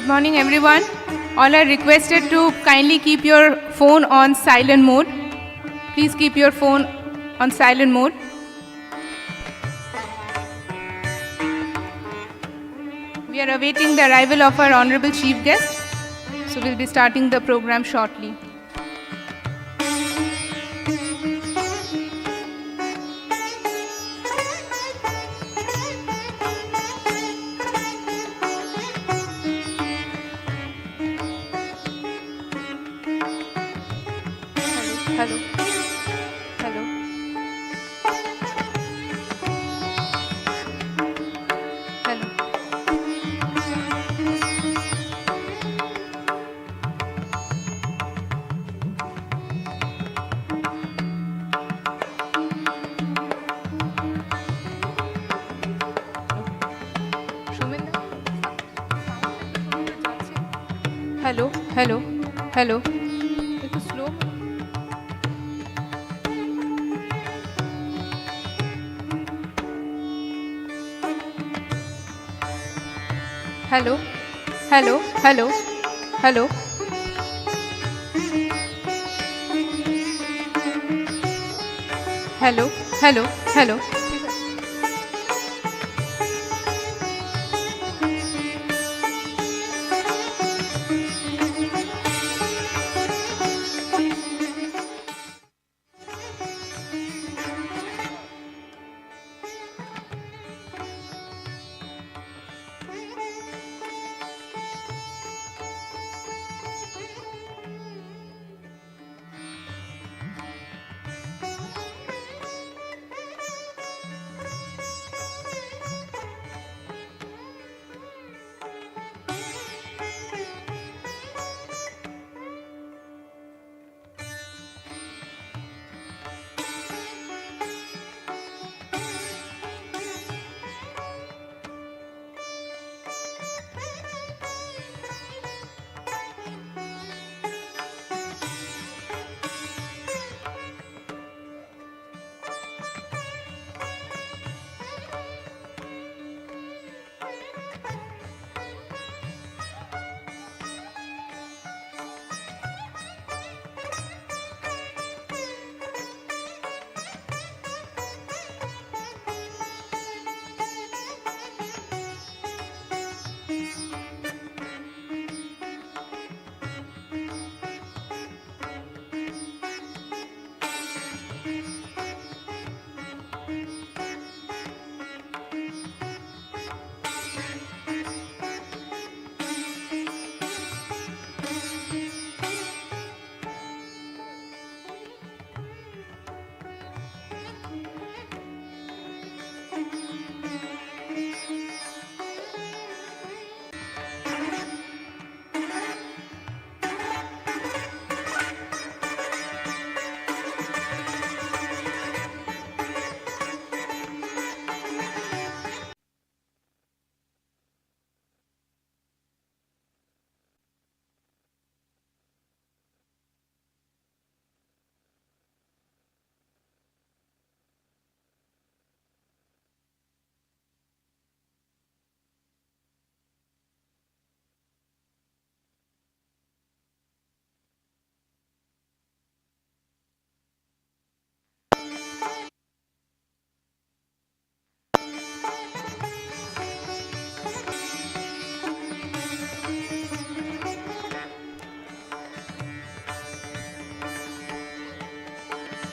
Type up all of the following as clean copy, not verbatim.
Good morning, everyone. All are requested to kindly keep your phone on silent mode. Please keep your phone on silent mode. We are awaiting the arrival of our honorable chief guest, so we'll be starting the program shortly. Hello. Hello. Hello. Hello. Hello. Hello. একটু slow. Hello. Hello. Hello. Hello. Hello. Hello. Hello.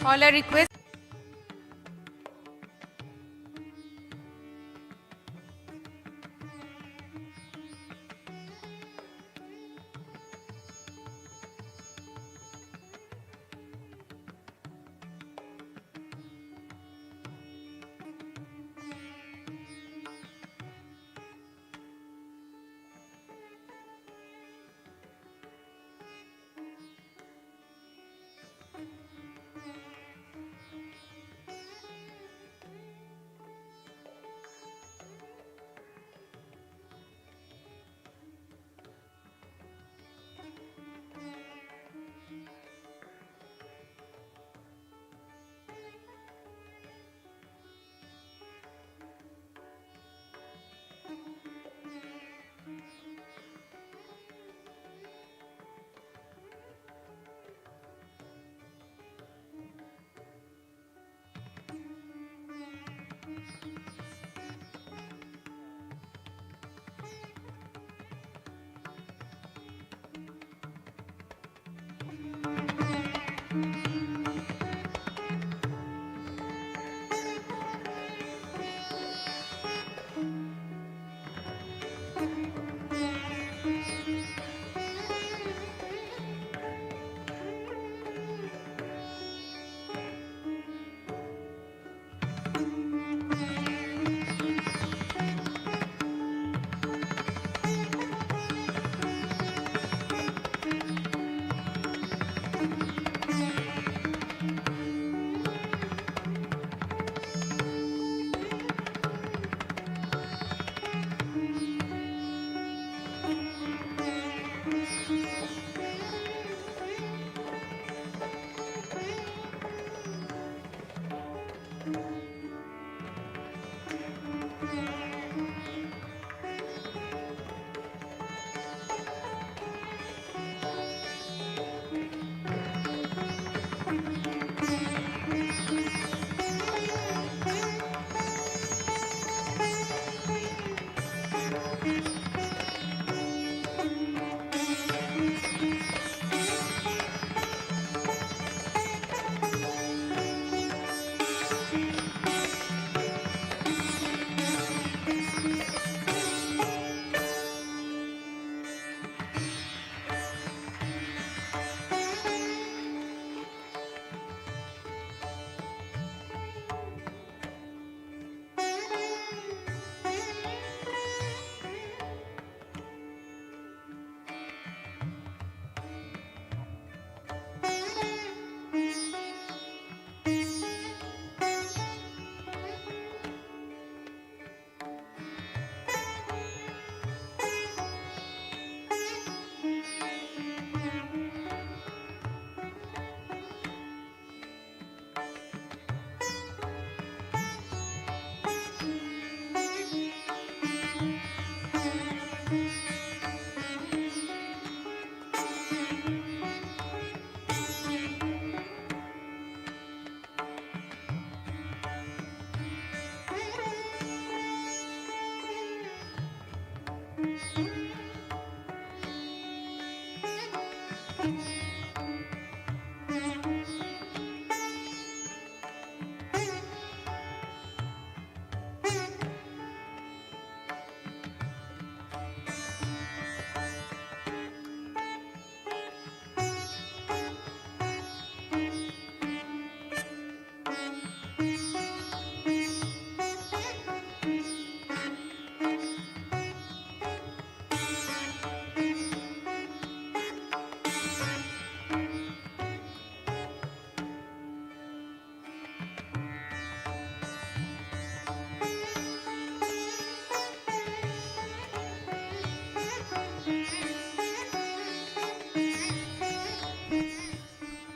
All are requested.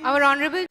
Our Honorable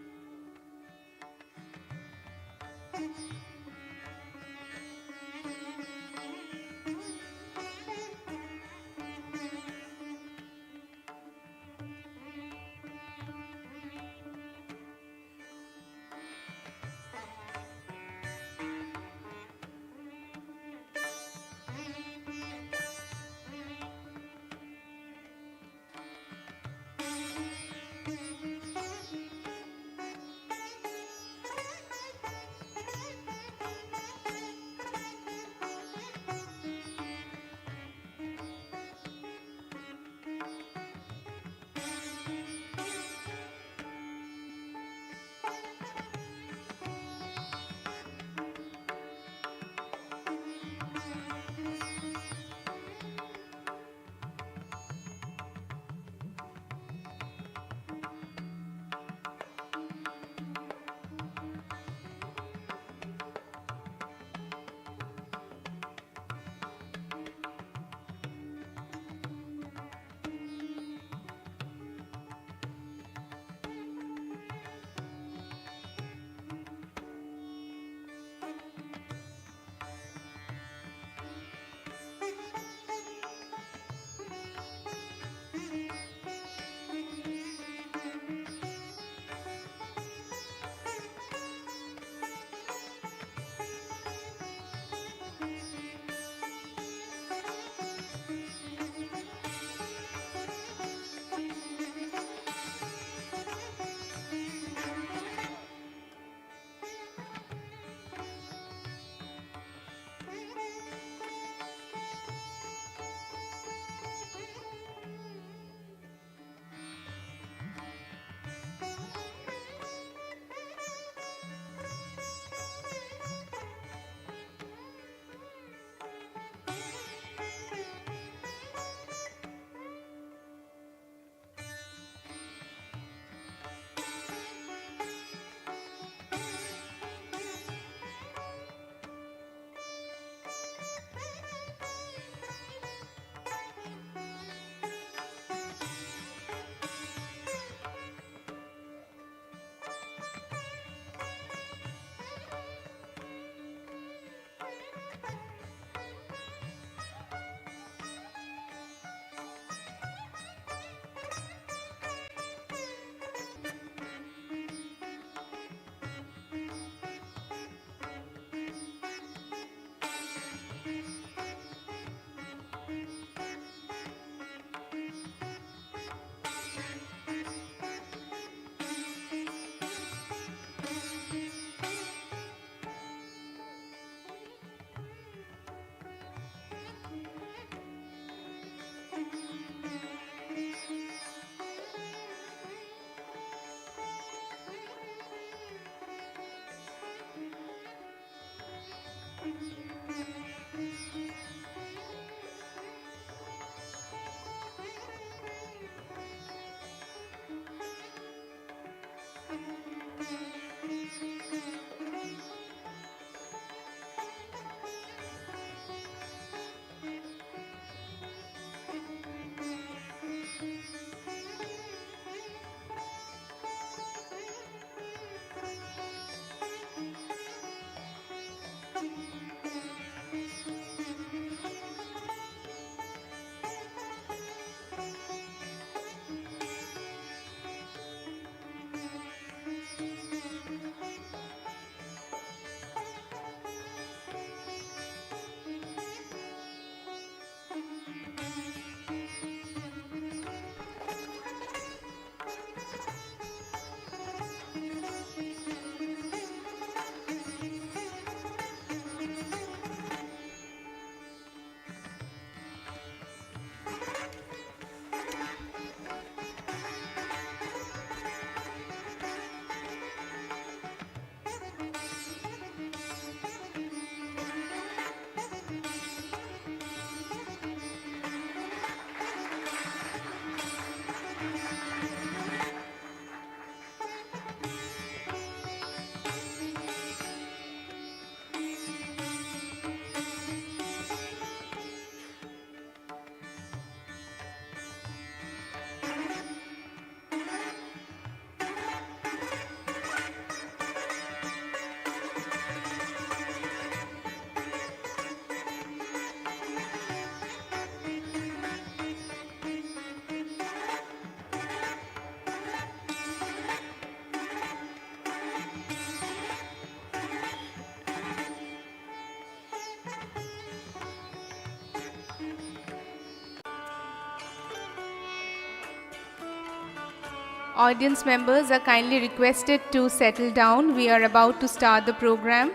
Audience members are kindly requested to settle down. We are about to start the program.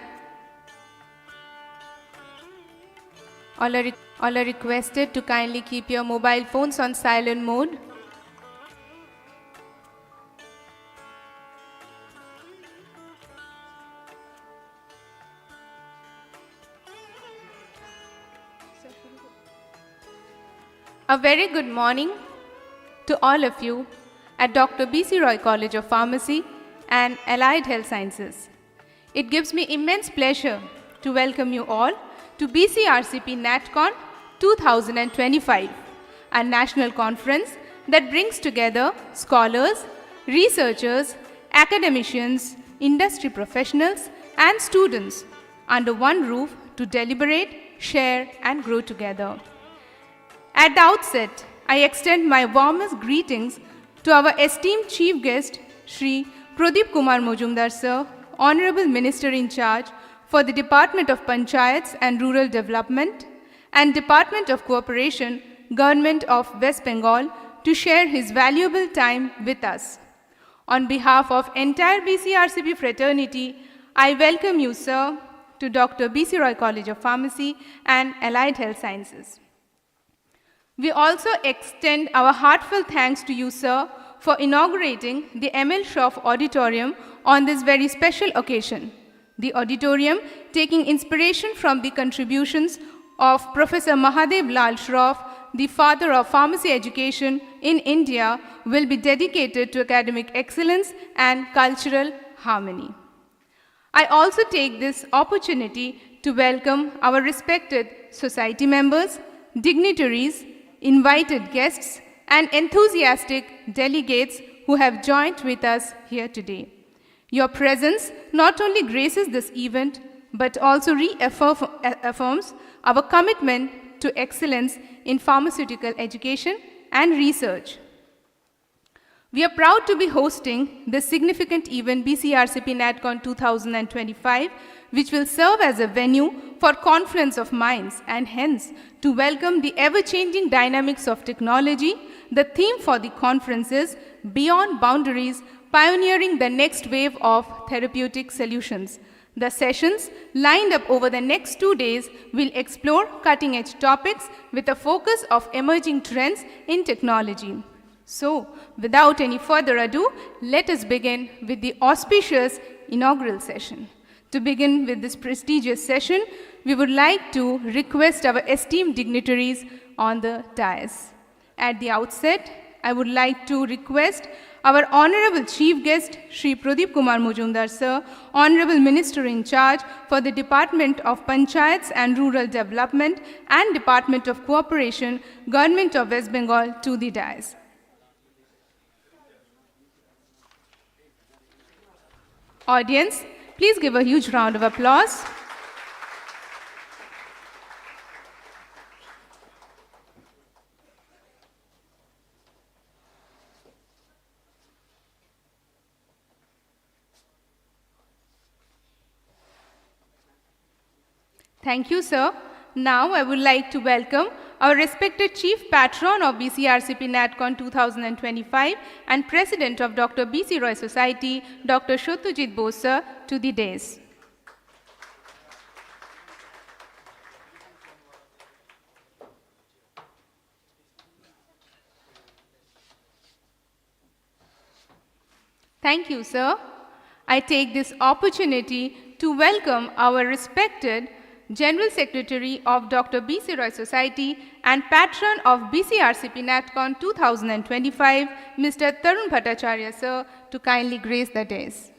All are requested to kindly keep your mobile phones on silent mode. A very good morning to all of you at Dr. B.C. Roy College of Pharmacy and Allied Health Sciences. It gives me immense pleasure to welcome you all to BCRCP Natcon 2025, a national conference that brings together scholars, researchers, academicians, industry professionals, and students under one roof to deliberate, share, and grow together. At the outset, I extend my warmest greetings to our esteemed Chief Guest, Shri Pradeep Kumar Majumdar Sir, Honorable Minister in Charge for the Department of Panchayats and Rural Development and Department of Cooperation, Government of West Bengal, to share his valuable time with us. On behalf of entire BCRCP fraternity, I welcome you, sir, to Dr. B.C. Roy College of Pharmacy and Allied Health Sciences. We also extend our heartfelt thanks to you, sir, for inaugurating the M.L. Shroff Auditorium on this very special occasion. The auditorium, taking inspiration from the contributions of Professor Mahadev Lal Shroff, the father of pharmacy education in India, will be dedicated to academic excellence and cultural harmony. I also take this opportunity to welcome our respected society members, dignitaries, invited guests, and enthusiastic delegates who have joined with us here today. Your presence not only graces this event, but also reaffirms our commitment to excellence in pharmaceutical education and research. We are proud to be hosting this significant event, BCRCP Natcon 2025, which will serve as a venue for confluence of minds and hence to welcome the ever-changing dynamics of technology. The theme for the conference is Beyond Boundaries, Pioneering the Next Wave of Therapeutic Solutions. The sessions lined up over the next 2 days will explore cutting-edge topics with a focus of emerging trends in technology. So, without any further ado, let us begin with the auspicious inaugural session. To begin with this prestigious session, we would like to request our esteemed dignitaries on the dais. At the outset, I would like to request our Honorable Chief Guest, Shri Pradeep Kumar Majumdar Sir, Honorable Minister in Charge for the Department of Panchayats and Rural Development and Department of Cooperation, Government of West Bengal, to the dais. Audience, please give a huge round of applause. Thank you, sir. Now I would like to welcome our respected Chief Patron of BCRCP Natcon 2025 and President of Dr. B.C. Roy Society, Dr. Satyajit Bose, sir, to the dais. Thank you, sir. I take this opportunity to welcome our respected General Secretary of Dr. B.C. Roy Society and Patron of BCRCP Natcon 2025, Mr. Tarun Bhattacharya, sir, to kindly grace the dais.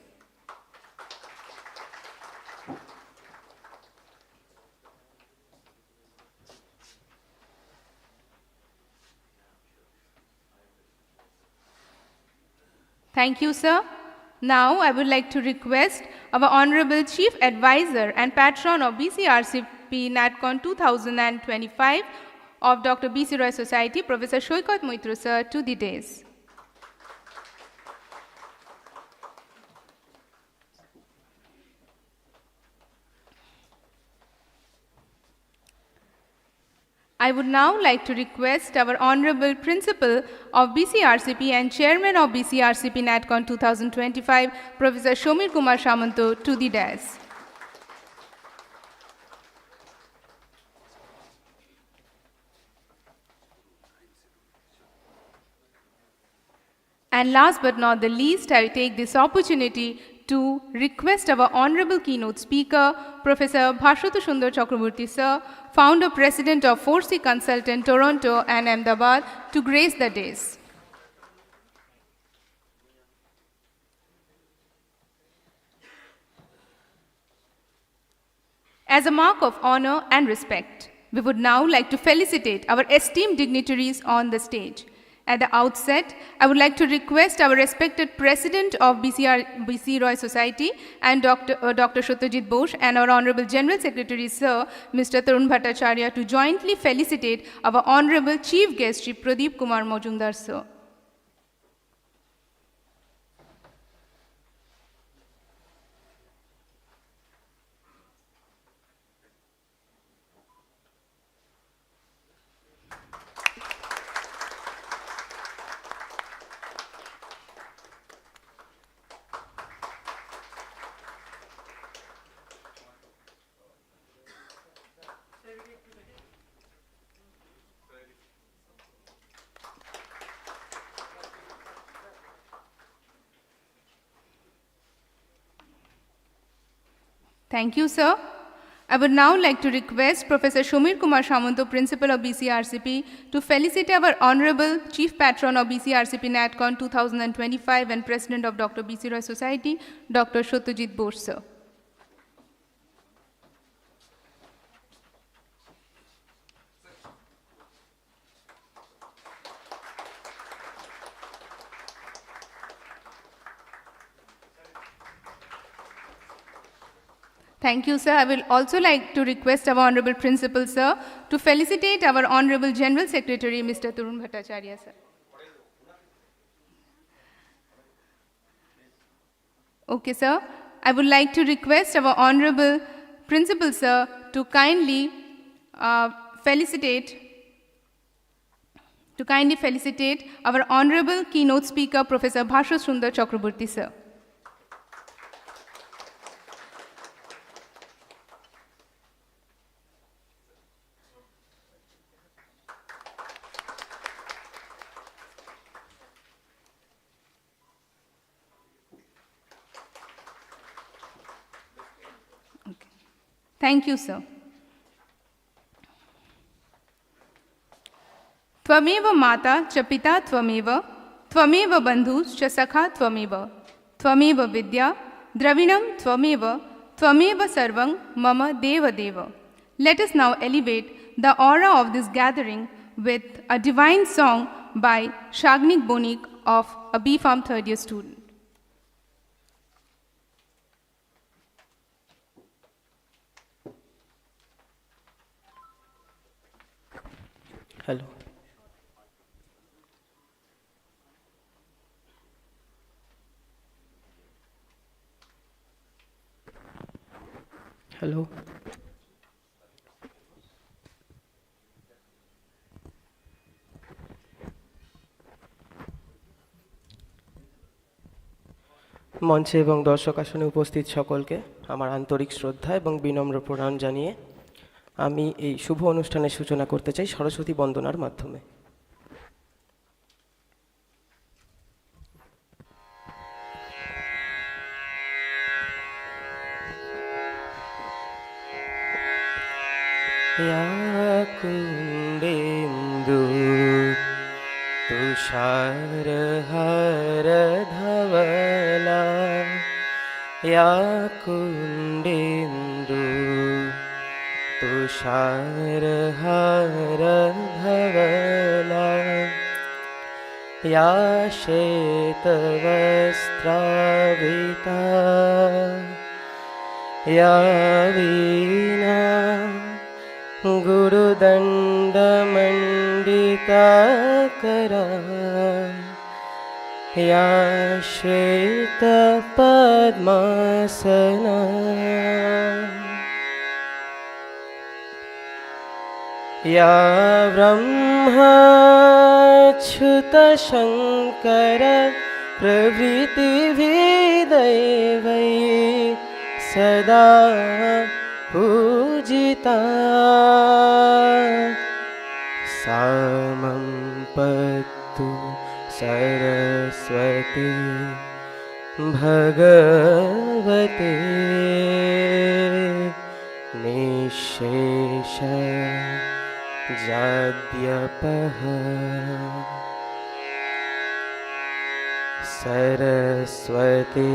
Thank you, sir. Now, I would like to request our Honorable Chief Advisor and Patron of BCRCP Natcon 2025 of Dr. B.C. Roy Society, Professor Shoikat Moitra, sir, to the dais. I would now like to request our Honorable Principal of BCRCP and Chairman of BCRCP Natcon 2025, Professor Shomir Kumar Samanto, to the dais. And last but not the least, I take this opportunity to request our Honorable Keynote Speaker, Professor Bhashwat Sundar Chakraborty Sir, Founder President of 4C Consultant, Toronto and Ahmedabad, to grace the dais. As a mark of honor and respect, we would now like to felicitate our esteemed dignitaries on the stage. At the outset, I would like to request our respected President of BC Roy Society and Dr. Satyajit Bose and our Honorable General Secretary, Sir, Mr. Tarun Bhattacharya, to jointly felicitate our Honorable Chief Guest, Shri Pradeep Kumar Majumdar, Sir. Thank you, sir. I would now like to request Professor Shomir Kumar Samanto, Principal of BCRCP, to felicitate our Honorable Chief Patron of BCRCP Natcon 2025 and President of Dr. B.C. Roy Society, Dr. Satyajit Bose, sir. Thank you, sir. I will also like to request our Honorable Principal, sir, to felicitate our Honorable General Secretary, Mr. Tarun Bhattacharya, sir. Okay, sir. I would like to request our Honorable Principal, sir, to kindly felicitate our Honorable Keynote Speaker, Professor Bhashwat Sundar Chakraborty, sir. Thank you, sir. Tvameva mata cha pita tvameva, tvameva bandhus cha sakha tvameva, tvameva vidya, dravinam tvameva, tvameva sarvang mama deva deva. Let us now elevate the aura of this gathering with a divine song by Shagnik Bonik of a B.Pharm third year student. Hello. Hello. মঞ্চে এবং দর্শক আসনে উপস্থিত সকলকে আমার আন্তরিক শ্রদ্ধা এবং বিনম্র প্রণাম জানিয়ে আমি এই শুভ অনুষ্ঠানের সূচনা করতে চাই সরস্বতী বন্দনার মাধ্যমে। या कुन्देन्दु तुषारहार धवला या कुन्देन्दु तुषारहार धवला या श्वेतवस्त्रावृता या वीणा गुरुदण्डमण्डिताकरा या श्वेतपद्मासना या ब्रह्माच्युतशङ्कर प्रभृतिभिदैवैः सदा पूजिता सा मम पत्तु सरस्वती भगवते निःशेष जाड्यपः सरस्वती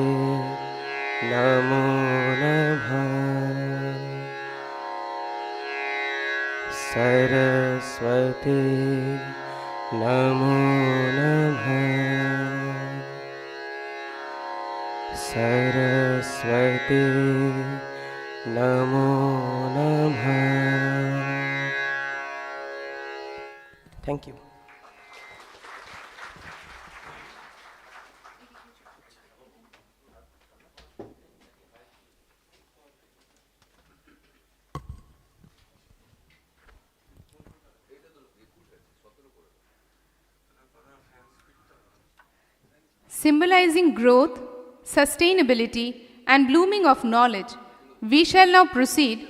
नमो नमः सरस्वती नमो नमः सरस्वती नमो नमः. Thank you. Symbolizing growth, sustainability, and blooming of knowledge, we shall now proceed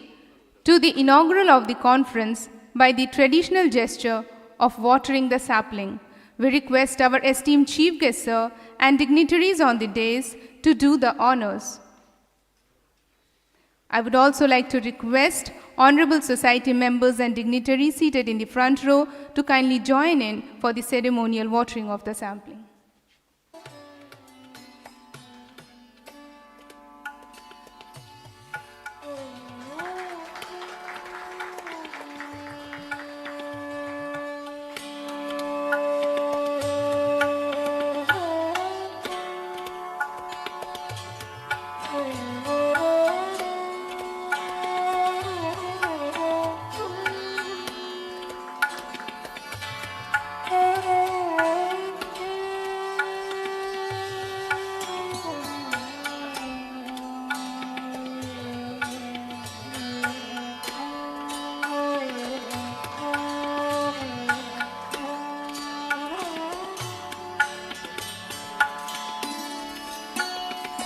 to the inaugural of the conference by the traditional gesture of watering the sapling. We request our esteemed Chief Guest Sir and dignitaries on the dais to do the honors. I would also like to request Honorable Society members and dignitaries seated in the front row to kindly join in for the ceremonial watering of the sapling.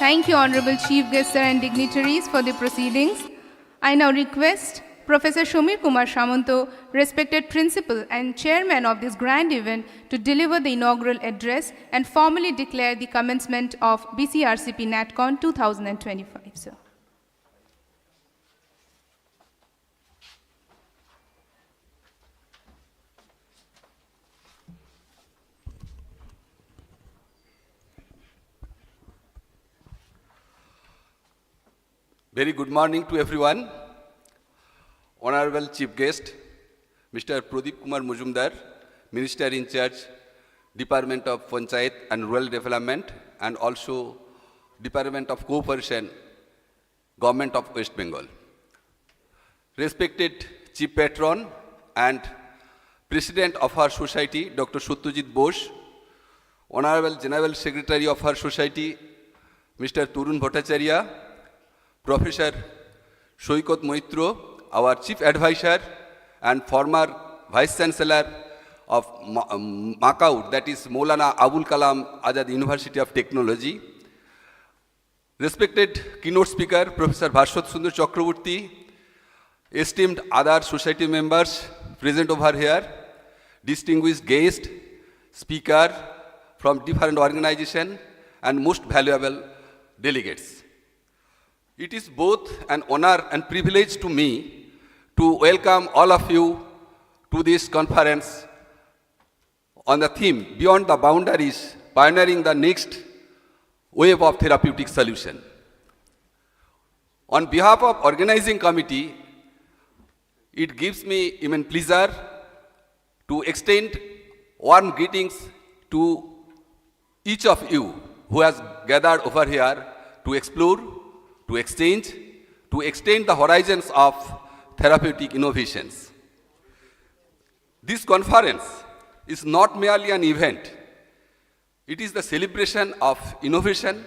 Thank you, Honorable Chief Guest Sir and dignitaries for the proceedings. I now request Professor Shomir Kumar Shamanto, respected Principal and Chairman of this grand event, to deliver the inaugural address and formally declare the commencement of BCRCP Natcon 2025, sir. Very good morning to everyone. Honorable Chief Guest, Mr. Pradeep Kumar Mujumdar, Minister in charge, Department of Panchayat and Rural Development, and also Department of Cooperation, Government of West Bengal. Respected Chief Patron and President of our Society, Dr. Satyajit Bose, Honorable General Secretary of our Society, Mr. Turun Bhattacharya, Professor Shoikot Moitro, our Chief Advisor and former Vice Chancellor of Macau, that is Maulana Abul Kalam Azad University of Technology. Respected keynote speaker, Professor Bhashwat Sundar Chakraborty, esteemed other society members present over here, distinguished guest, speaker from different organizations, and most valuable delegates. It is both an honor and privilege to me to welcome all of you to this conference on the theme, Beyond the Boundaries, Pioneering the Next Wave of Therapeutic Solution. On behalf of organizing committee, it gives me immense pleasure to extend warm greetings to each of you who has gathered over here to explore, to exchange, to extend the horizons of therapeutic innovations. This conference is not merely an event. It is the celebration of innovation,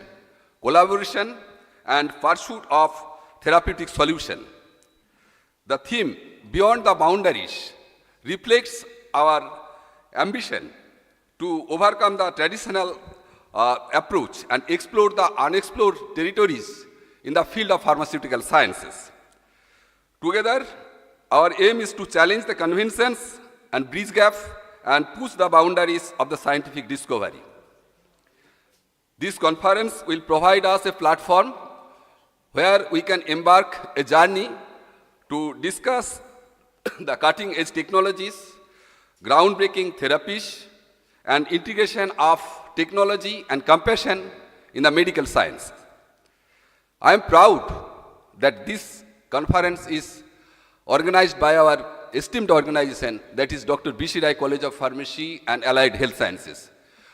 collaboration, and pursuit of therapeutic solution. The theme, Beyond the Boundaries, reflects our ambition to overcome the traditional approach and explore the unexplored territories in the field of pharmaceutical sciences. Together, our aim is to challenge the conventions and bridge gaps and push the boundaries of the scientific discovery. This conference will provide us a platform where we can embark a journey to discuss the cutting-edge technologies, groundbreaking therapies, and integration of technology and compassion in the medical science. I am proud that this conference is organized by our esteemed organization, that is Dr. B.C. Rai College of Pharmacy and Allied Health Sciences,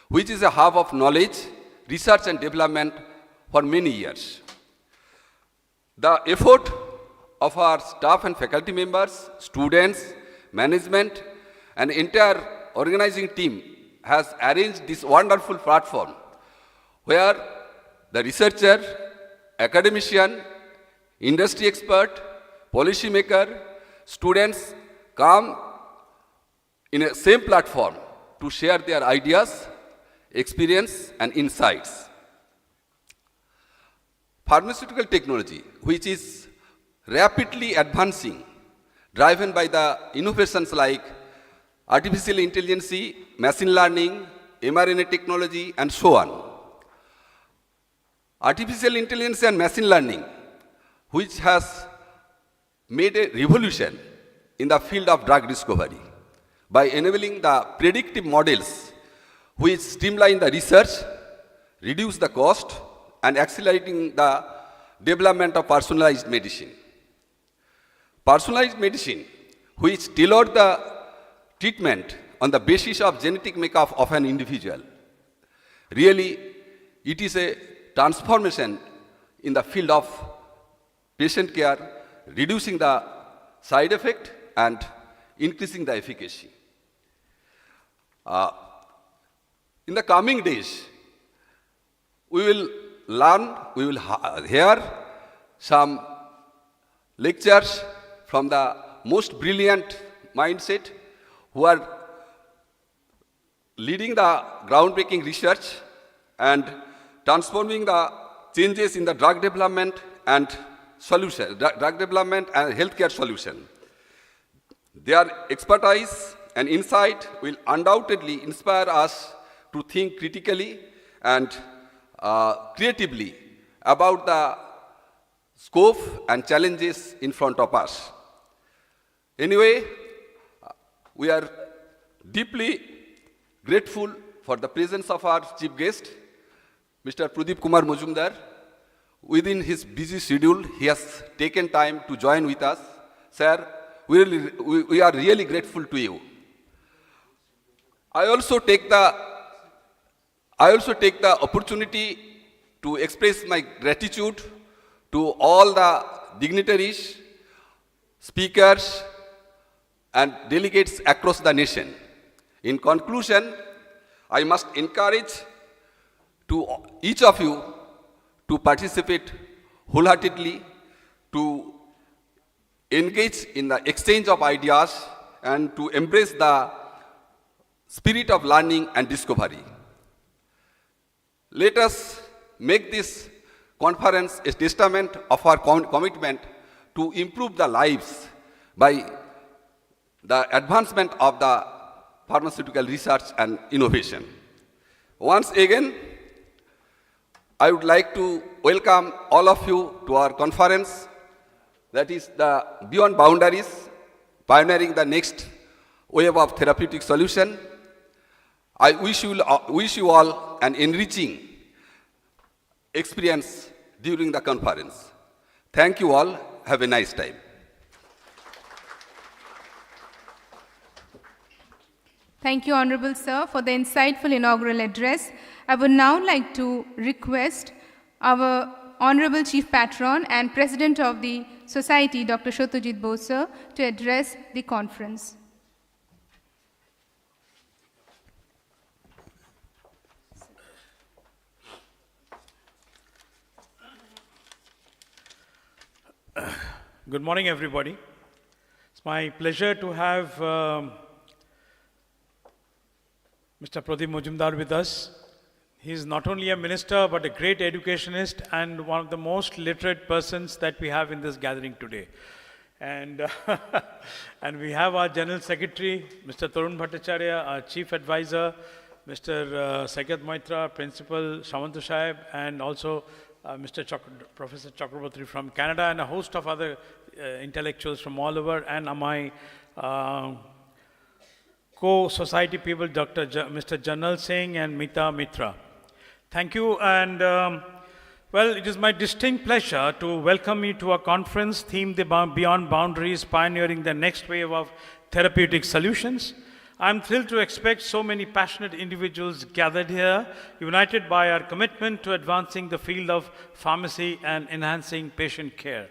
which is a hub of knowledge, research and development for many years. The effort of our staff and faculty members, students, management, and entire organizing team has arranged this wonderful platform where the researcher, academician, industry expert, policy maker, students come in a same platform to share their ideas, experience, and insights. Pharmaceutical technology, which is rapidly advancing, driven by the innovations like artificial intelligence, machine learning, mRNA technology, and so on. Artificial intelligence and machine learning, which has made a revolution in the field of drug discovery by enabling the predictive models which streamline the research, reduce the cost, and accelerating the development of personalized medicine. Personalized medicine, which tailored the treatment on the basis of genetic makeup of an individual. Really, it is a transformation in the field of patient care, reducing the side effect and increasing the efficacy. In the coming days, we will learn, we will hear some lectures from the most brilliant mindset who are leading the groundbreaking research and transforming the changes in the drug development and drug development and healthcare solution. Their expertise and insight will undoubtedly inspire us to think critically and creatively about the scope and challenges in front of us. Anyway, we are deeply grateful for the presence of our chief guest, Mr. Pradeep Kumar Majumdar. Within his busy schedule, he has taken time to join with us. Sir, we are really grateful to you. I also take the opportunity to express my gratitude to all the dignitaries, speakers, and delegates across the nation. In conclusion, I must encourage to each of you to participate wholeheartedly, to engage in the exchange of ideas, and to embrace the spirit of learning and discovery. Let us make this conference a testament of our commitment to improve the lives by the advancement of the pharmaceutical research and innovation. Once again, I would like to welcome all of you to our conference, that is the Beyond Boundaries, pioneering the next wave of therapeutic solution. I wish you all an enriching experience during the conference. Thank you all. Have a nice time. Thank you, Honorable Sir, for the insightful inaugural address. I would now like to request our Honorable Chief Patron and President of the Society, Dr. Satyajit Bose, sir, to address the conference. Good morning, everybody. It's my pleasure to have Mr. Pradeep Majumdar with us. He is not only a minister but a great educationist and one of the most literate persons that we have in this gathering today. And, and we have our General Secretary, Mr. Tarun Bhattacharya, our Chief Advisor, Mr. Saikat Moitra, Principal Shamantu Sahib, and also Professor Chakraborty from Canada, and a host of other intellectuals from all over, and my co-society people, Mr. Janal Singh and Mita Mitra. Thank you, and well, it is my distinct pleasure to welcome you to a conference themed Beyond Boundaries, Pioneering the Next Wave of Therapeutic Solutions. I'm thrilled to expect so many passionate individuals gathered here, united by our commitment to advancing the field of pharmacy and enhancing patient care.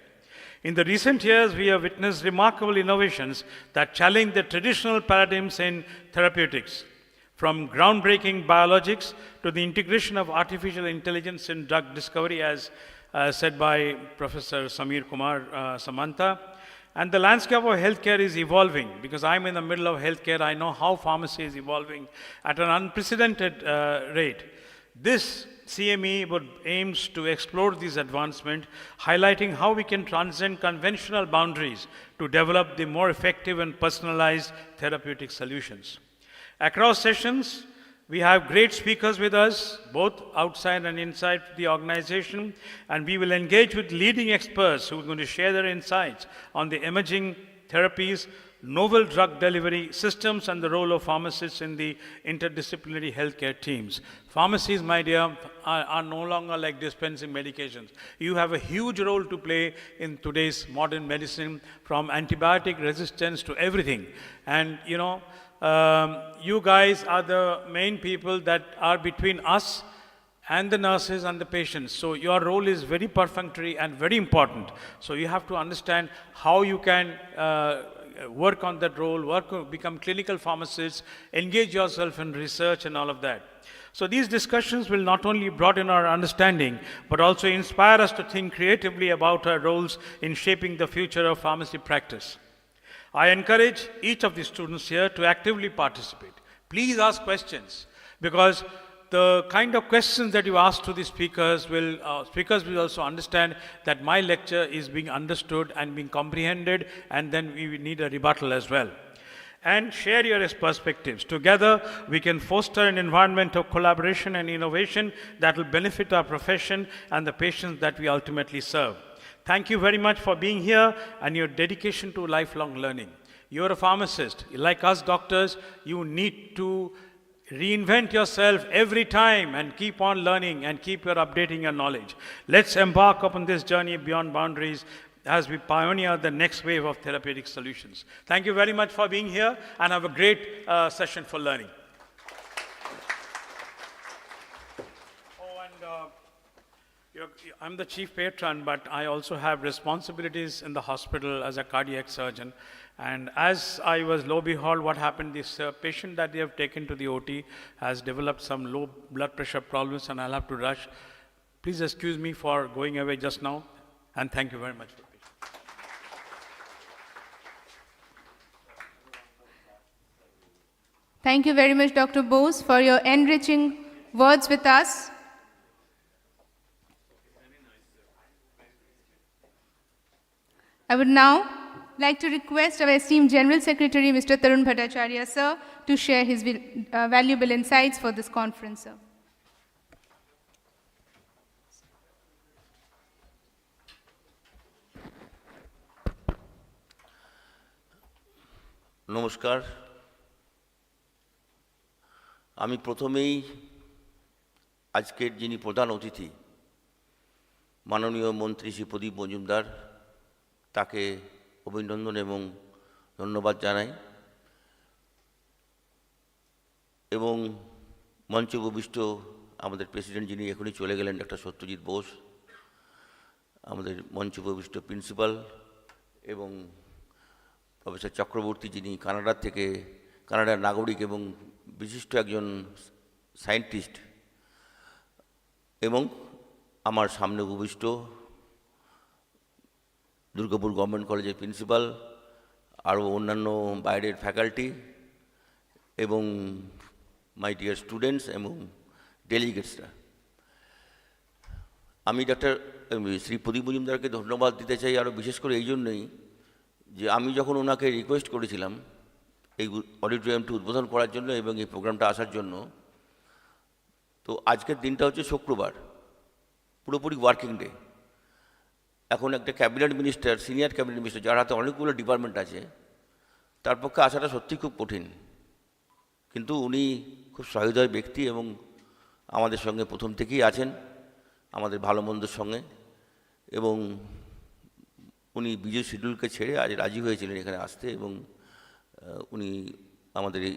In the recent years, we have witnessed remarkable innovations that challenge the traditional paradigms in therapeutics, from groundbreaking biologics to the integration of artificial intelligence in drug discovery, as said by Professor Samir Kumar Samantha. And the landscape of healthcare is evolving. Because I'm in the middle of healthcare, I know how pharmacy is evolving at an unprecedented rate. This CME aims to explore these advancements, highlighting how we can transcend conventional boundaries to develop the more effective and personalized therapeutic solutions. Across sessions, we have great speakers with us, both outside and inside the organization, and we will engage with leading experts who are going to share their insights on the emerging therapies, novel drug delivery systems, and the role of pharmacists in the interdisciplinary healthcare teams. Pharmacies, my dear, are no longer like dispensing medications. You have a huge role to play in today's modern medicine, from antibiotic resistance to everything. And you know, you guys are the main people that are between us and the nurses and the patients. So your role is very perfunctory and very important. So you have to understand how you can work on that role, become clinical pharmacists, engage yourself in research and all of that. So these discussions will not only broaden our understanding, but also inspire us to think creatively about our roles in shaping the future of pharmacy practice. I encourage each of the students here to actively participate. Please ask questions, because the kind of questions that you ask to the speakers will also understand that my lecture is being understood and being comprehended, and then we need a rebuttal as well. And share your perspectives. Together, we can foster an environment of collaboration and innovation that will benefit our profession and the patients that we ultimately serve. Thank you very much for being here and your dedication to lifelong learning. You're a pharmacist. Like us doctors, you need to reinvent yourself every time and keep on learning and keep updating your knowledge. Let's embark upon this journey beyond boundaries as we pioneer the next wave of therapeutic solutions. Thank you very much for being here, and have a great session for learning. I'm the chief patron, but I also have responsibilities in the hospital as a cardiac surgeon. And as I was lo behold, what happened, this patient that they have taken to the OT has developed some low blood pressure problems, and I'll have to rush. Please excuse me for going away just now, and thank you very much for being here. Thank you very much, Dr. Bose, for your enriching words with us. I would now like to request our esteemed General Secretary, Mr. Tarun Bhattacharya, sir, to share his valuable insights for this conference, sir. নমস্কার। আমি প্রথমেই আজকের যিনি প্রধান অতিথি মাননীয় মন্ত্রী শ্রী প্রদীপ মজুমদার, তাকে অভিনন্দন এবং ধন্যবাদ জানাই, এবং মঞ্চে উপবিষ্ট আমাদের প্রেসিডেন্ট যিনি এখনই চলে গেলেন, ডক্টর সত্যজিৎ বোস, আমাদের মঞ্চে উপবিষ্ট প্রিন্সিপাল, এবং প্রফেসর চক্রবর্তী যিনি কানাডার নাগরিক এবং বিশিষ্ট একজন সায়েন্টিস্ট, এবং আমার সামনে উপবিষ্ট দুর্গাপুর গভর্নমেন্ট কলেজের প্রিন্সিপাল, আরও অন্যান্য বাইরের ফ্যাকাল্টি এবং মাই ডিয়ার স্টুডেন্টস এবং ডেলিগেটসরা, আমি শ্রী প্রদীপ মজুমদারকে ধন্যবাদ দিতে চাই আরও বিশেষ করে এই জন্যই যে আমি যখন ওনাকে রিকোয়েস্ট করেছিলাম এই অডিটোরিয়ামটি উদ্বোধন করার জন্য এবং এই প্রোগ্রামটা আসার জন্য, তো আজকের দিনটা হচ্ছে শুক্রবার, পুরোপুরি ওয়ার্কিং ডে। এখন একটা cabinet minister, senior cabinet minister, যার হাতে অনেকগুলো ডিপার্টমেন্ট আছে, তার পক্ষে আসাটা সত্যি খুব কঠিন। কিন্তু উনি খুব সহৃদয় ব্যক্তি এবং আমাদের সঙ্গে প্রথম থেকেই আছেন, আমাদের ভালো মন্দের সঙ্গে, এবং উনি বিজি শিডিউলকে ছেড়ে আজ রাজি হয়েছিলেন এখানে আসতে, এবং উনি আমাদের এই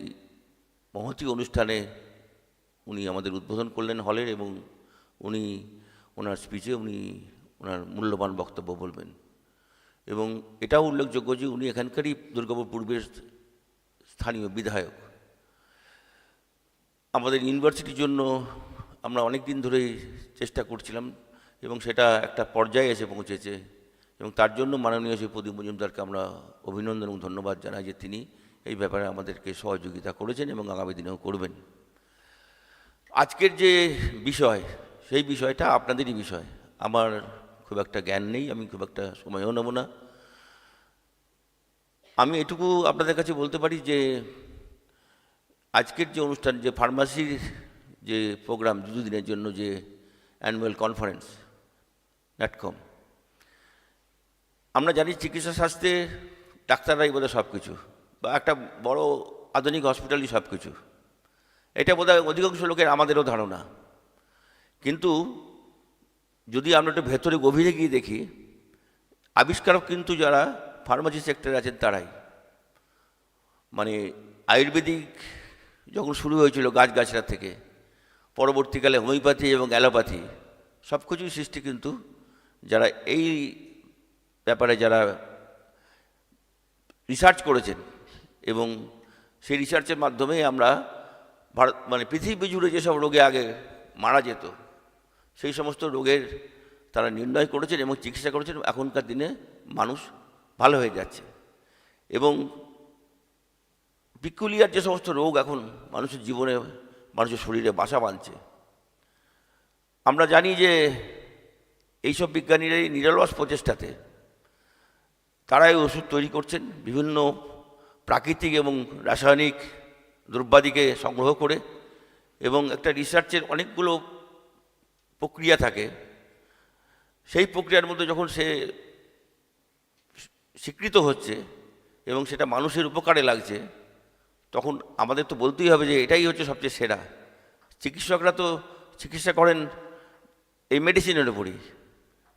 মহতী অনুষ্ঠানে উনি আমাদের উদ্বোধন করলেন হলের, এবং উনি ওনার স্পিচে উনি ওনার মূল্যবান বক্তব্য বলবেন। এবং এটাও উল্লেখযোগ্য যে উনি এখানকারই দুর্গাপুর পূর্বের স্থানীয় বিধায়ক। আমাদের ইউনিভার্সিটির জন্য আমরা অনেক দিন ধরেই চেষ্টা করছিলাম এবং সেটা একটা পর্যায়ে এসে পৌঁছেছে, এবং তার জন্য মাননীয় শ্রী প্রদীপ মজুমদারকে আমরা অভিনন্দন এবং ধন্যবাদ জানাই যে তিনি এই ব্যাপারে আমাদেরকে সহযোগিতা করেছেন এবং আগামী দিনেও করবেন। আজকের যে বিষয়, সেই বিষয়টা আপনাদেরই বিষয়। আমার খুব একটা জ্ঞান নেই, আমি খুব একটা সময়ও নেব না। আমি এটুকু আপনাদের কাছে বলতে পারি যে আজকের যে অনুষ্ঠান, যে ফার্মাসির যে প্রোগ্রাম, দুদিনের জন্য যে অ্যানুয়াল কনফারেন্স ন্যাটকম, আমরা জানি চিকিৎসা শাস্ত্রে ডাক্তাররাই বোধহয় সব কিছু, বা একটা বড় আধুনিক হসপিটালই সব কিছু, এটা বোধহয় অধিকাংশ লোকের আমাদেরও ধারণা। কিন্তু যদি আমরা একটু ভেতরে গভীরে গিয়ে দেখি, আবিষ্কারক কিন্তু যারা ফার্মাসি সেক্টরে আছেন তারাই। মানে আয়ুর্বেদিক যখন শুরু হয়েছিল গাছগাছড়া থেকে, পরবর্তীকালে হোমিওপ্যাথি এবং অ্যালোপ্যাথি, সব কিছুই সৃষ্টি কিন্তু যারা এই ব্যাপারে যারা রিসার্চ করেছেন, এবং সেই রিসার্চের মাধ্যমে আমরা মানে পৃথিবী জুড়ে যেসব রোগে আগে মারা যেত, সেই সমস্ত রোগের তারা নির্ণয় করেছেন এবং চিকিৎসা করেছেন। এখনকার দিনে মানুষ ভালো হয়ে যাচ্ছে, এবং পিকুলিয়ার যে সমস্ত রোগ এখন মানুষের জীবনে, মানুষের শরীরে বাসা বাঁধছে, আমরা জানি যে এইসব বিজ্ঞানীরা এই নিরলস প্রচেষ্টাতে তারাই ওষুধ তৈরি করছেন বিভিন্ন প্রাকৃতিক এবং রাসায়নিক দ্রব্যাদিকে সংগ্রহ করে, এবং একটা রিসার্চের অনেকগুলো প্রক্রিয়া থাকে। সেই প্রক্রিয়ার মধ্যে যখন সে স্বীকৃত হচ্ছে এবং সেটা মানুষের উপকারে লাগছে, তখন আমাদের তো বলতেই হবে যে এটাই হচ্ছে সবচেয়ে সেরা। চিকিৎসকরা তো চিকিৎসা করেন এই মেডিসিনের উপরই,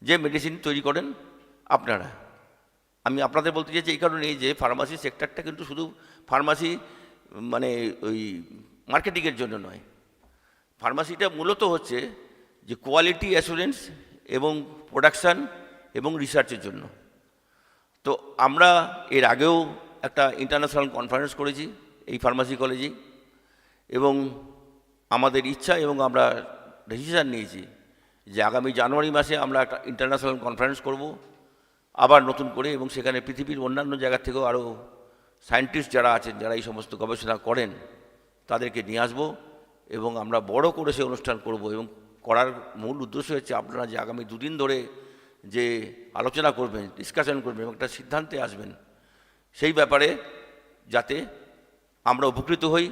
যে মেডিসিন তৈরি করেন আপনারা। আমি আপনাদের বলতে চাইছি এই কারণেই যে ফার্মাসি সেক্টরটা কিন্তু শুধু ফার্মাসি মানে ওই মার্কেটিংয়ের জন্য নয়, ফার্মাসিটা মূলত হচ্ছে যে কোয়ালিটি অ্যাসুরেন্স এবং প্রোডাকশান এবং রিসার্চের জন্য। তো আমরা এর আগেও একটা ইন্টারন্যাশনাল কনফারেন্স করেছি এই ফার্মাসি কলেজেই, এবং আমাদের ইচ্ছা এবং আমরা ডিসিশন নিয়েছি যে আগামী জানুয়ারি মাসে আমরা একটা ইন্টারন্যাশনাল কনফারেন্স করব আবার নতুন করে, এবং সেখানে পৃথিবীর অন্যান্য জায়গা থেকেও আরও সায়েন্টিস্ট যারা আছেন, যারা এই সমস্ত গবেষণা করেন, তাদেরকে নিয়ে আসবো এবং আমরা বড় করে সে অনুষ্ঠান করব। এবং করার মূল উদ্দেশ্য হচ্ছে আপনারা যে আগামী দুদিন ধরে যে আলোচনা করবেন, ডিসকাশন করবেন এবং একটা সিদ্ধান্তে আসবেন, সেই ব্যাপারে যাতে আমরা উপকৃত হই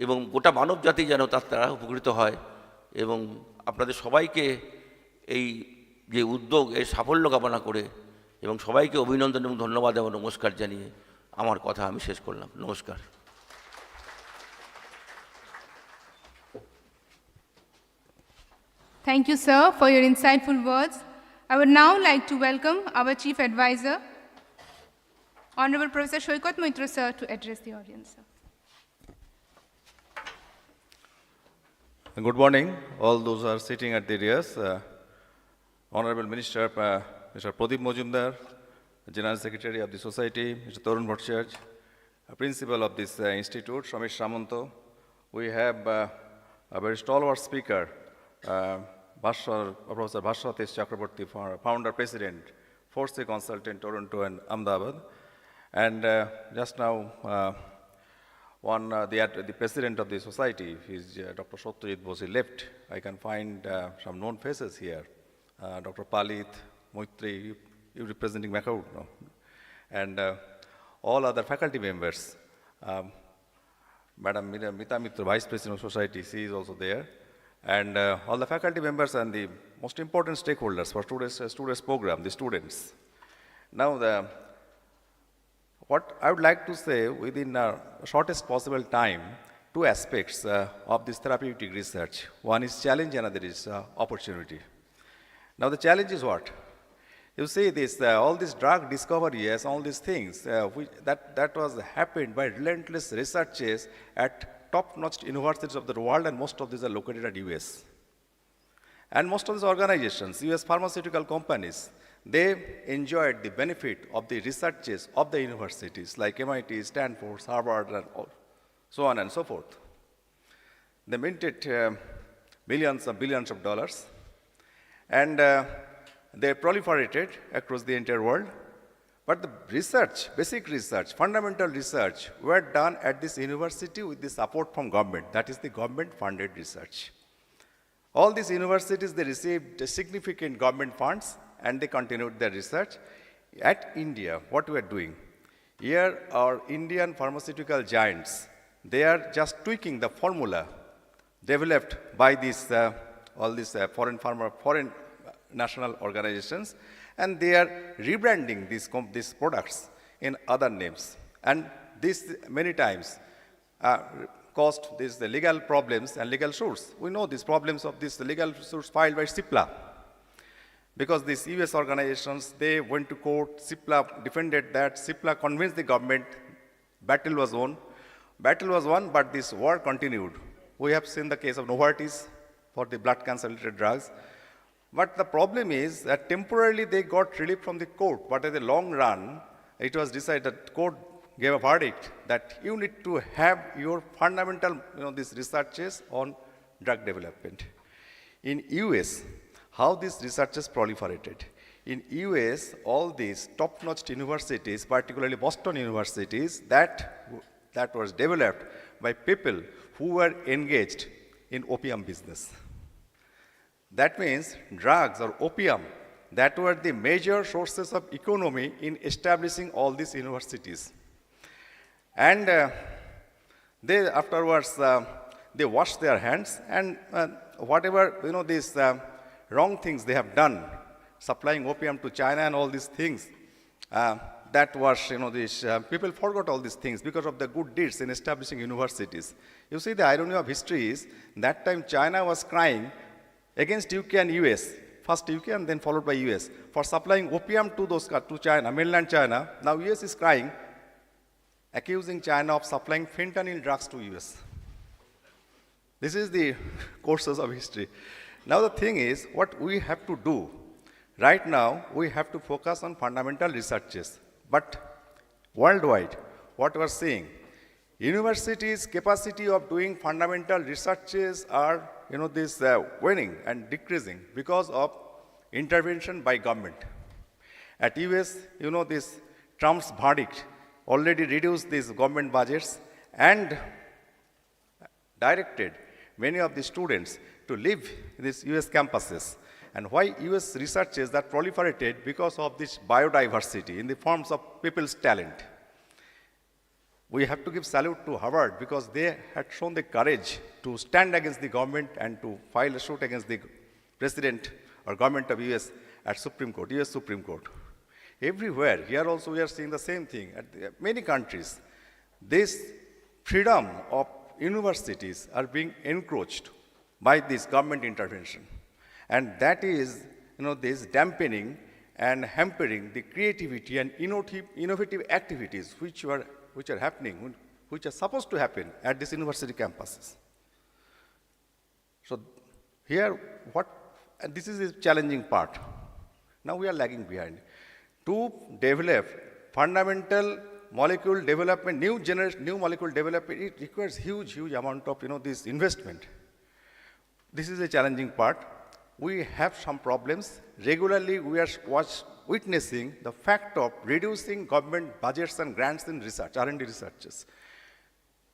এবং গোটা মানব জাতি যেন তার দ্বারা উপকৃত হয়। এবং আপনাদের সবাইকে এই যে উদ্যোগ, এর সাফল্য কামনা করে এবং সবাইকে অভিনন্দন এবং ধন্যবাদ এবং নমস্কার জানিয়ে আমার কথা আমি শেষ করলাম। নমস্কার। Thank you, sir, for your insightful words. I would now like to welcome our Chief Advisor, Honorable Professor Shoykot Mitra, sir, to address the audience, sir. Good morning, all those who are sitting at the dais. Honorable Minister, Mr. Pradip Mojumdar, General Secretary of the Society, Mr. Tarun Bhattacharya, Principal of this institute, Ramesh Samanto. We have a very stalwart speaker, Professor Bhaswat Chakraborty, Founder President, Force Consultant, Toronto and Ahmedabad. And just now, the president of the society is Dr. Satyajit Bose left. I can find some known faces here. Dr. Palit, Moitri, you representing Macau, no? And all other faculty members. Madam Mita Mitra, Vice President of Society, she is also there. And all the faculty members and the most important stakeholders for students program, the students. Now, what I would like to say within shortest possible time, two aspects of this therapeutic research. One is challenge, another is opportunity. Now the challenge is what? You see this, all this drug discovery, yes, all these things, that was happened by relentless researches at top-notch universities of the world, and most of these are located at US. And most of these organizations, US pharmaceutical companies, they enjoyed the benefit of the researches of the universities like MIT, Stanford, Harvard, and so on and so forth. They minted millions of billions of dollars, and they proliferated across the entire world. But the research, basic research, fundamental research were done at this university with the support from government. That is the government-funded research. All these universities, they received significant government funds, and they continued their research. At India, what we are doing, here our Indian pharmaceutical giants, they are just tweaking the formula developed by these, all these foreign national organizations, and they are rebranding these products in other names. And this many times caused these legal problems and legal suits. We know these problems of these legal suits filed by CIPLA. Because these US organizations, they went to court, CIPLA defended that, CIPLA convinced the government, battle was won. Battle was won, but this war continued. We have seen the case of Novartis for the blood cancer-related drugs. But the problem is that temporarily they got relief from the court, but in the long run, it was decided that court gave a verdict that you need to have your fundamental, these researches on drug development. In US, how these researches proliferated. In US, all these top-notch universities, particularly Boston universities, that was developed by people who were engaged in opium business. That means drugs or opium, that were the major sources of economy in establishing all these universities. And they afterwards, they washed their hands, and whatever, these wrong things they have done, supplying opium to China and all these things, that was, these people forgot all these things because of the good deeds in establishing universities. You see, the irony of history is, that time China was crying against UK and US, first UK and then followed by US, for supplying opium to China, mainland China. Now US is crying, accusing China of supplying fentanyl drugs to US. This is the courses of history. Now the thing is, what we have to do, right now, we have to focus on fundamental researches. But worldwide, what we are seeing, universities' capacity of doing fundamental researches are, waning and decreasing because of intervention by government. At US, this Trump's verdict already reduced these government budgets and directed many of the students to leave these US campuses. And why US researches that proliferated? Because of this biodiversity in the forms of people's talent. We have to give salute to Harvard because they had shown the courage to stand against the government and to file a suit against the president or government of US at Supreme Court, US Supreme Court. Everywhere, here also we are seeing the same thing. At many countries, this freedom of universities are being encroached by this government intervention. And that is, this dampening and hampering the creativity and innovative activities which are happening, which are supposed to happen at these university campuses. So here, and this is the challenging part. Now we are lagging behind. To develop fundamental molecule development, new molecule development, it requires huge amount of, this investment. This is a challenging part. We have some problems. Regularly, we are witnessing the fact of reducing government budgets and grants in research, R&D researches.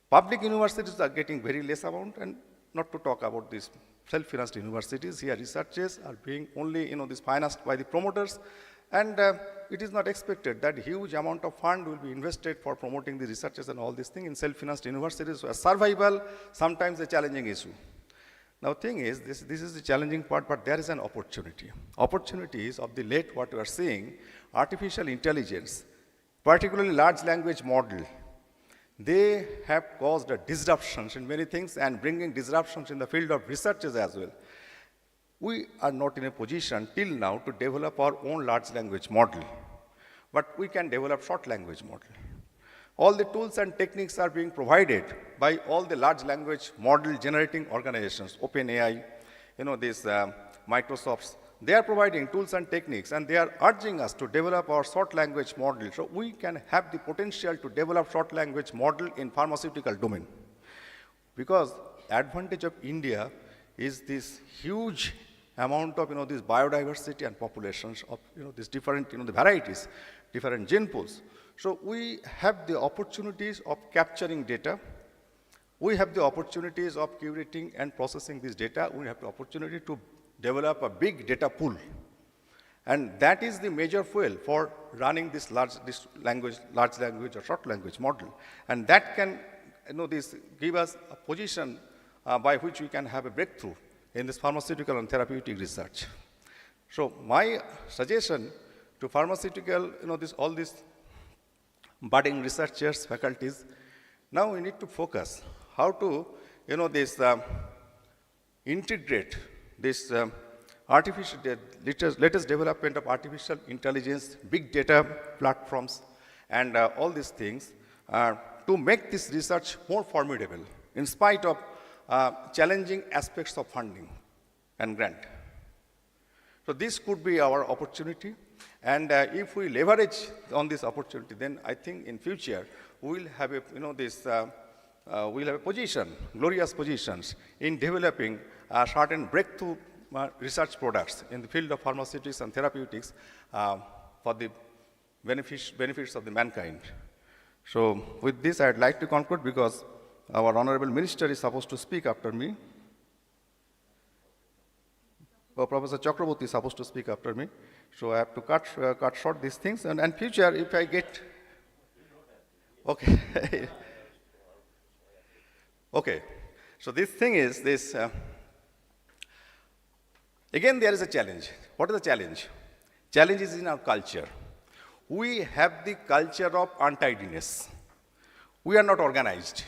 Public universities are getting very less amount, and not to talk about these self-financed universities. Here researches are being only, this financed by the promoters, and it is not expected that huge amount of fund will be invested for promoting the researches and all these things in self-financed universities. So survival, sometimes a challenging issue. Now thing is, this is the challenging part, but there is an opportunity. Opportunities of the late, what we are seeing, artificial intelligence, particularly large language model, they have caused a disruptions in many things and bringing disruptions in the field of researches as well. We are not in a position till now to develop our own large language model, but we can develop short language model. All the tools and techniques are being provided by all the large language model generating organizations, OpenAI, these Microsofts. They are providing tools and techniques, and they are urging us to develop our short language model so we can have the potential to develop short language model in pharmaceutical domain. Because advantage of India is this huge amount of this biodiversity and populations of these different the varieties, different gene pools. So we have the opportunities of capturing data. We have the opportunities of curating and processing this data. We have the opportunity to develop a big data pool. And that is the major fuel for running this large language or short language model. And that can this give us a position by which we can have a breakthrough in this pharmaceutical and therapeutic research. So my suggestion to pharmaceutical, all these budding researchers, faculties, now we need to focus how to, integrate this latest development of artificial intelligence, big data platforms, and all these things to make this research more formidable in spite of challenging aspects of funding and grant. So this could be our opportunity, and if we leverage on this opportunity, then I think in future we will have a we'll have a position, glorious positions in developing certain breakthrough research products in the field of pharmaceutics and therapeutics for the benefits of the mankind. So with this, I'd like to conclude because our Honorable Minister is supposed to speak after me. Professor Chakraborty is supposed to speak after me. So I have to cut short these things. And future, if I get... Okay. Okay. So this thing is this... Again, there is a challenge. What is the challenge? Challenge is in our culture. We have the culture of untidiness. We are not organized.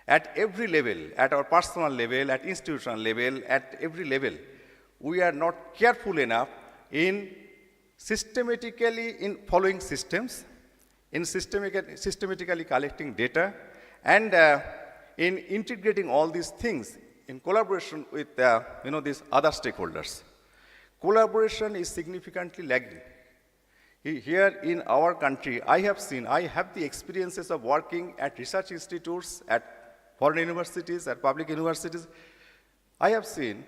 At every level, at our personal level, at institutional level, at every level, we are not careful enough in systematically in following systems, in systematically collecting data, and in integrating all these things in collaboration with these other stakeholders. Collaboration is significantly lagging. Here in our country, I have the experiences of working at research institutes, at foreign universities, at public universities. I have seen,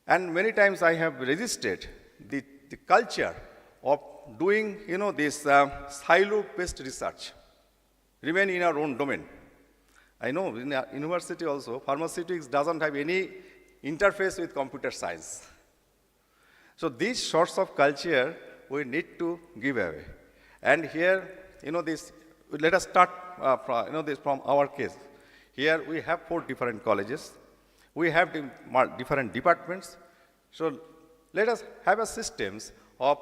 and many times I have resisted the culture of doing, this silo-based research, remain in our own domain. I know in the university also, pharmaceutics doesn't have any interface with computer science. So these sorts of culture we need to give away. And here, let us start from our case. Here we have 4 different colleges. We have different departments. So let us have a systems of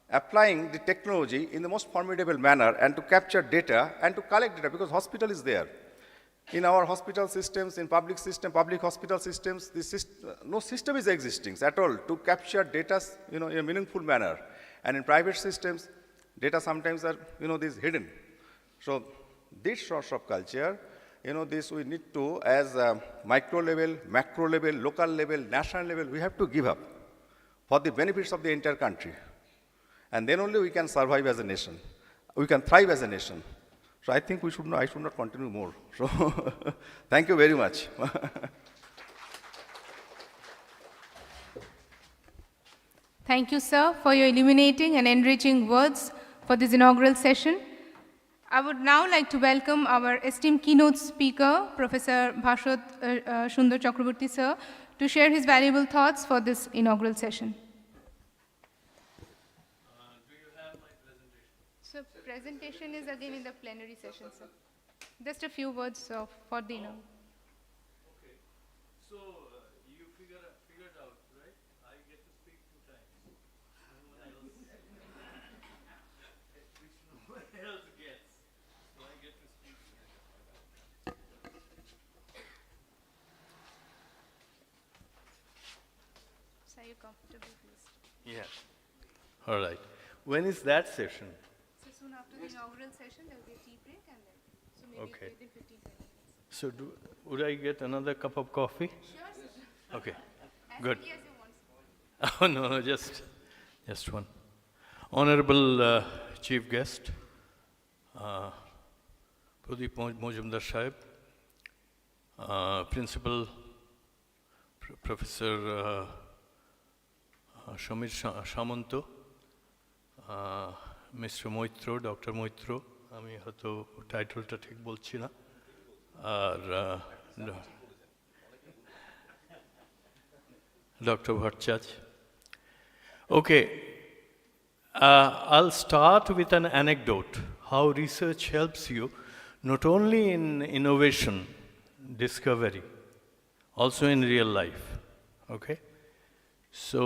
applying the technology in the most formidable manner and to capture data and to collect data because hospital is there. In our hospital systems, in public hospital systems, no system is existing at all to capture data in a meaningful manner. And in private systems, data sometimes are this hidden. So this sort of culture, this we need to, as micro level, macro level, local level, national level, we have to give up for the benefits of the entire country. And then only we can survive as a nation. We can thrive as a nation. So I think I should not continue more. So thank you very much. Thank you, sir, for your illuminating and enriching words for this inaugural session. I would now like to welcome our esteemed keynote speaker, Professor Bhashot Sundar Chakraborty, sir, to share his valuable thoughts for this inaugural session. Do you have my presentation? So, presentation is again in the plenary session, sir. Just a few words for the inaugural. Okay. So you figured out, right? I get to speak 2 times. No one else. Which no one else gets. So I get to speak. Sir, you comfortable, please. Yeah. All right. When is that session? So soon after the inaugural session, there will be a tea break and then, so maybe Okay. within 15 minutes. So would I get another cup of coffee? Sure, sir. Okay. As Good. many as you want. Oh, no, just one. Honorable Chief Guest, Pradeep Mojumdar Sahib, Principal Professor Shamir Shamanto, Mr. Moitro, Dr. Moitro, আমি হয়তো টাইটেলটা ঠিক বলছি না, আর Dr. Bhattacharya. Okay, I'll start with an anecdote, how research helps you not only in innovation, discovery, also in real life, okay? So,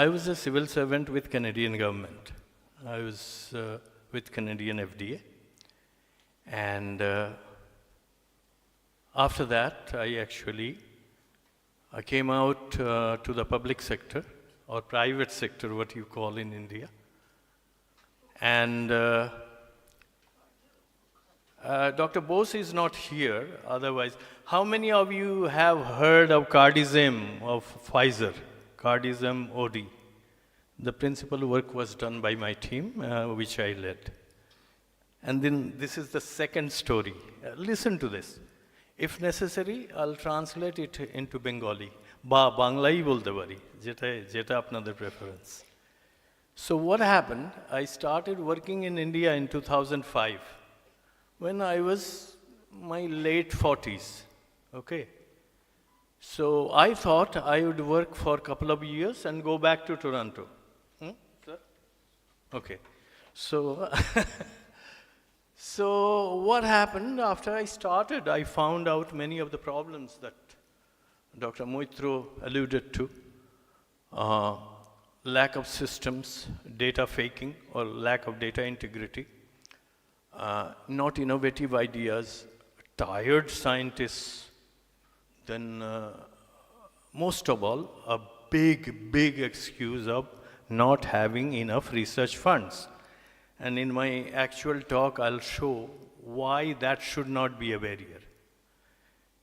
I was a civil servant with Canadian government. I was with Canadian FDA. And after that, I came out to the public sector, or private sector, what you call in India. And Dr. Bose is not here, otherwise. How many of you have heard of Cardizem of Pfizer, Cardizem OD? The principal work was done by my team, which I led. And then this is the second story. Listen to this. If necessary, I'll translate it into Bengali. Ba Banglai bolte pari, jeta apnader preference. So what happened? I started working in India in 2005, when I was my late 40s. Okay. So I thought I would work for a couple of years and go back to Toronto. Sir? Okay. So, so what happened after I started? I found out many of the problems that Dr. Moitro alluded to. Lack of systems, data faking, or lack of data integrity, not innovative ideas, tired scientists, then most of all, a big excuse of not having enough research funds. And in my actual talk, I'll show why that should not be a barrier.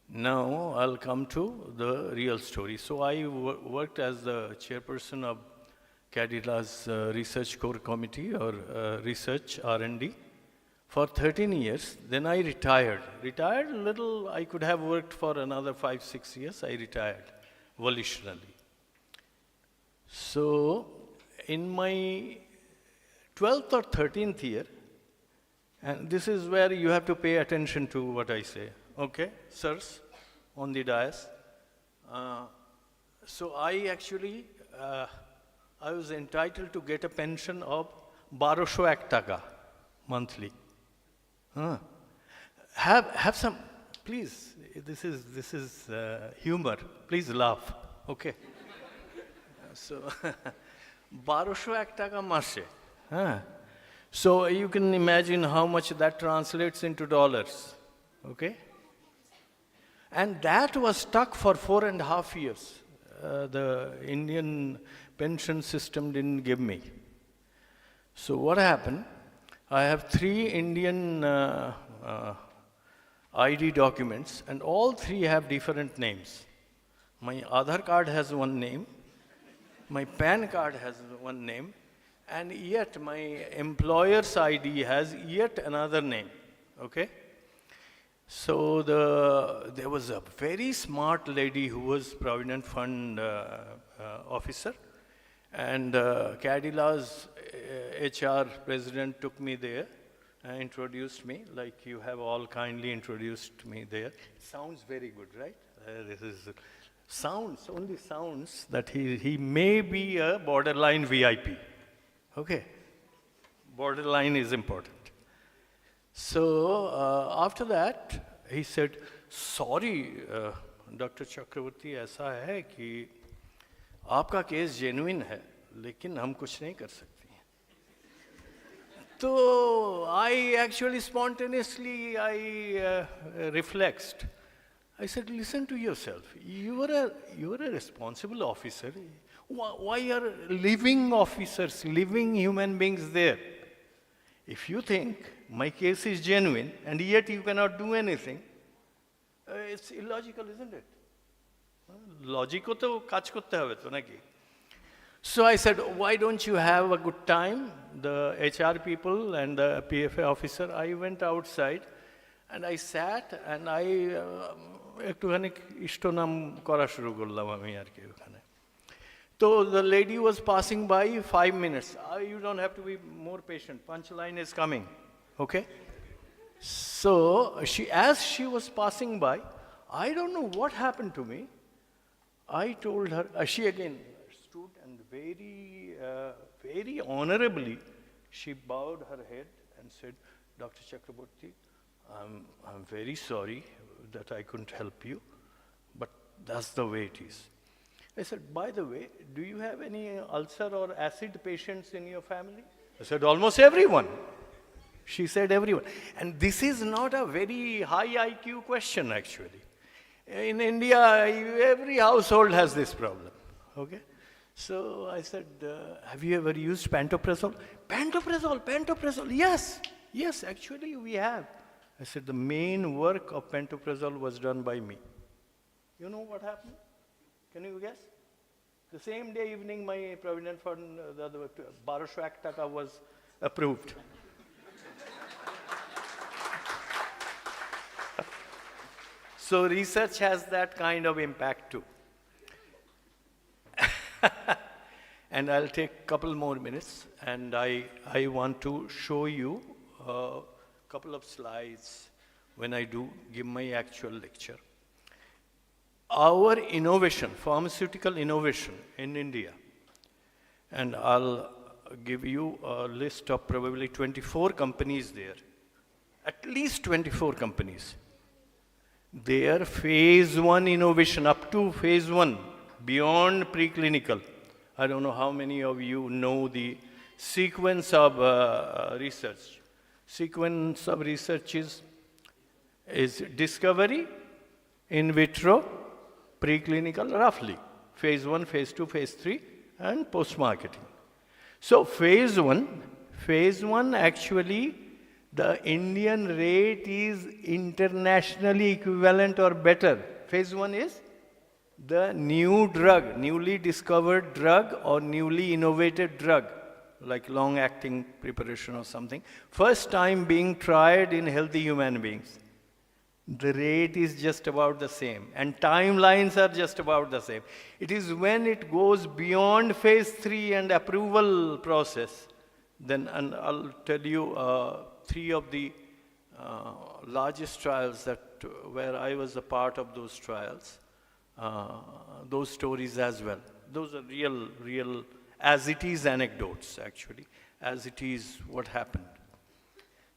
Now, I'll come to the real story. So I worked as the chairperson of Cadilla's Research Core Committee, or Research R&D, for 13 years. Then I retired. Retired a little, I could have worked for another 5-6 years. I retired volitionally. So, in my 12th or 13th year, and this is where you have to pay attention to what I say, okay, sirs, on the dais. So I actually, I was entitled to get a pension of 1201 taka monthly. Have some, please, this is humor, please laugh, okay. So, 1201 taka mashe. So you can imagine how much that translates into dollars, okay? And that was stuck for 4.5 years. The Indian pension system didn't give me. So what happened? I have 3 Indian ID documents, and all 3 have different names. My Aadhaar card has one name, my PAN card has one name, and yet my employer's ID has yet another name, okay? So there was a very smart lady who was Provident Fund officer, And Cadilla's HR president took me there, introduced me, like you have all kindly introduced me there. Sounds very good, right? This is sounds, only sounds that he may be a borderline VIP. Okay? Borderline is important. So after that, he said, sorry, Dr. Chakravarti, ऐसा है कि आपका case genuine है, लेकिन हम कुछ नहीं कर सकते हैं. So I actually spontaneously, reflexed. I said, listen to yourself. You are a responsible officer. Why are living officers, living human beings there? If you think my case is genuine and yet you cannot do anything, it's illogical, isn't it? Logic ko to kaj korte hobe to naki. So I said, why don't you have a good time? The HR people and the PFA officer, I went outside and I sat and I একটুখানি ইষ্টনাম করা শুরু করলাম আমি আর কি ওখানে. So the lady was passing by 5 minutes. You don't have to be more patient. Punchline is coming. Okay? So as she was passing by, I don't know what happened to me. I told her, she again stood and very honorably, she bowed her head and said, Dr. Chakraborty, I'm very sorry that I couldn't help you, but that's the way it is. I said, by the way, do you have any ulcer or acid patients in your family? I said, almost everyone. She said, everyone. And this is not a very high IQ question, actually. In India, every household has this problem. Okay? So I said, have you ever used pantoprazole? Pantoprazole, yes, actually we have. I said, the main work of pantoprazole was done by me. You know what happened? Can you guess? The same day evening, my Provident Fund, the 1200 lakh taka was approved. So research has that kind of impact too. And I'll take a couple more minutes, and I want to show you a couple of slides when I do give my actual lecture. Our innovation, pharmaceutical innovation in India, and I'll give you a list of probably 24 companies there, at least 24 companies. Their phase 1 innovation up to phase 1, beyond preclinical. I don't know how many of you know the sequence of research. Sequence of research is discovery, in vitro, preclinical, roughly. Phase 1, phase 2, phase 3, and post-marketing. So phase 1 actually, the Indian rate is internationally equivalent or better. Phase 1 is the new drug, newly discovered drug or newly innovated drug, like long-acting preparation or something, first time being tried in healthy human beings. The rate is just about the same, and timelines are just about the same. It is when it goes beyond phase 3 and approval process, then, and I'll tell you 3 of the largest trials where I was a part of those trials, those stories as well. Those are real, as it is anecdotes actually, as it is what happened.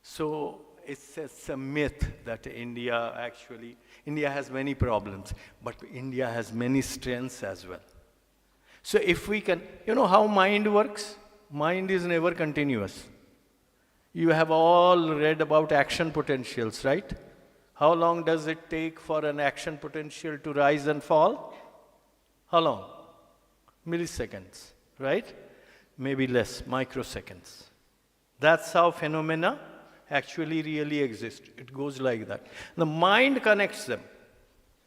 So it's a myth that India has many problems, but India has many strengths as well. So if we can, you know how mind works? Mind is never continuous. You have all read about action potentials, right? How long does it take for an action potential to rise and fall? How long? Milliseconds, right? Maybe less, microseconds. That's how phenomena actually really exist. It goes like that. The mind connects them.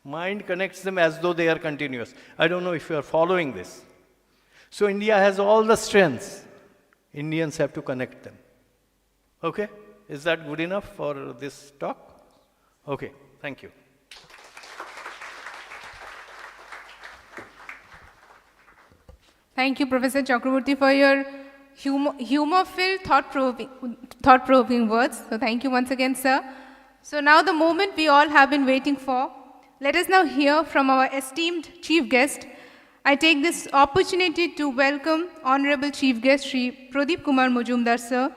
Mind connects them as though they are continuous. I don't know if you are following this. So India has all the strengths. Indians have to connect them. Okay? Is that good enough for this talk? Okay, thank you. Thank you, Professor Chakraborty, for your humor-filled, thought-provoking words. So thank you once again, sir. So now the moment we all have been waiting for. Let us now hear from our esteemed chief guest. I take this opportunity to welcome Honorable Chief Guest Shri Pradeep Kumar Mujumdar, sir,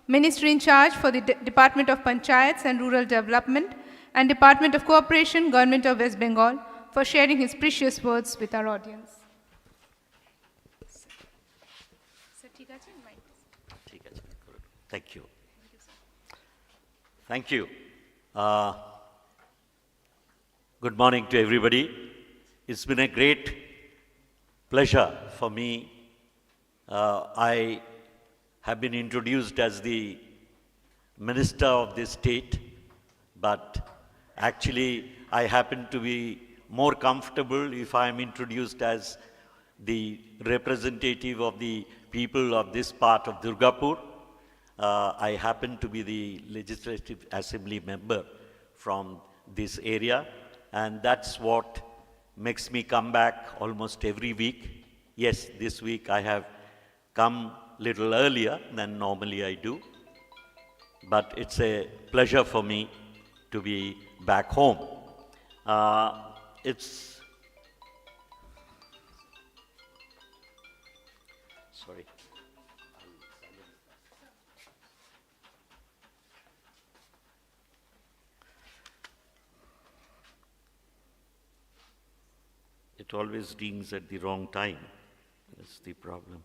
Minister in charge for the Department of Panchayats and Rural Development and Department of Cooperation, Government of West Bengal, for sharing his precious words with our audience. Thank you. Thank you. Good morning to everybody. It's been a great pleasure for me. I have been introduced as the minister of this state, but actually I happen to be more comfortable if I am introduced as the representative of the people of this part of Durgapur. I happen to be the Legislative Assembly member from this area, and that's what makes me come back almost every week. Yes, this week I have come little earlier than normally I do, but it's a pleasure for me to be back home. Sorry. It always rings at the wrong time. That's the problem.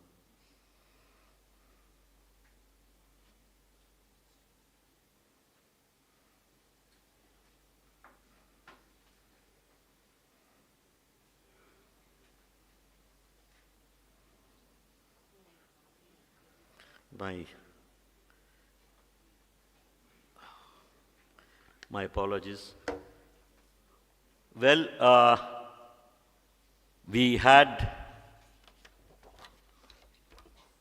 My apologies. Well, we had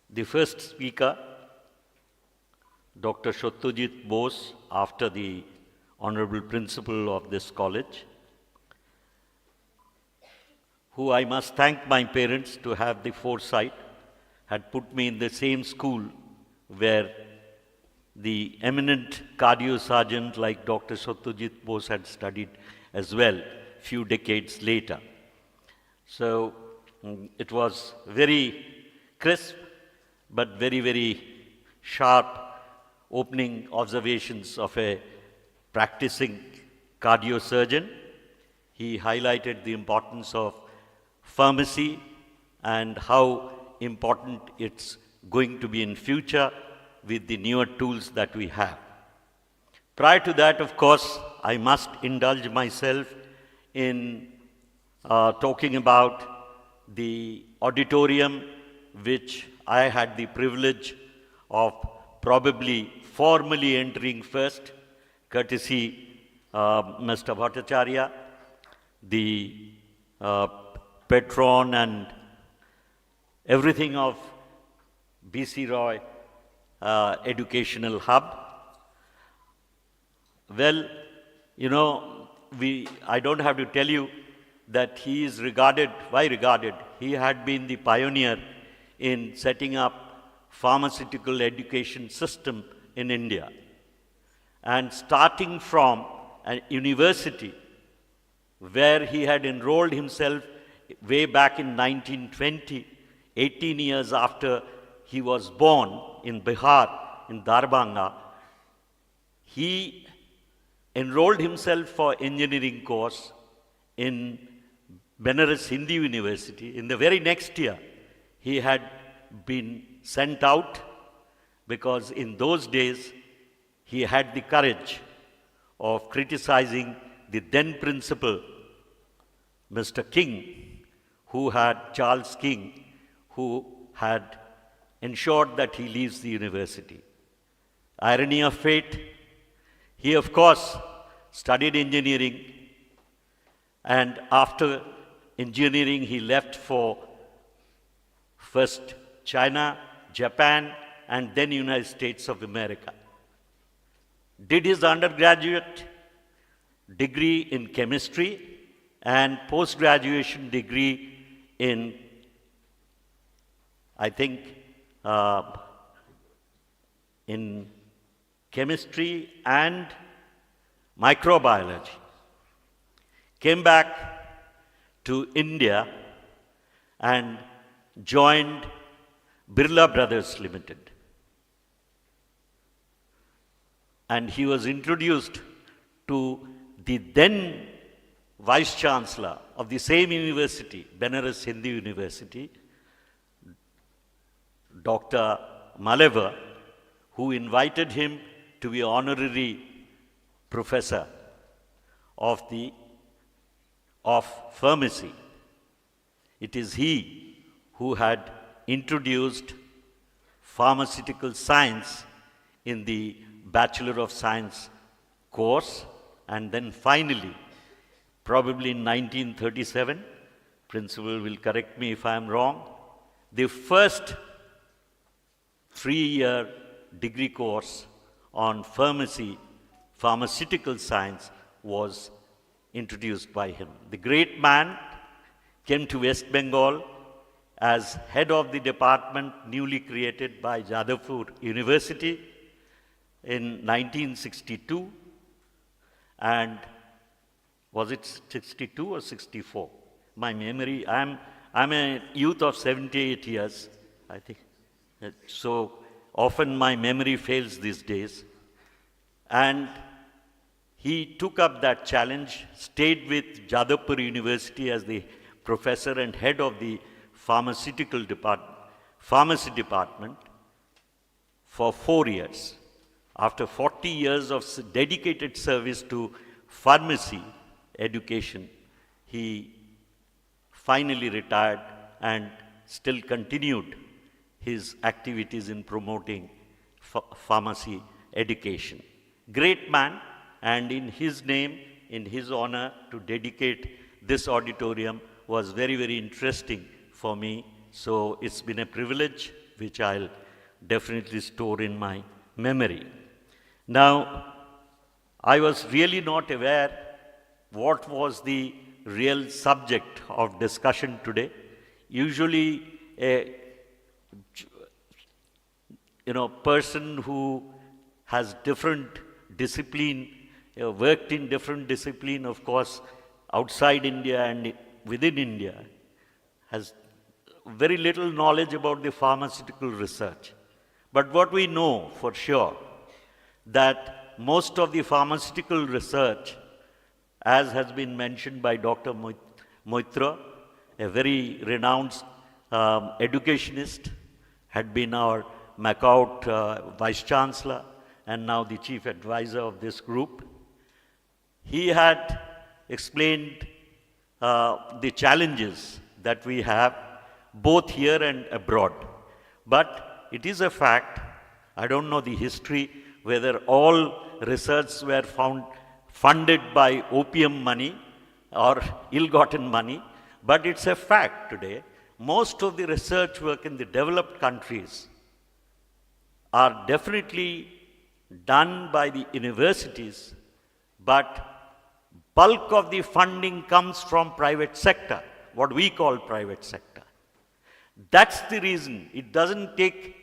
the first speaker, Dr. Satyajit Bose, after the Honorable Principal of this college, who I must thank my parents to have the foresight, had put me in the same school where the eminent cardio sergeant like Dr. Satyajit Bose had studied as well, few decades later. So it was very crisp, but very, very sharp opening observations of a practicing cardiosurgeon. He highlighted the importance of pharmacy and how important it's going to be in future with the newer tools that we have. Prior to that, of course, I must indulge myself in talking about the auditorium which I had the privilege of probably formally entering first, courtesy Mr. Bhattacharya, the patron and everything of B.C. Roy Educational Hub. Well, you know, I don't have to tell you that he is regarded, why regarded? He had been the pioneer in setting up pharmaceutical education system in India. And starting from a university where he had enrolled himself way back in 1920, 18 years after he was born in Bihar, in Darbhanga, he enrolled himself for engineering course in Benares Hindu University. In the very next year, he had been sent out because in those days, he had the courage of criticizing the then principal, Mr. King, Charles King, who had ensured that he leaves the university. Irony of fate, he of course studied engineering, and after engineering he left for first China, Japan, and then United States of America. Did his undergraduate degree in chemistry and post-graduation degree in I think, in chemistry and microbiology. Came back to India and joined Birla Brothers Limited. And he was introduced to the then Vice Chancellor of the same university, Benares Hindu University, Dr. Maleva, who invited him to be honorary professor of pharmacy. It is he who had introduced pharmaceutical science in the Bachelor of Science course, and then finally, probably in 1937, principal will correct me if I am wrong, the first 3-year degree course on pharmaceutical science was introduced by him. The great man came to West Bengal as head of the department newly created by Jadavpur University in 1962, and was it 62 or 64? My memory, I'm a youth of 78 years, I think. So often my memory fails these days. And he took up that challenge, stayed with Jadavpur University as the professor and head of the pharmacy department for 4 years. After 40 years of dedicated service to pharmacy education, he finally retired and still continued his activities in promoting pharmacy education. Great man, and in his name, in his honor, to dedicate this auditorium was very, very interesting for me. So it's been a privilege which I'll definitely store in my memory. Now, I was really not aware what was the real subject of discussion today. Usually, a person who has different discipline, worked in different discipline, of course, outside India and within India, has very little knowledge about the pharmaceutical research. But what we know for sure, that most of the pharmaceutical research, as has been mentioned by Dr. Moitra, a very renowned educationist, had been our MacAut Vice Chancellor and now the Chief Advisor of this group. He had explained the challenges that we have both here and abroad. But it is a fact, I don't know the history, whether all research were funded by opium money or ill-gotten money, but it's a fact today. Most of the research work in the developed countries are definitely done by the universities, but bulk of the funding comes from private sector, what we call private sector. That's the reason it doesn't take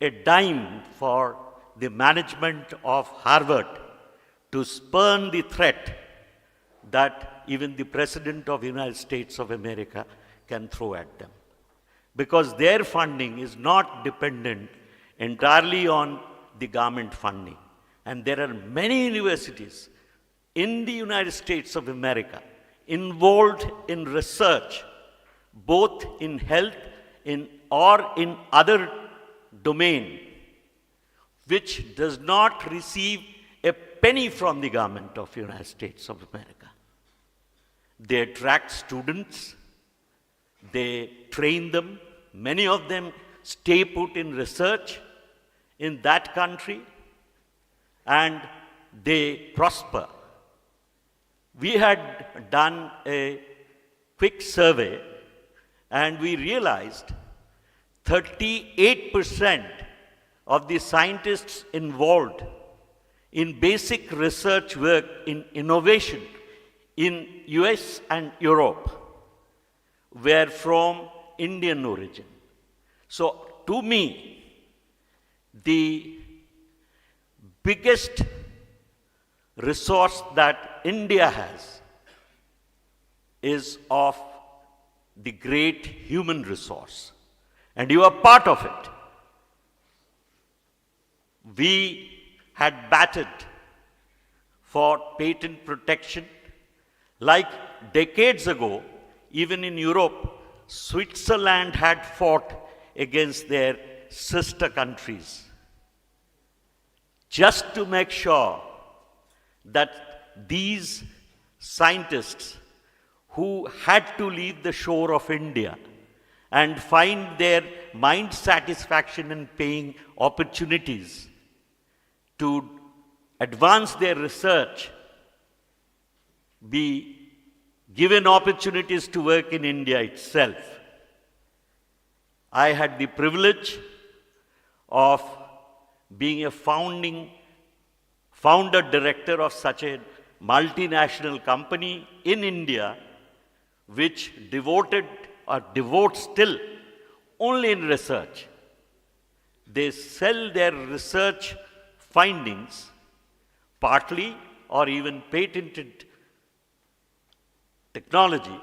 a dime for the management of Harvard to spurn the threat that even the President of the United States of America can throw at them. Because their funding is not dependent entirely on the government funding. And there are many universities in the United States of America involved in research, both in health or in other domain, which does not receive a penny from the government of the United States of America. They attract students, they train them, many of them stay put in research in that country, and they prosper. We had done a quick survey, and we realized 38% of the scientists involved in basic research work in innovation in US and Europe were from Indian origin. So, to me, the biggest resource that India has is of the great human resource, and you are part of it. We had battled for patent protection. Like decades ago, even in Europe, Switzerland had fought against their sister countries just to make sure that these scientists who had to leave the shore of India and find their mind satisfaction in paying opportunities to advance their research be given opportunities to work in India itself. I had the privilege of being a founder director of such a multinational company in India, which devotes still only in research. They sell their research findings, partly or even patented technology,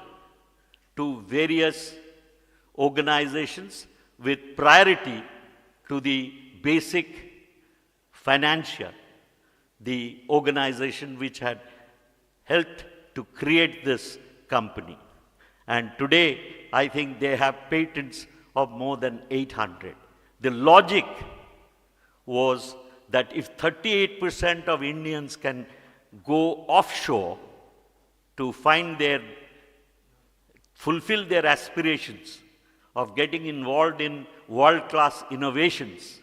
to various organizations with priority to the basic financial, the organization which had helped to create this company. And today, I think they have patents of more than 800. The logic was that if 38% of Indians can go offshore to fulfill their aspirations of getting involved in world-class innovations,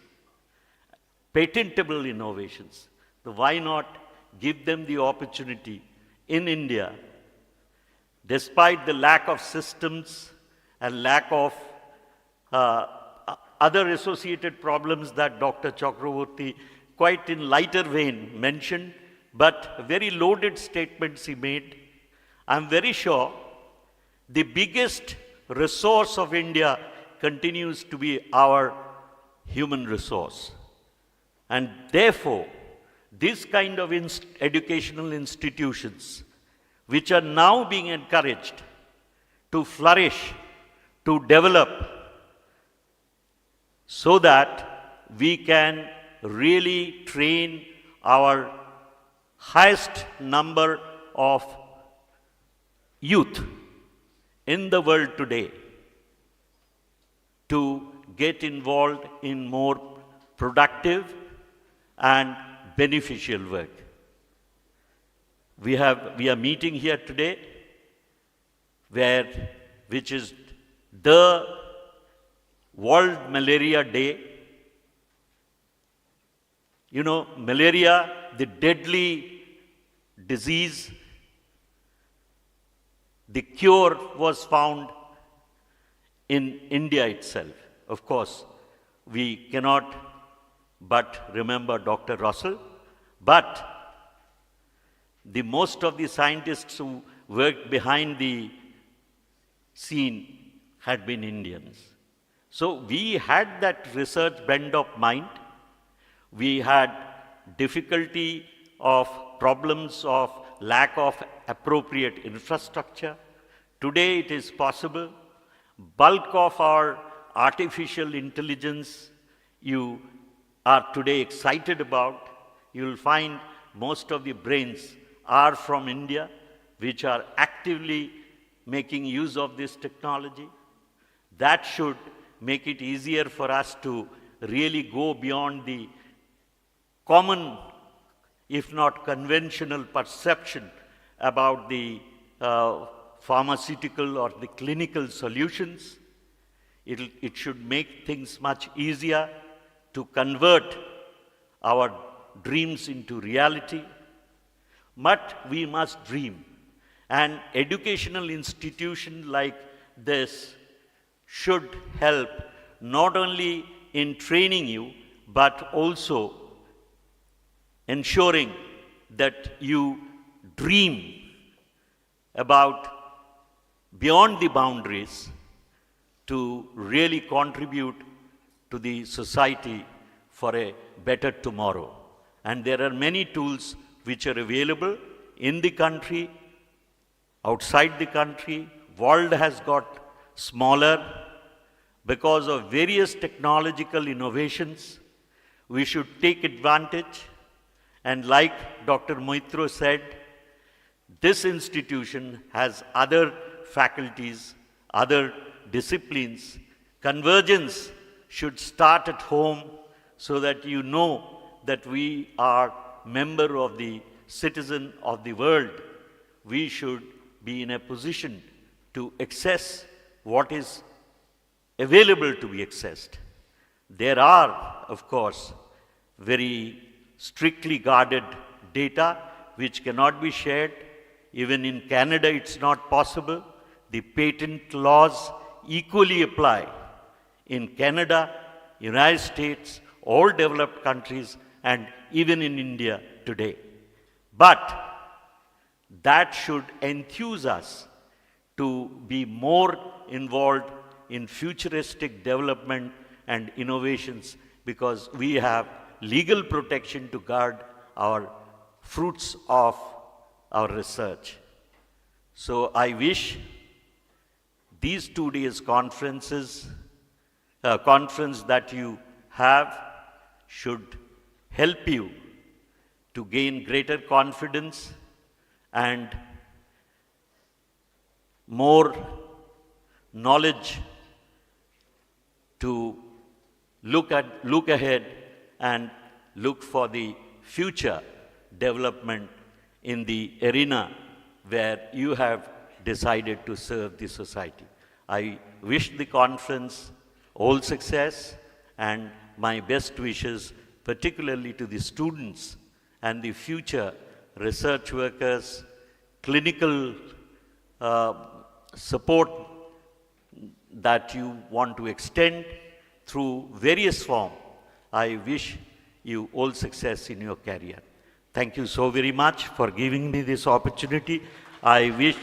patentable innovations, then why not give them the opportunity in India, despite the lack of systems and lack of other associated problems that Dr. Chakraborty, quite in lighter vein, mentioned, but very loaded statements he made. I'm very sure the biggest resource of India continues to be our human resource. And therefore, this kind of educational institutions, which are now being encouraged to flourish, to develop, so that we can really train our highest number of youth in the world today to get involved in more productive and beneficial work. We are meeting here today, which is the World Malaria Day. You know, malaria, the deadly disease, the cure was found in India itself. Of course, we cannot but remember Dr. Russell, but most of the scientists who worked behind the scene had been Indians. So we had that research bent of mind. We had difficulty of problems of lack of appropriate infrastructure. Today it is possible. Bulk of our artificial intelligence you are today excited about. You will find most of the brains are from India, which are actively making use of this technology. That should make it easier for us to really go beyond the common, if not conventional, perception about the pharmaceutical or the clinical solutions. It should make things much easier to convert our dreams into reality. But we must dream. An educational institution like this should help not only in training you, but also ensuring that you dream about beyond the boundaries to really contribute to the society for a better tomorrow. And there are many tools which are available in the country, outside the country. World has got smaller because of various technological innovations. We should take advantage. And like Dr. Moitro said, this institution has other faculties, other disciplines. Convergence should start at home so that you know that we are member of the citizen of the world. We should be in a position to access what is available to be accessed. There are, of course, very strictly guarded data which cannot be shared. Even in Canada, it's not possible. The patent laws equally apply in Canada, United States, all developed countries, and even in India today. But that should enthuse us to be more involved in futuristic development and innovations, because we have legal protection to guard our fruits of our research. So I wish these 2 days conference that you have should help you to gain greater confidence and more knowledge to look ahead and look for the future development in the arena where you have decided to serve the society. I wish the conference all success and my best wishes, particularly to the students and the future research workers, clinical support that you want to extend through various forms. I wish you all success in your career. Thank you so very much for giving me this opportunity. I wish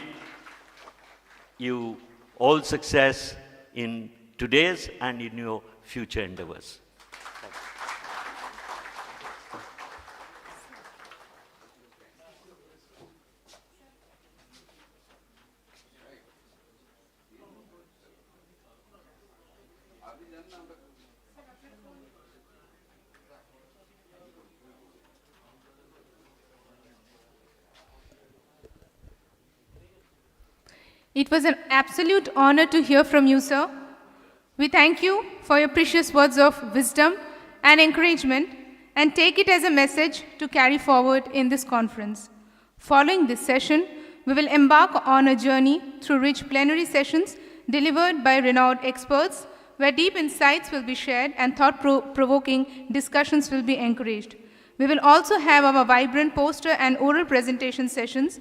you all success in today's and in your future endeavors. It was an absolute honor to hear from you, sir. We thank you for your precious words of wisdom and encouragement and take it as a message to carry forward in this conference. Following this session, we will embark on a journey through rich plenary sessions delivered by renowned experts, where deep insights will be shared and thought-provoking discussions will be encouraged. We will also have our vibrant poster and oral presentation sessions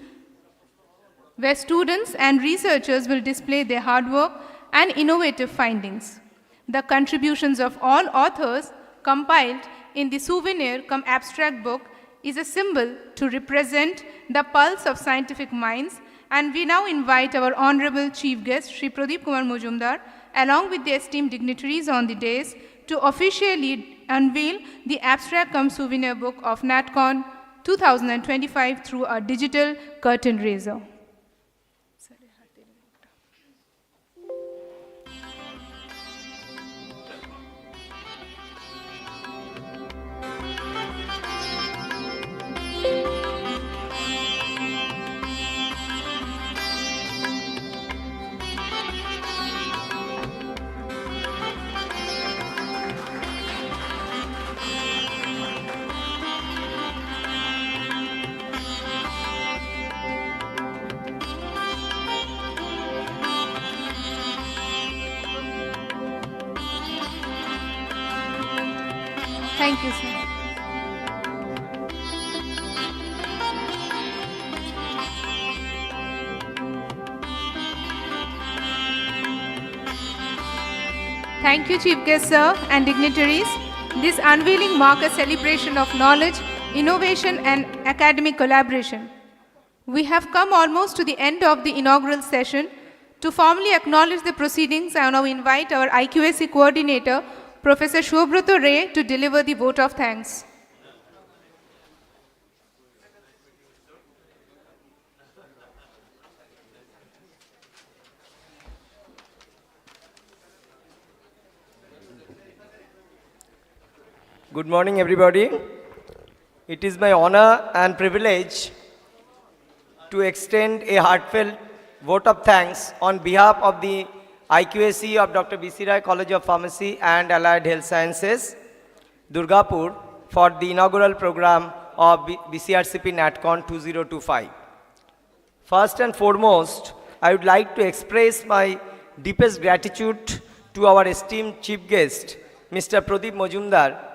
where students and researchers will display their hard work and innovative findings. The contributions of all authors compiled in the souvenir cum abstract book is a symbol to represent the pulse of scientific minds, and we now invite our honorable chief guest, Shri Pradeep Kumar Mujumdar, along with the esteemed dignitaries on the dais, to officially unveil the abstract cum souvenir book of Natcon 2025 through a digital curtain raiser. Thank you, sir. Thank you, Chief Guest, sir, and dignitaries. This unveiling marks a celebration of knowledge, innovation, and academic collaboration. We have come almost to the end of the inaugural session. To formally acknowledge the proceedings, I now invite our IQAC coordinator Professor Shobroto Ray to deliver the vote of thanks. Good morning, everybody. It is my honor and privilege to extend a heartfelt vote of thanks on behalf of the IQAC of Dr. B.C. Roy College of Pharmacy and Allied Health Sciences, Durgapur, for the inaugural program of BCRCP Natcon 2025. First and foremost, I would like to express my deepest gratitude to our esteemed chief guest, Mr. Pradip Majumdar,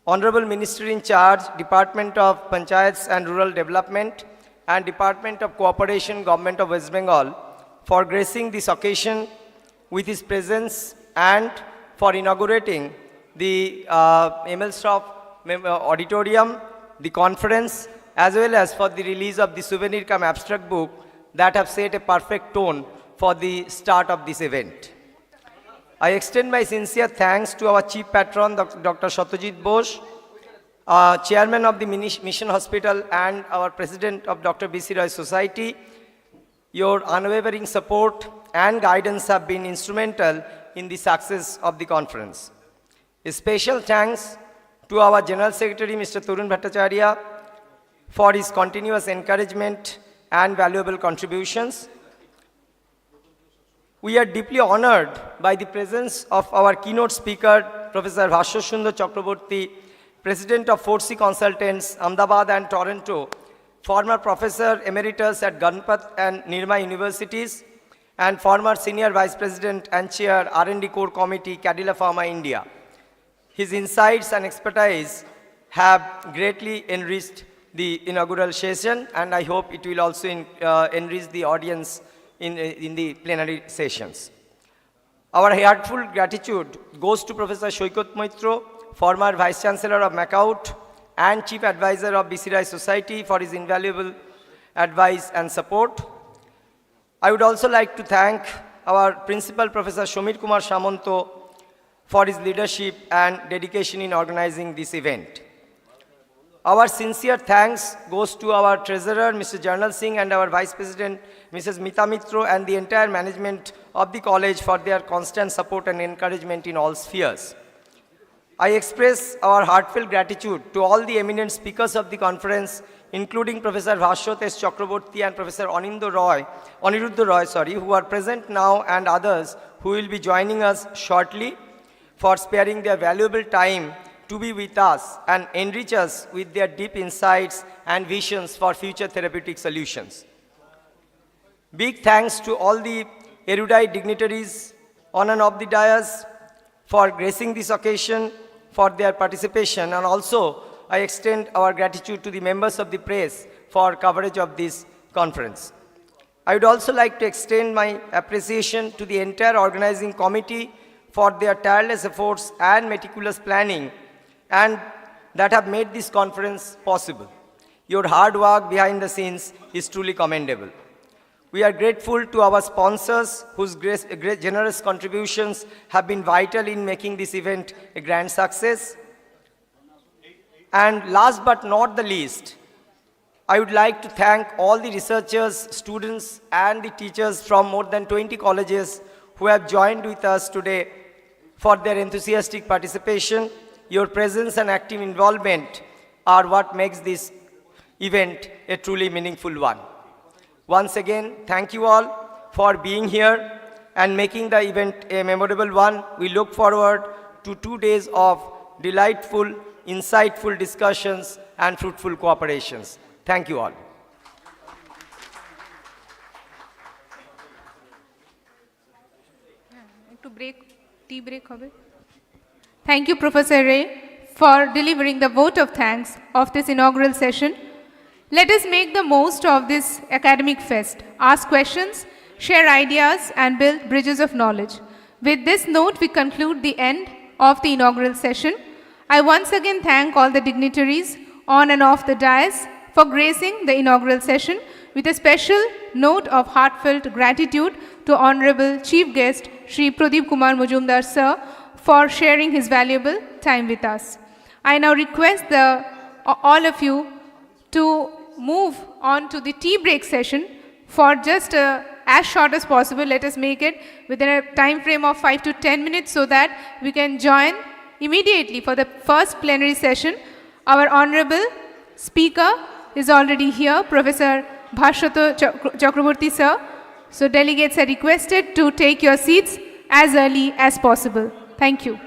Honorable Minister in charge, Department of Panchayats and Rural Development and Department of Cooperation, Government of West Bengal, for gracing this occasion with his presence and for inaugurating the MLSTOP auditorium, the conference, as well as for the release of the souvenir cum abstract book that have set a perfect tone for the start of this event. I extend my sincere thanks to our Chief Patron, Dr. Satyajit Bose, Chairman of the Mission Hospital and our President of Dr. B.C. Roy Society. Your unwavering support and guidance have been instrumental in the success of the conference. A special thanks to our General Secretary, Mr. Tarun Bhattacharya, for his continuous encouragement and valuable contributions. We are deeply honored by the presence of our keynote speaker, Professor Bhashwat Sundar Chakraborty, President of 4C Consultants, Ahmedabad and Toronto, former Professor Emeritus at Ganpat and Nirma Universities, and former Senior Vice President and Chair, R&D Core Committee, Cadila Pharma, India. His insights and expertise have greatly enriched the inaugural session, and I hope it will also enrich the audience in the plenary sessions. Our heartfelt gratitude goes to Professor Shoykot Moitro, former Vice Chancellor of MACAUT and Chief Advisor of B.C. Roy Society, for his invaluable advice and support. I would also like to thank our Principal Professor Shomir Kumar Samanto for his leadership and dedication in organizing this event. Our sincere thanks goes to our Treasurer, Mr. Jarnal Singh, and our Vice President, Mrs. Mita Mitro, and the entire management of the college for their constant support and encouragement in all spheres. I express our heartfelt gratitude to all the eminent speakers of the conference, including Professor Bhashwat S. Chakraborty and Professor Aniruddha Roy, who are present now, and others who will be joining us shortly, for sparing their valuable time to be with us and enrich us with their deep insights and visions for future therapeutic solutions. Big thanks to all the erudite dignitaries on and off the dais for gracing this occasion, for their participation, and also I extend our gratitude to the members of the press for coverage of this conference. I would also like to extend my appreciation to the entire organizing committee for their tireless efforts and meticulous planning and that have made this conference possible. Your hard work behind the scenes is truly commendable. We are grateful to our sponsors whose generous contributions have been vital in making this event a grand success. And last but not the least, I would like to thank all the researchers, students, and the teachers from more than 20 colleges who have joined with us today for their enthusiastic participation. Your presence and active involvement are what makes this event a truly meaningful one. Once again, thank you all for being here and making the event a memorable one. We look forward to 2 days of delightful, insightful discussions and fruitful cooperations. Thank you all. Tea break. Thank you, Professor Ray, for delivering the vote of thanks of this inaugural session. Let us make the most of this academic fest, ask questions, share ideas, and build bridges of knowledge. With this note, we conclude the end of the inaugural session. I once again thank all the dignitaries on and off the dais for gracing the inaugural session, with a special note of heartfelt gratitude to Honorable Chief Guest Shri Pradip Kumar Majumdar Sir for sharing his valuable time with us. I now request all of you to move on to the tea break session for just as short as possible. Let us make it within a time frame of 5 to 10 minutes so that we can join immediately for the first plenary session. Our honorable speaker is already here, Professor Bhashwat Chakraborty sir. So delegates are requested to take your seats as early as possible. Thank you.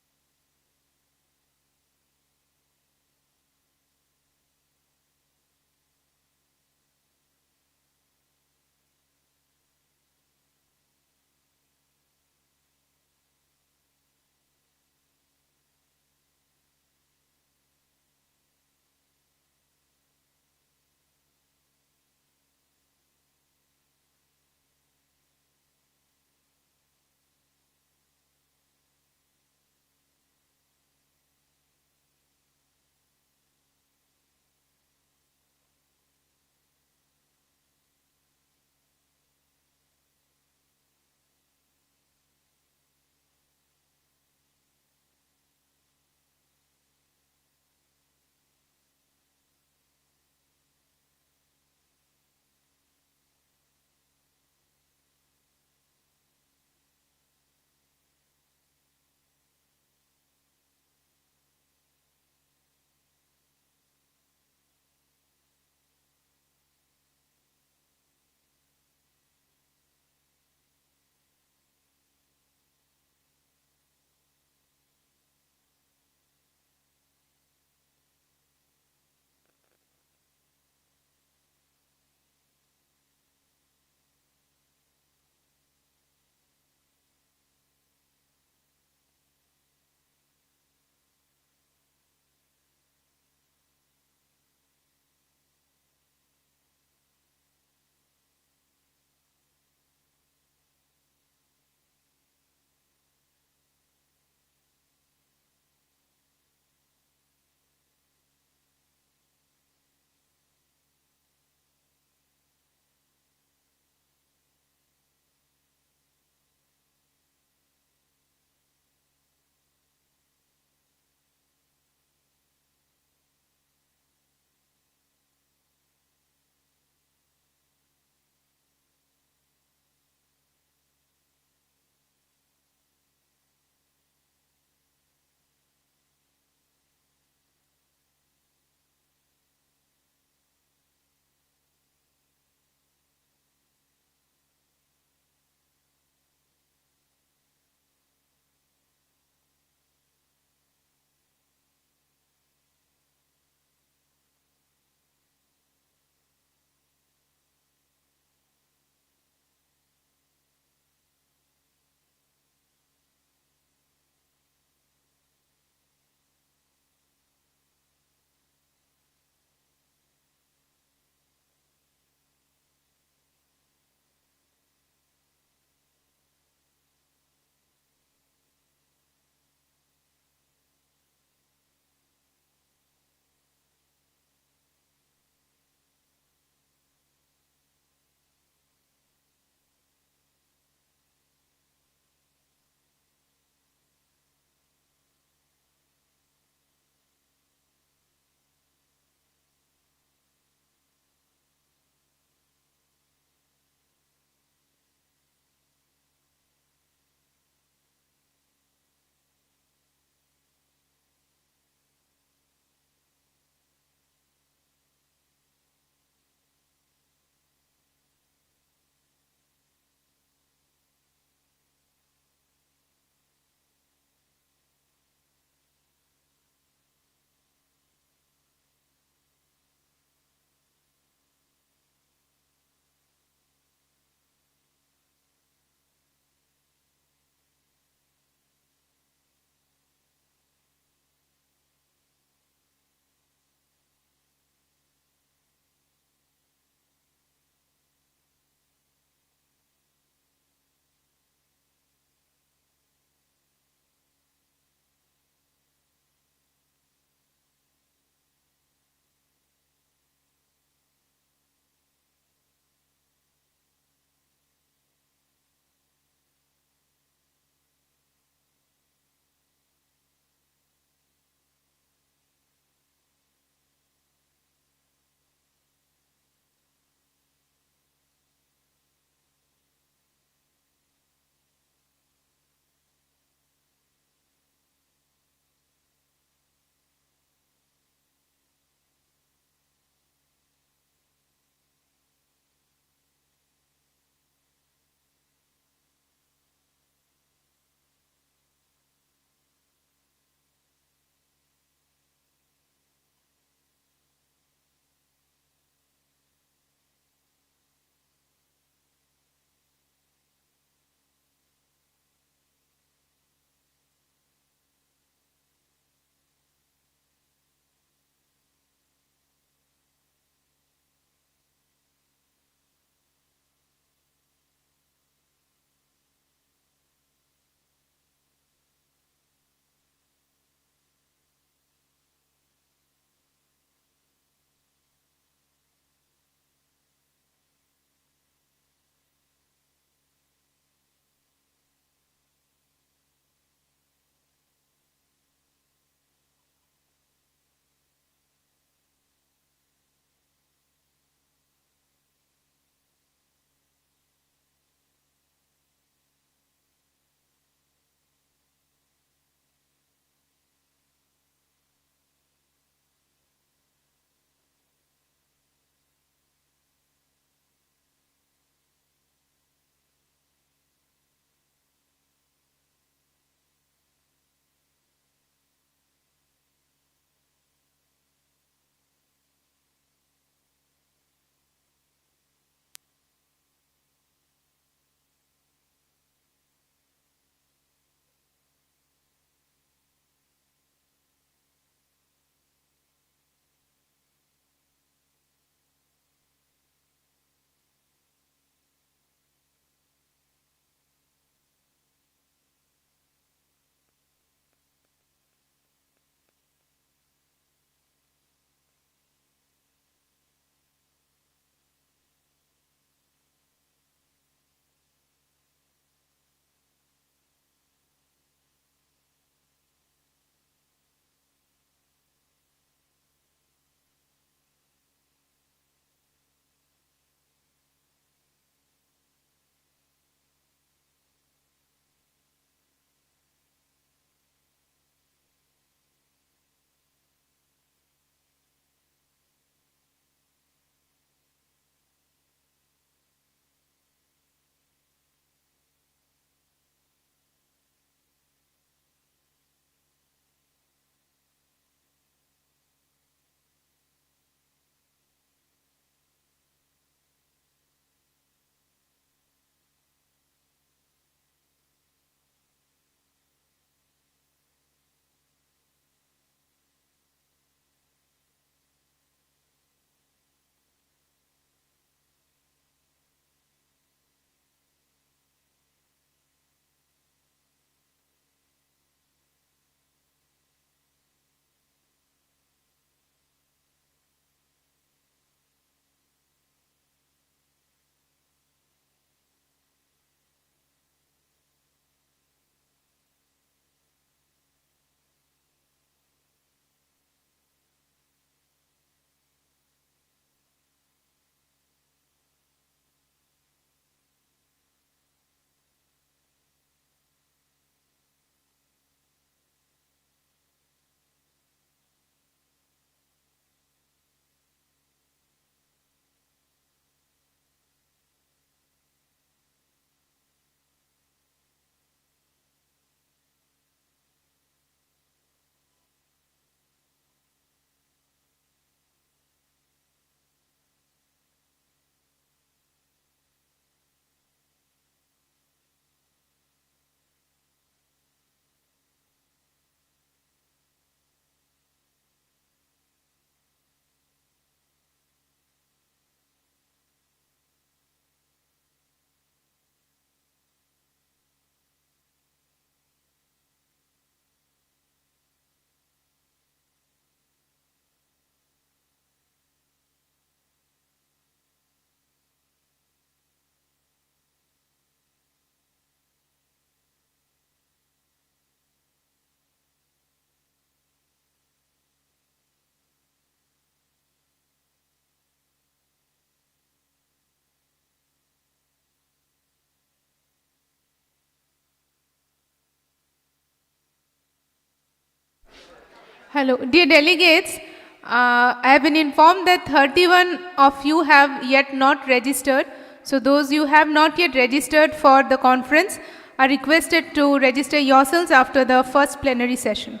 Hello, dear delegates. I have been informed that 31 of you have yet not registered. So those you have not yet registered for the conference are requested to register yourselves after the first plenary session.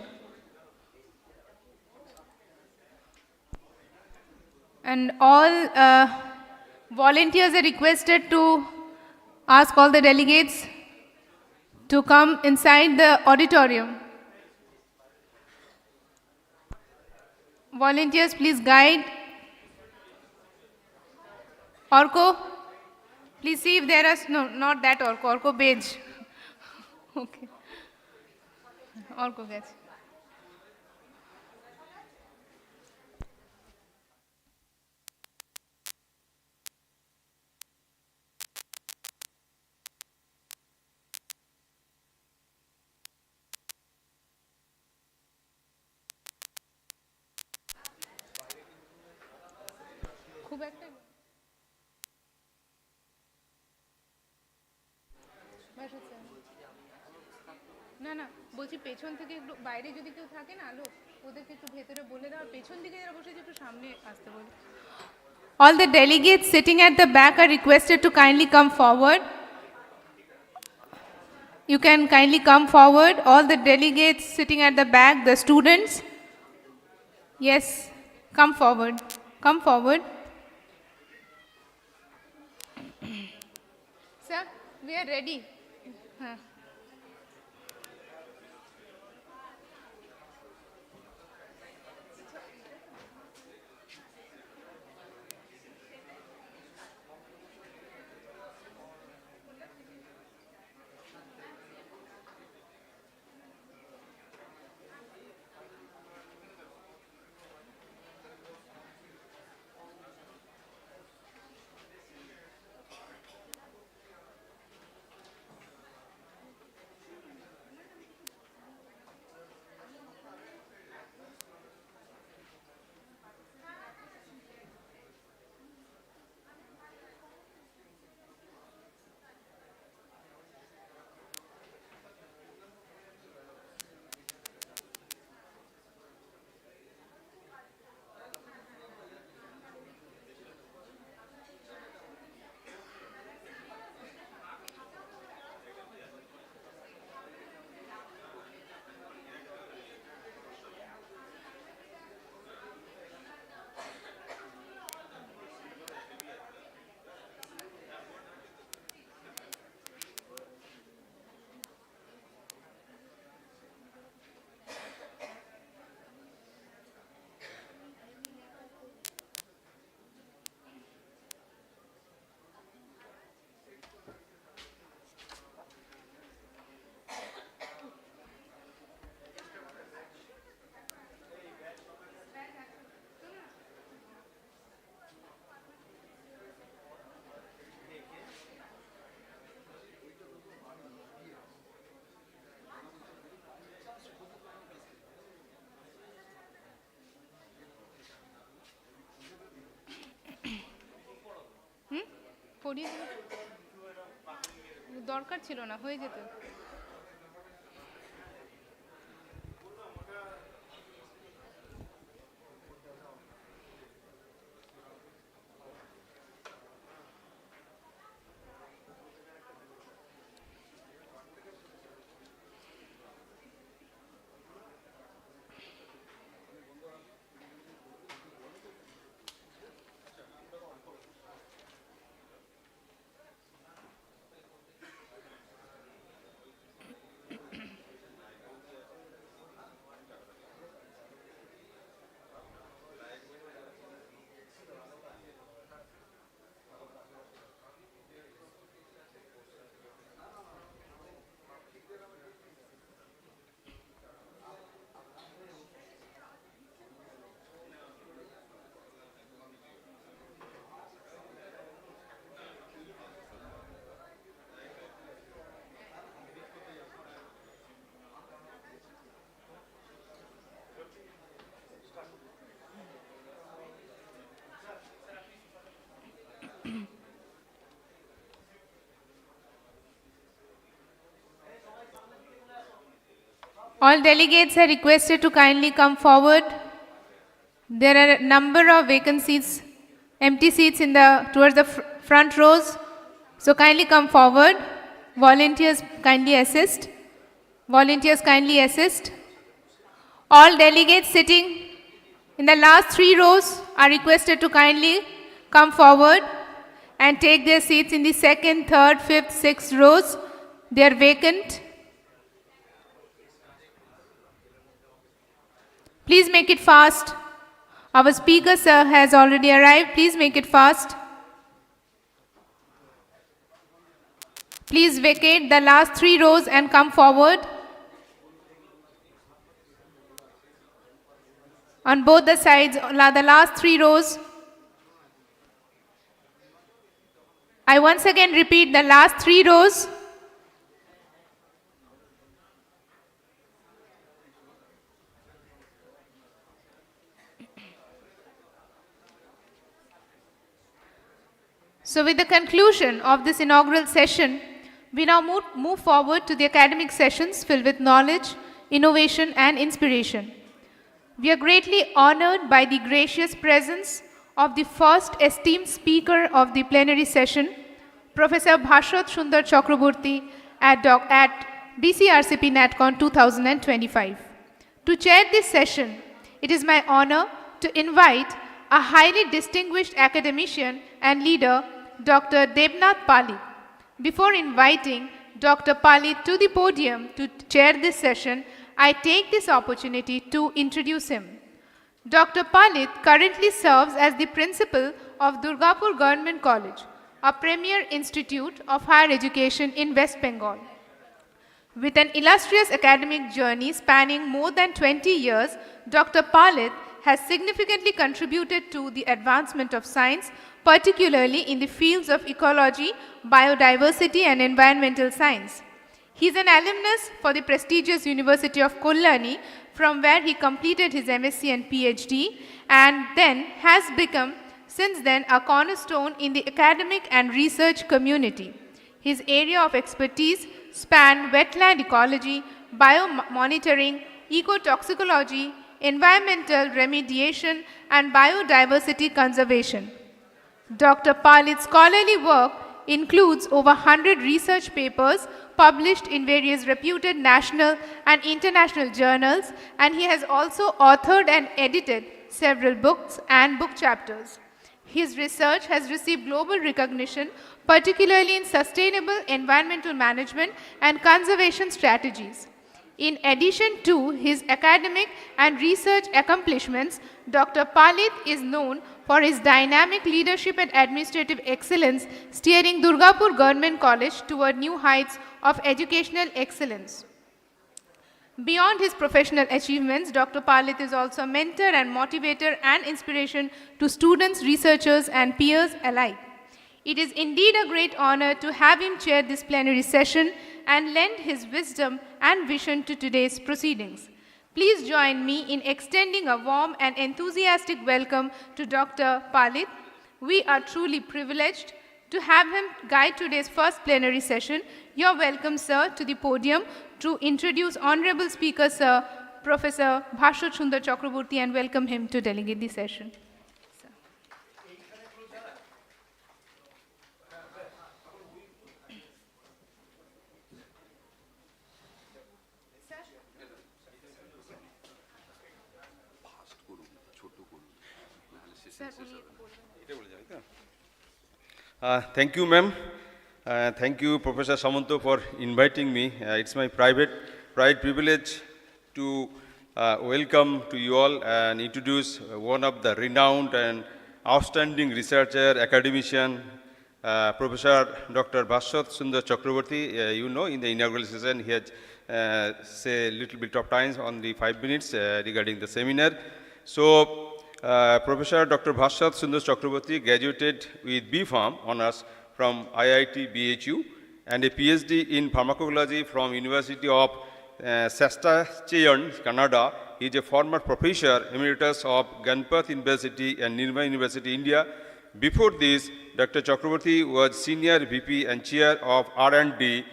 And all volunteers are requested to ask all the delegates to come inside the auditorium. Volunteers, please guide. Orko, please see if there are, no, not that Orko, Orko Bej. Okay. Orko gets. খুব একটা না না বলছি পেছন থেকে একটু বাইরে যদি কেউ থাকে না লোক ওদেরকে একটু ভেতরে বলে দাও আর পেছন দিকে যারা বসেছে একটু সামনে আসতে বলি All the delegates sitting at the back are requested to kindly come forward. You can kindly come forward. All the delegates sitting at the back, the students. Yes, come forward. Come forward. Sir, we are ready. পড়িয়ে দরকার ছিল না হয়ে যেত All delegates are requested to kindly come forward. There are a number of vacant seats, empty seats towards the front rows. So kindly come forward. Volunteers kindly assist. Volunteers kindly assist. All delegates sitting in the last 3 rows are requested to kindly come forward and take their seats in the 2nd, 3rd, 5th, 6th rows. They are vacant. Please make it fast. Our speaker, sir, has already arrived. Please make it fast. Please vacate the last 3 rows and come forward. On both the sides, the last 3 rows. I once again repeat, the last 3 rows. So with the conclusion of this inaugural session, we now move forward to the academic sessions filled with knowledge, innovation and inspiration. We are greatly honored by the gracious presence of the first esteemed speaker of the plenary session, Professor Bhashwat Sundar Chakraborty at BCRCP Natcon 2025. To chair this session, it is my honor to invite a highly distinguished academician and leader, Dr. Debnath Palit. Before inviting Dr. Palit to the podium to chair this session, I take this opportunity to introduce him. Dr. Palit currently serves as the principal of Durgapur Government College, a premier institute of higher education in West Bengal. With an illustrious academic journey spanning more than 20 years, Dr. Palit has significantly contributed to the advancement of science, particularly in the fields of ecology, biodiversity, and environmental science. He is an alumnus for the prestigious University of Kollani, from where he completed his MSc and PhD, and then has become, since then, a cornerstone in the academic and research community. His area of expertise span wetland ecology, biomonitoring, ecotoxicology, environmental remediation, and biodiversity conservation. Dr. Palit's scholarly work includes over 100 research papers published in various reputed national and international journals, and he has also authored and edited several books and book chapters. His research has received global recognition, particularly in sustainable environmental management and conservation strategies. In addition to his academic and research accomplishments, Dr. Palit is known for his dynamic leadership and administrative excellence, steering Durgapur Government College toward new heights of educational excellence. Beyond his professional achievements, Dr. Palit is also a mentor and motivator and inspiration to students, researchers, and peers alike. It is indeed a great honor to have him chair this plenary session and lend his wisdom and vision to today's proceedings. Please join me in extending a warm and enthusiastic welcome to Dr. Palit. We are truly privileged to have him guide today's first plenary session. You're welcome, sir, to the podium to introduce Honorable Speaker, Sir, Professor Bhashwat Sundar Chakraborty, and welcome him to delegate the session. Thank you, ma'am. Thank you, Professor Samanto, for inviting me. It's my pride privilege to welcome to you all and introduce one of the renowned and outstanding researcher, academician, Professor Dr. Bhashwat Sundar Chakraborty. You know, in the inaugural session, he had say a little bit of time on the 5 minutes regarding the seminar. So, Professor Dr. Bhashwat Sundar Chakraborty graduated with B.Pharm honors from IIT BHU and a PhD in pharmacology from University of Saskatchewan, Canada. He is a former professor emeritus of Ganpat University and Nirma University, India. Before this, Dr. Chakraborty was senior VP and chair of R&D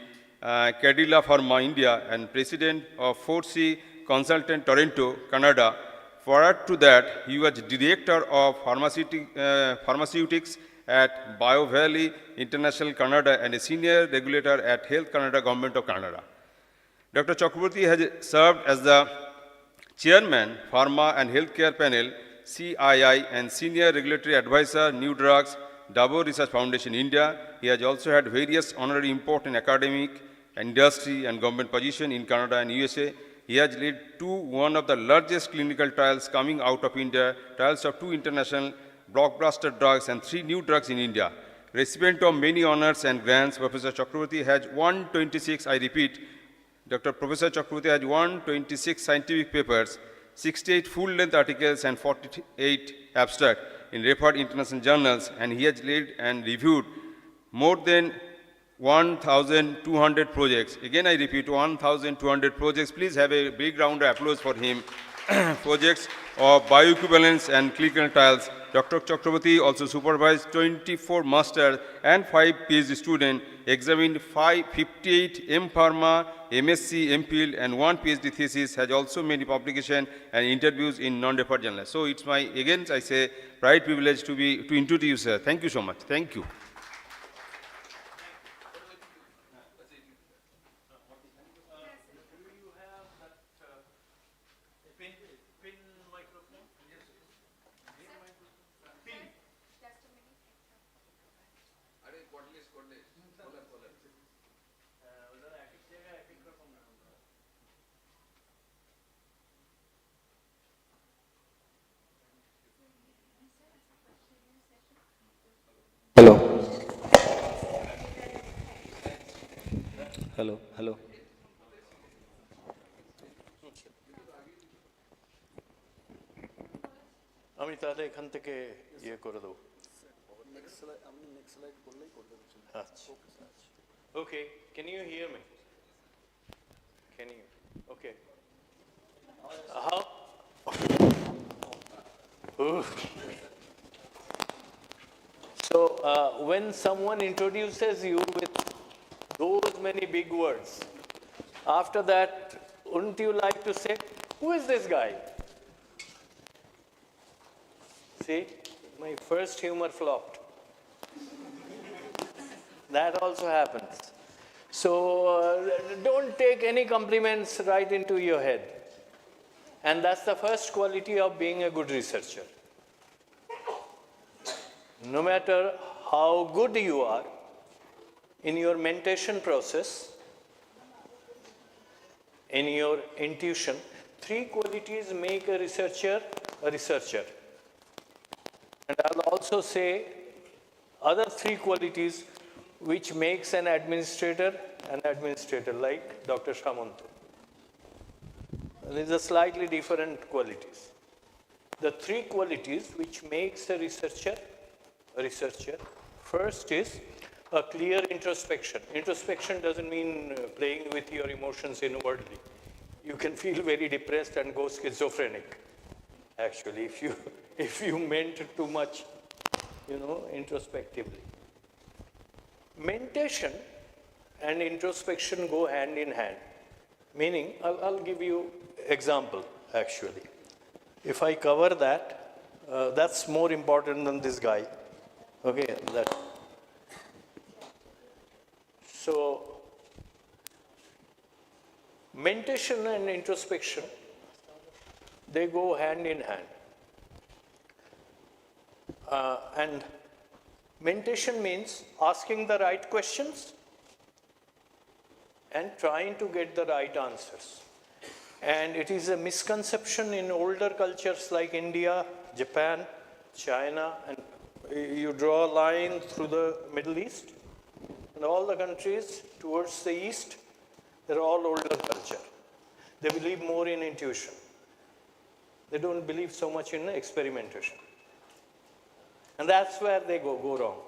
Cadila Pharma India and President of 4C Consultant Toronto, Canada. Prior to that, he was Director of Pharmaceutics at BioValley International Canada and a Senior Regulator at Health Canada, Government of Canada. Dr. Chakraborty has served as the Chairman, Pharma and Healthcare Panel, CII, and Senior Regulatory Advisor, New Drugs, Davos Research Foundation, India. He has also had various honorary important academic, industry, and government positions in Canada and USA. He has led one of the largest clinical trials coming out of India, trials of 2 international blockbuster drugs and 3 new drugs in India. Recipient of many honors and grants, Professor Chakraborty has 126, I repeat, Dr. Professor Chakraborty has 126 scientific papers, 68 full-length articles, and 48 abstracts in referred international journals, and he has led and reviewed more than 1,200 projects. Again, I repeat, 1,200 projects. Please have a big round of applause for him. Projects of bioequivalence and clinical trials. Dr. Chakraborty also supervised 24 master and 5 PhD students, examined 58 M.Pharma, MSc, MPhil, and 1 PhD thesis, has also many publications and interviews in non-referred journals. So it's my, again, I say, pride privilege to introduce you, sir. Thank you so much. Thank you. Hello. আমি তাহলে এখান থেকে ইয়ে করে দেবো। Okay, can you hear me? Can you? Okay. How? So when someone introduces you with those many big words, after that, wouldn't you like to say, who is this guy? See, my first humor flopped. That also happens. So don't take any compliments right into your head. And that's the first quality of being a good researcher. No matter how good you are in your mentation process, in your intuition, 3 qualities make a researcher a researcher. And I'll also say other 3 qualities which makes an administrator, like Dr. Shamanto. These are slightly different qualities. The 3 qualities which makes a researcher, first is a clear introspection. Introspection doesn't mean playing with your emotions inwardly. You can feel very depressed and go schizophrenic, actually, if you meant too much, introspectively. Mentation and introspection go hand in hand. Meaning, I'll give you example, actually. If I cover that, that's more important than this guy. Okay, that. So, mentation and introspection, they go hand in hand. And mentation means asking the right questions and trying to get the right answers. And it is a misconception in older cultures like India, Japan, China, and you draw a line through the Middle East, and all the countries towards the east, they're all older culture. They believe more in intuition. They don't believe so much in experimentation. And that's where they go wrong.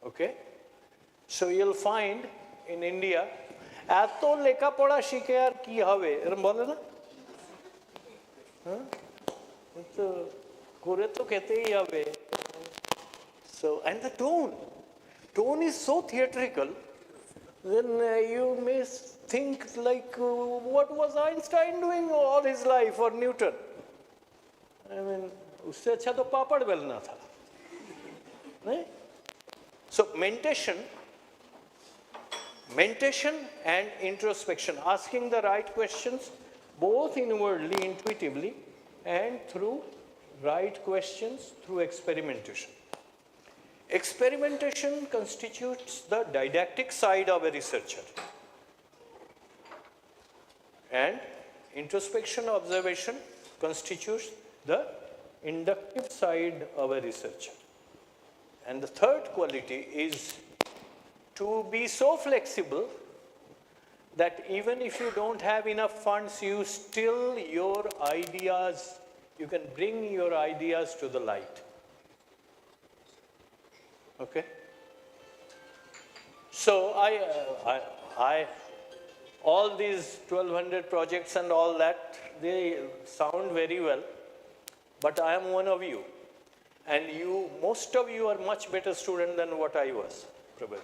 Okay? So you'll find in India, এত লেখাপড়া শিখে আর কি হবে এরকম বলে না, তো করে তো খেতেই হবে। So, and the tone is so theatrical then you may think like, what was Einstein doing all his life, or Newton? I mean, उससे अच्छा तो पापड़ बेलना था, नहीं? So mentation and introspection, asking the right questions, both inwardly, intuitively, and through right questions, through experimentation. Experimentation constitutes the didactic side of a researcher, and introspection, observation, constitutes the inductive side of a researcher. And the third quality is to be so flexible that even if you don't have enough funds, you can bring your ideas to the light. Okay? So I all these 1200 projects and all that, they sound very well, but I am one of you. And most of you are much better student than what I was, probably.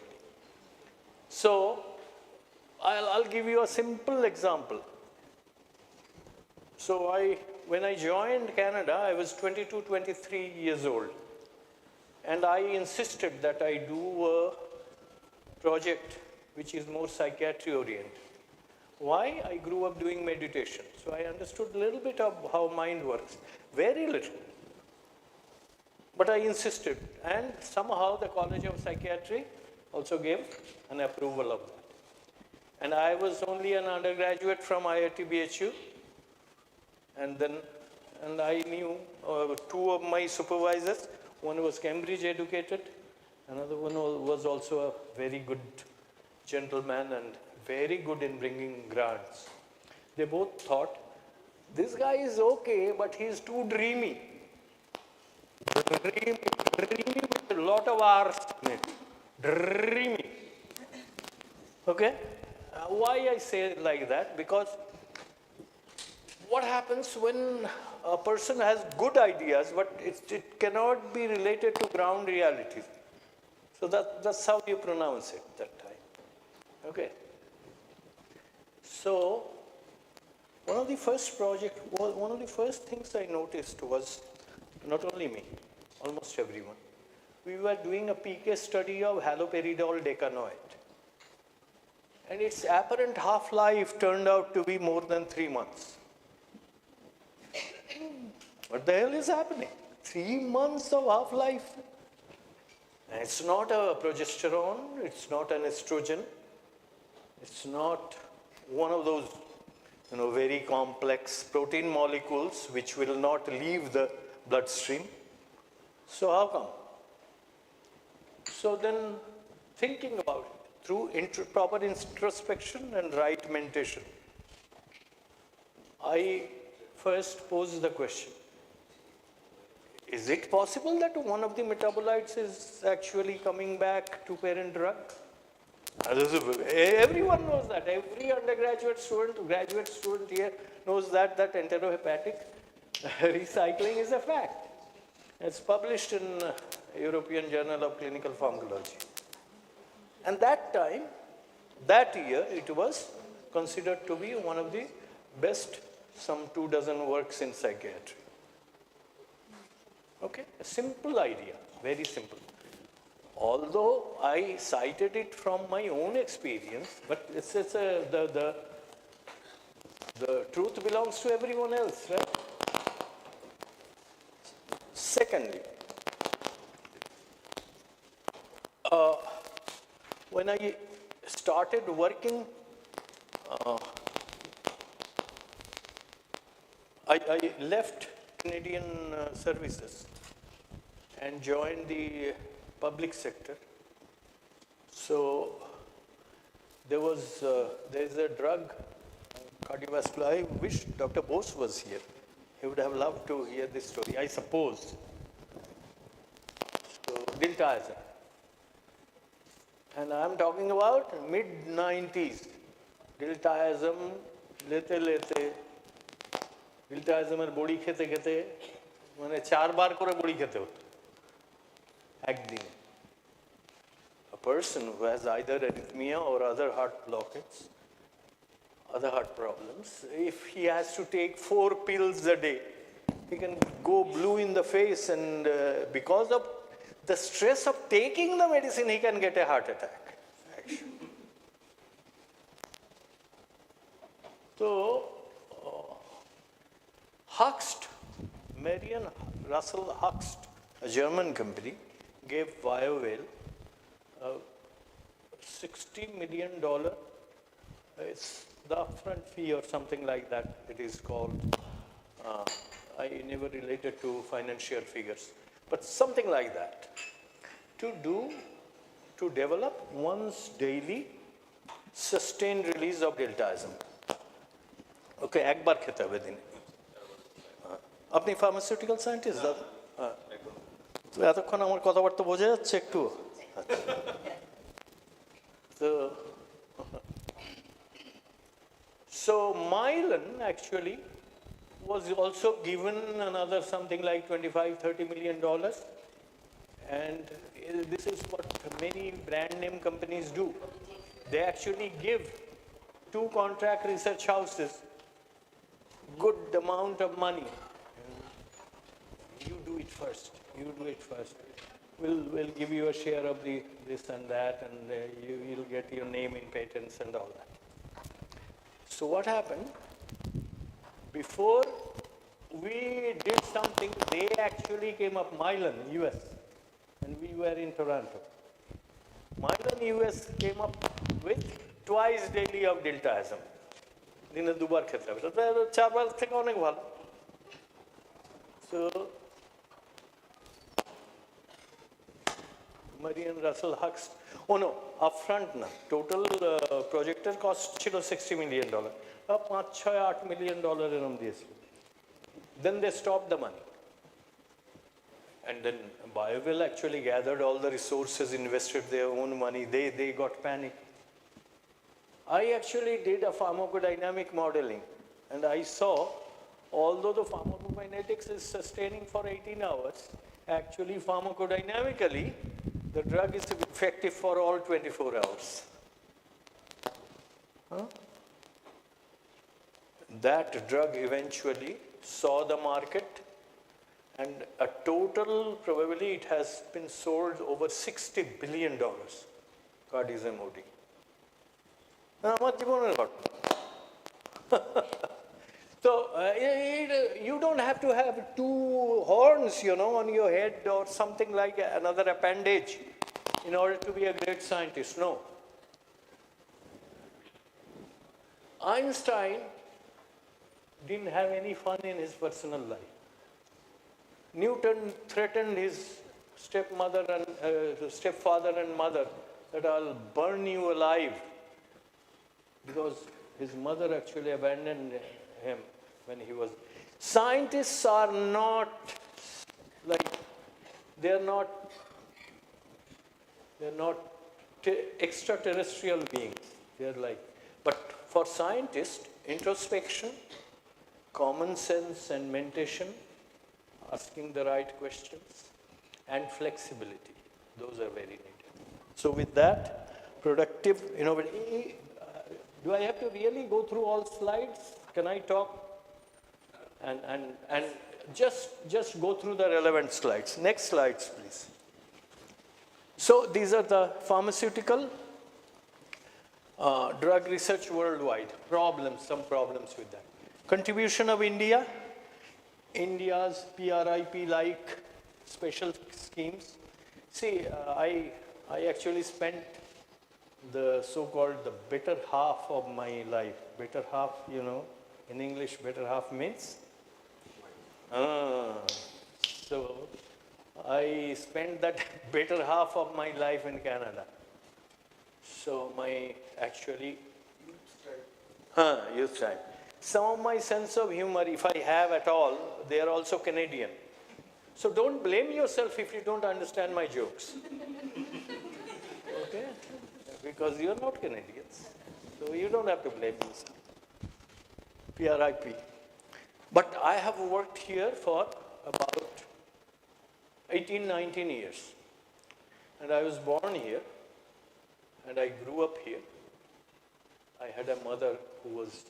So I'll give you a simple example. So when I joined Canada, I was 22, 23 years old. And I insisted that I do a project which is more psychiatry oriented. Why? I grew up doing meditation. So I understood a little bit of how mind works. Very little. But I insisted. And somehow the College of Psychiatry also gave an approval of that. And I was only an undergraduate from IIT BHU. And I knew two of my supervisors. One was Cambridge educated. Another one was also a very good gentleman and very good in bringing grants. They both thought, this guy is okay, but he's too dreamy. Dreamy with a lot of R's in it. Dreamy. Okay? Why I say it like that? Because what happens when a person has good ideas, but it cannot be related to ground realities. So that's how you pronounce it that time. Okay? So, one of the first things I noticed was, not only me, almost everyone, we were doing a PK study of haloperidol decanoate. And its apparent half-life turned out to be more than 3 months. What the hell is happening? 3 months of half-life. And it's not a progesterone, it's not an estrogen, it's not one of those very complex protein molecules which will not leave the bloodstream. So how come? So then, thinking about it through proper introspection and right mentation, I first posed the question, is it possible that one of the metabolites is actually coming back to parent drug? Everyone knows that. Every undergraduate student, graduate student here knows that enterohepatic recycling is a fact. It's published in European Journal of Clinical Pharmacology. And that year, it was considered to be one of the best, some 24 works in psychiatry. Okay, a simple idea, very simple. Although I cited it from my own experience, but the truth belongs to everyone else, right? Secondly, when I started working, I left Canadian services and joined the public sector. So there's a drug, cardiovascular. I wish Dr. Bose was here. He would have loved to hear this story, I suppose. So, diltiazem. And I'm talking about mid-90s. Diltiazem, diltiazem body khete mane 4 বার করে বড়ি খেতে হতো একদিন। person who has either arrhythmia or other heart blockage, other heart problems, if he has to take 4 pills a day, he can go blue in the face, and because of the stress of taking the medicine, he can get a heart attack, actually. So, Huxt, Marion Russell Huxt, a German company, gave Biovail $60 million. It's the upfront fee or something like that, it is called. I never related to financial figures, but something like that. To develop once daily sustained release of deltaism. Okay, একবার খেতে হবে দিনে। আপনি pharmaceutical scientist দাদা? তো এতক্ষণ আমার কথাবার্তা বোঝা যাচ্ছে একটু? So Mylan actually was also given another something like $25-30 million, and this is what many brand name companies do. They actually give 2 contract research houses good amount of money. You do it first. You do it first. We'll give you a share of this and that, and you'll get your name in patents and all that. So what happened? Before we did something, they actually came up, Mylan, US, and we were in Toronto. Mylan, US came up with twice daily of deltaism. দিনে 2 বার খেতে হবে, 4 বার থেকে অনেক ভালো। So Marion Russell Huxt, oh no, upfront na, total projector cost ছিল $60 million. $5-6-8 million এরম দিয়েছিল। Then they stopped the money. And then Biovail actually gathered all the resources, invested their own money. They got panic. I actually did a pharmacodynamic modeling, and I saw, although the pharmacokinetics is sustaining for 18 hours, actually pharmacodynamically, the drug is effective for all 24 hours. Huh? That drug eventually saw the market, and a total, probably it has been sold over $60 billion, cardizem OD. আমার জীবনের ঘটনা। So you don't have to have 2 horns, on your head or something like another appendage in order to be a great scientist. No. Einstein didn't have any fun in his personal life. Newton threatened his stepfather and mother that I'll burn you alive, because his mother actually abandoned him when he was. Scientists are not like, they're not extraterrestrial beings. They're like, but for scientists, introspection, common sense and mentation, asking the right questions, and flexibility, those are very needed. So with that, productive, do I have to really go through all slides? Can I talk? And just go through the relevant slides. Next slides, please. So these are the pharmaceutical drug research worldwide. Some problems with that. Contribution of India, India's PRIP-like special schemes. See, I actually spent the so-called the better half of my life. Better half, in English, better half means? So I spent that better half of my life in Canada. So my actually youth time. Some of my sense of humor, if I have at all, they are also Canadian. So don't blame yourself if you don't understand my jokes. Okay? Because you're not Canadians. So you don't have to blame yourself. PRIP. But I have worked here for about 18, 19 years. And I was born here. and I grew up here. I had a mother who was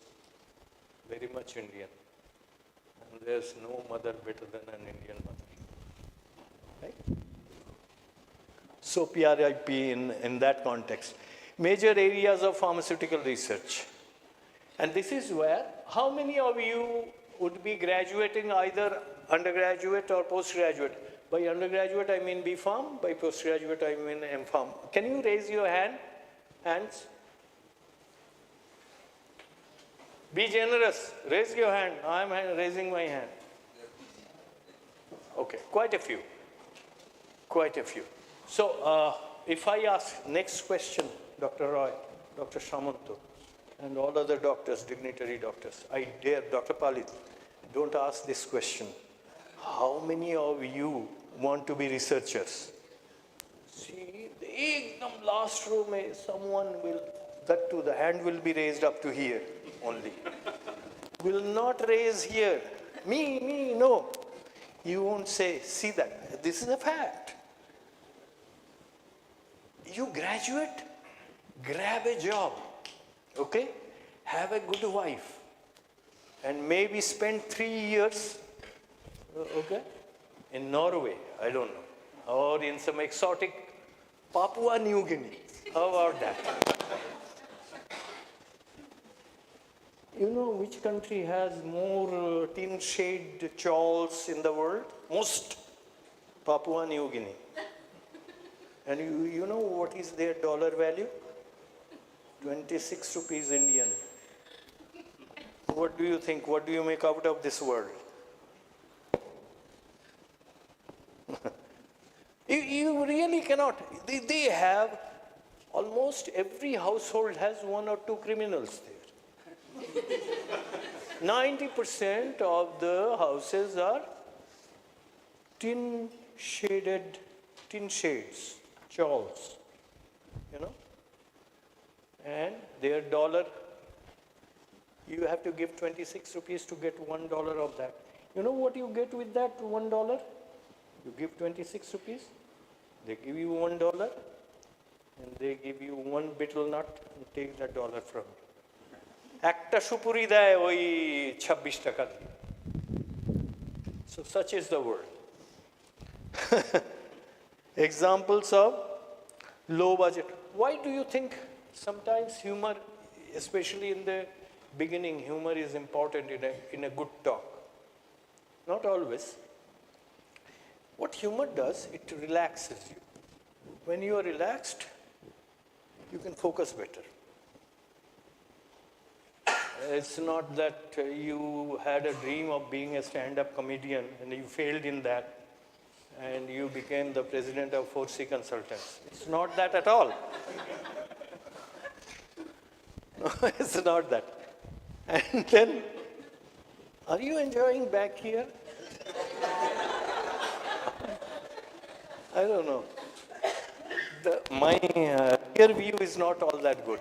very much Indian. And there's no mother better than an Indian mother. Right? So PRIP in that context. Major areas of pharmaceutical research. And this is where, how many of you would be graduating either undergraduate or postgraduate? By undergraduate, I mean B.Pharm. By postgraduate, I mean M.Pharm. Can you raise your hands? Be generous. Raise your hand. I'm raising my hand. Okay, quite a few. Quite a few. So, if I ask next question, Dr. Roy, Dr. Shamanto, and all other doctors, dignitary doctors, I dare, Dr. Palit, don't ask this question. How many of you want to be researchers? See, the last row, someone will, that too, the hand will be raised up to here only. Will not raise here. Me, no. You won't say, see that, this is a fact. You graduate, grab a job, okay? Have a good wife, and maybe spend 3 years, okay, in Norway, I don't know, or in some exotic Papua New Guinea. How about that? You know which country has more tin shade chawls in the world? Most. Papua New Guinea. And you know what is their dollar value? 26 rupees Indian. What do you think? What do you make out of this world? You really cannot. They have, almost every household has 1 or 2 criminals there. 90% of the houses are tin shades, chawls, you know. And their dollar, you have to give 26 rupees to get $1 of that. You know what you get with that $1? You give 26 rupees, they give you $1, and they give you 1 betel nut and take that dollar from you. Ekta shupuri deয় ওই 26 টাকা দিয়ে. So such is the world. Examples of low budget. Why do you think sometimes humor, especially in the beginning, humor is important in a good talk? Not always. What humor does, it relaxes you. When you are relaxed, you can focus better. It's not that you had a dream of being a stand-up comedian and you failed in that and you became the president of 4C Consultants. It's not that at all. No, it's not that. And then, are you enjoying back here? I don't know. My rear view is not all that good.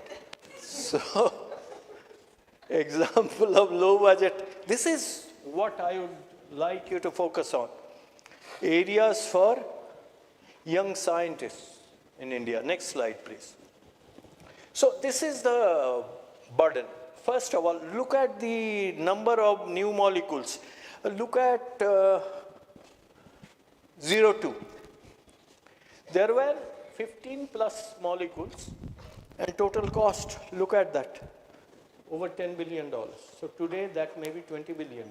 So, example of low budget. This is what I would like you to focus on. Areas for young scientists in India. Next slide, please. So this is the burden. First of all, look at the number of new molecules. Look at 02. There were 15 plus molecules and total cost, look at that, over $10 billion. So today that may be $20 billion.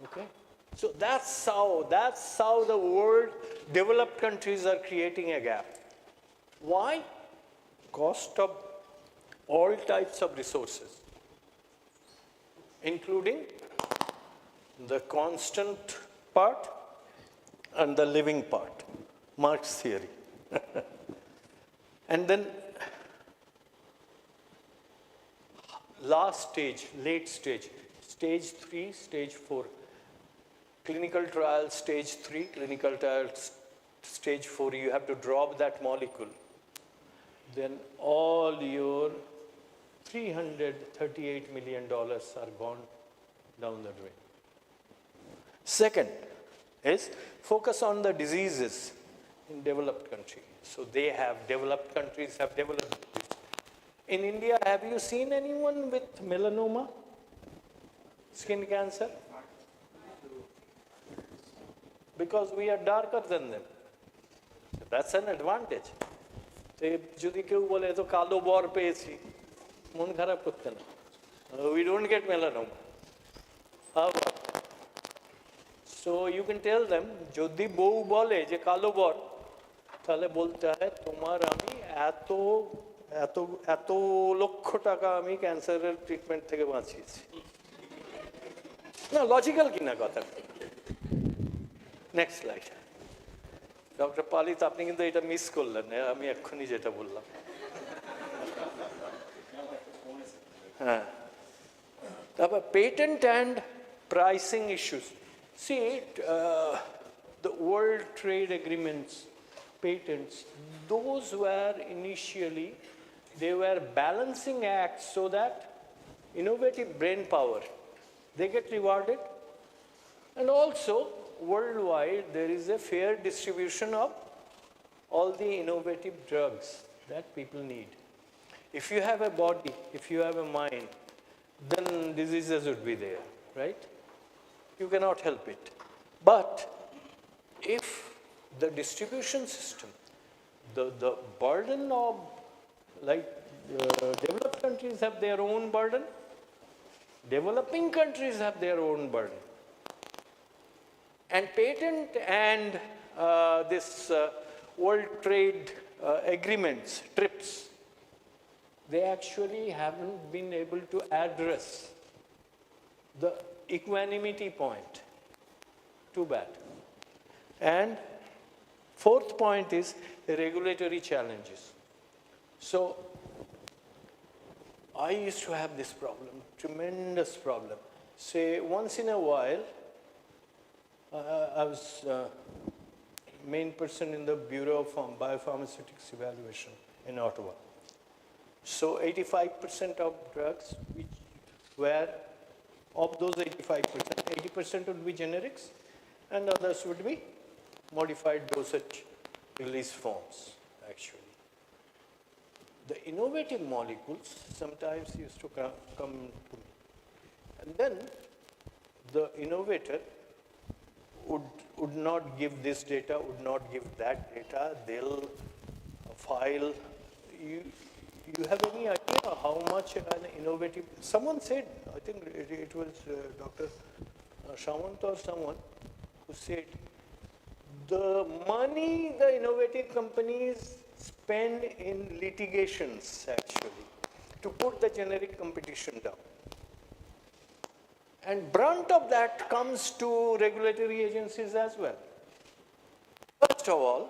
Okay? So that's how the world, developed countries are creating a gap. Why? Cost of all types of resources, including the constant part and the living part, Marx theory. And then last stage, late stage, stage 3, stage 4. Clinical trial stage 3, clinical trial stage 4, you have to drop that molecule. Then all your $338 million are gone down the drain. Second is focus on the diseases in developed country. So they have, developed countries have developed this. In India, have you seen anyone with melanoma? Skin cancer? Because we are darker than them. That's an advantage. যদি কেউ বলে তো কালো বর পেয়েছি মন খারাপ করতে না we don't get melanoma. So you can tell them যদি বউ বলে যে কালো বর তাহলে বলতে হয় তোমার আমি এত এত এত লক্ষ টাকা আমি ক্যান্সারের ট্রিটমেন্ট থেকে বাঁচিয়েছি না লজিক্যাল কিনা কথা নেক্সট স্লাইড ডক্টর পালিত আপনি কিন্তু এটা মিস করলেন আমি এক্ষুনি যেটা বললাম হ্যাঁ তারপর patent and pricing issues see the world trade agreements patents those were initially they were balancing acts so that innovative brain power they get rewarded and also worldwide there is a fair distribution of all the innovative drugs that people need. If you have a body, if you have a mind, then diseases would be there, right? You cannot help it. But if the distribution system, the burden of, like developed countries have their own burden, developing countries have their own burden. And patent and this world trade agreements, TRIPS, they actually haven't been able to address the equanimity point. Too bad. And fourth point is the regulatory challenges. So I used to have this problem, tremendous problem. Say once in a while, I was main person in the Bureau of Biopharmaceutics Evaluation in Ottawa. So 85% of drugs which were, of those 85%, 80% would be generics and others would be modified dosage release forms, actually. The innovative molecules sometimes used to come to me. And then the innovator would not give this data, would not give that data. They'll file. You have any idea how much an innovative? Someone said, I think it was Dr. Shawant or someone who said, the money the innovative companies spend in litigations actually to put the generic competition down. And brunt of that comes to regulatory agencies as well. First of all,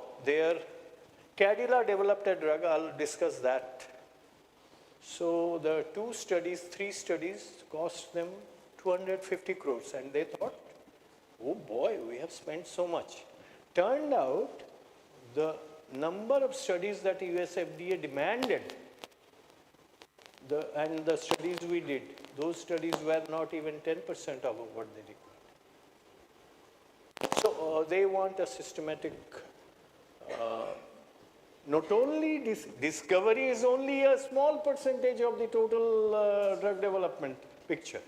Cadila developed a drug, I'll discuss that. So the 3 studies cost them 250 crores and they thought, oh boy, we have spent so much. Turned out, the number of studies that US FDA demanded and the studies we did, those studies were not even 10% of what they required. So they want a systematic, not only discovery is only a small percentage of the total drug development picture.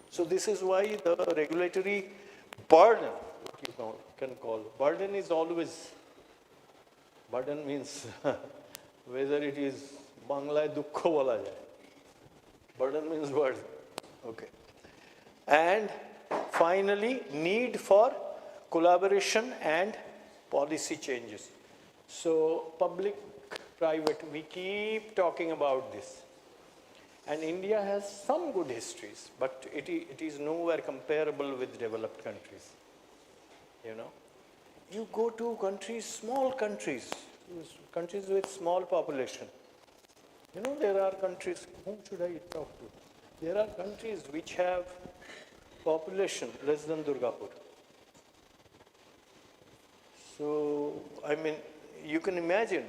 So this is why the regulatory burden, what you can call, burden is always, burden means whether it is Bangla dukkho bola jay. Burden means burden. Okay. And finally, need for collaboration and policy changes. So public, private, we keep talking about this. And India has some good histories, but it is nowhere comparable with developed countries. You know, you go to countries, small countries, countries with small population. You know, there are countries, whom should I talk to? There are countries which have population less than Durgapur. So, I mean, you can imagine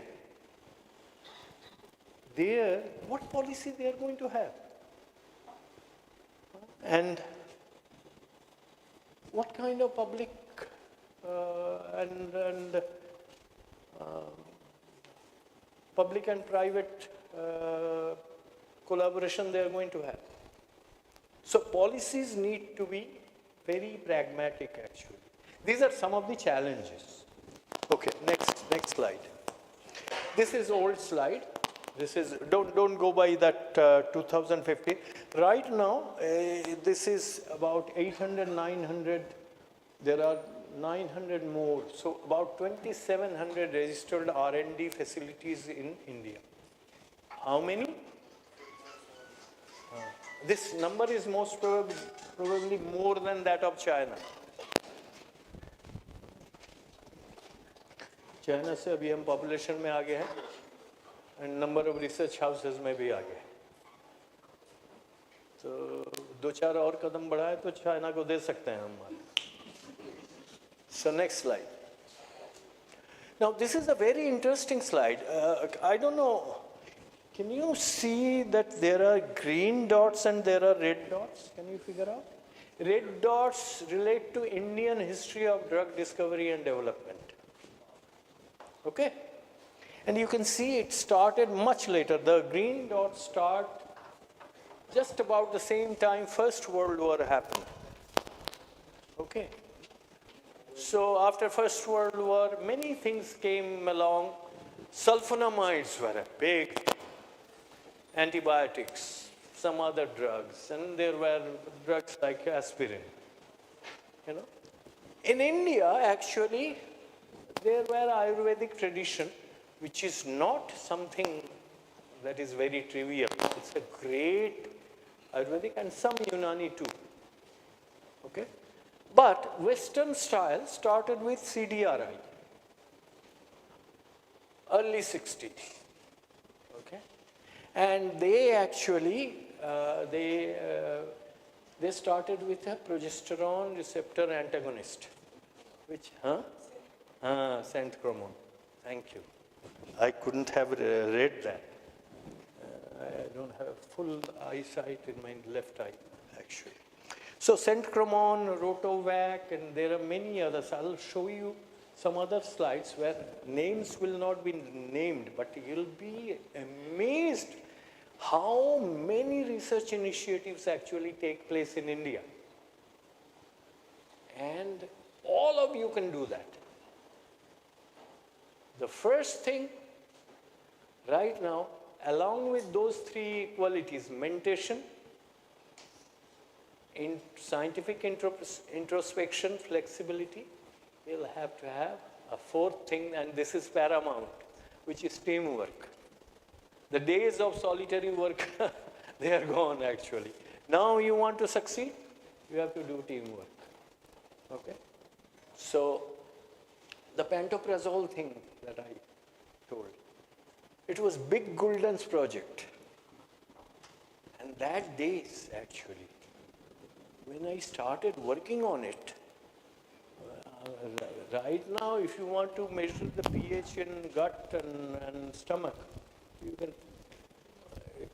there, what policy they are going to have. And what kind of public and public and private collaboration they are going to have. So policies need to be very pragmatic actually. These are some of the challenges. Okay, next slide. This is old slide. This is, don't go by that 2015. Right now, this is about 800, 900. There are 900 more. So about 2,700 registered R&D facilities in India. How many? This number is most probably more than that of China. China से अभी हम population में आगे हैं and number of research houses में भी आगे हैं. तो 2-4 और कदम बढ़ाए तो चाइना को दे सकते हैं हम. So next slide. Now this is a very interesting slide. I don't know. Can you see that there are green dots and there are red dots? Can you figure out? Red dots relate to Indian history of drug discovery and development. Okay? And you can see it started much later. The green dots start just about the same time First World War happened. Okay? So after First World War, many things came along. Sulfonamides were a big antibiotics, some other drugs, and there were drugs like aspirin. You know, in India, actually, there were Ayurvedic tradition, which is not something that is very trivial. It's a great Ayurvedic and some Unani too. Okay, but Western style started with CDRI, early 60s. And they actually, they started with a progesterone receptor antagonist, which, Saint Cromon. Thank you. I couldn't have read that. I don't have full eyesight in my left eye, actually. So Saint Cromon, Rotovac, and there are many others. I'll show you some other slides where names will not be named, but you'll be amazed how many research initiatives actually take place in India. And all of you can do that. The first thing right now, along with those three qualities, mentation, in scientific introspection, flexibility, you'll have to have a fourth thing, and this is paramount, which is teamwork. The days of solitary work, they are gone actually. Now you want to succeed, you have to do teamwork. Okay? So, the pantoprazole thing that I told, it was Big Gulden's project. And that days actually, when I started working on it, right now if you want to measure the pH in gut and stomach, you can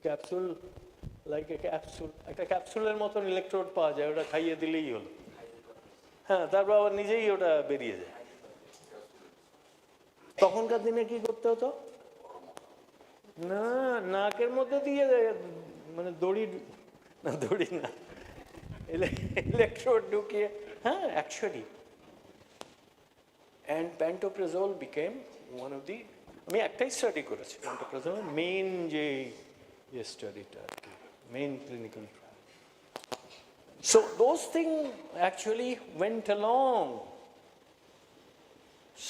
capsule, like a capsule মতন electrode পাওয়া যায়, ওটা খাইয়ে দিলেই হলো। হ্যাঁ, তারপর আবার নিজেই ওটা বেরিয়ে যায়। তখনকার দিনে কি করতে হতো? না, নাকের মধ্যে দিয়ে মানে দড়ি না ইলেকট্রোড ঢুকিয়ে, হ্যাঁ, actually. And pantoprazole became one of the, আমি একটাই স্টাডি করেছি pantoprazole মেইন যে স্টাডিটা, main clinical trial. So those things actually went along.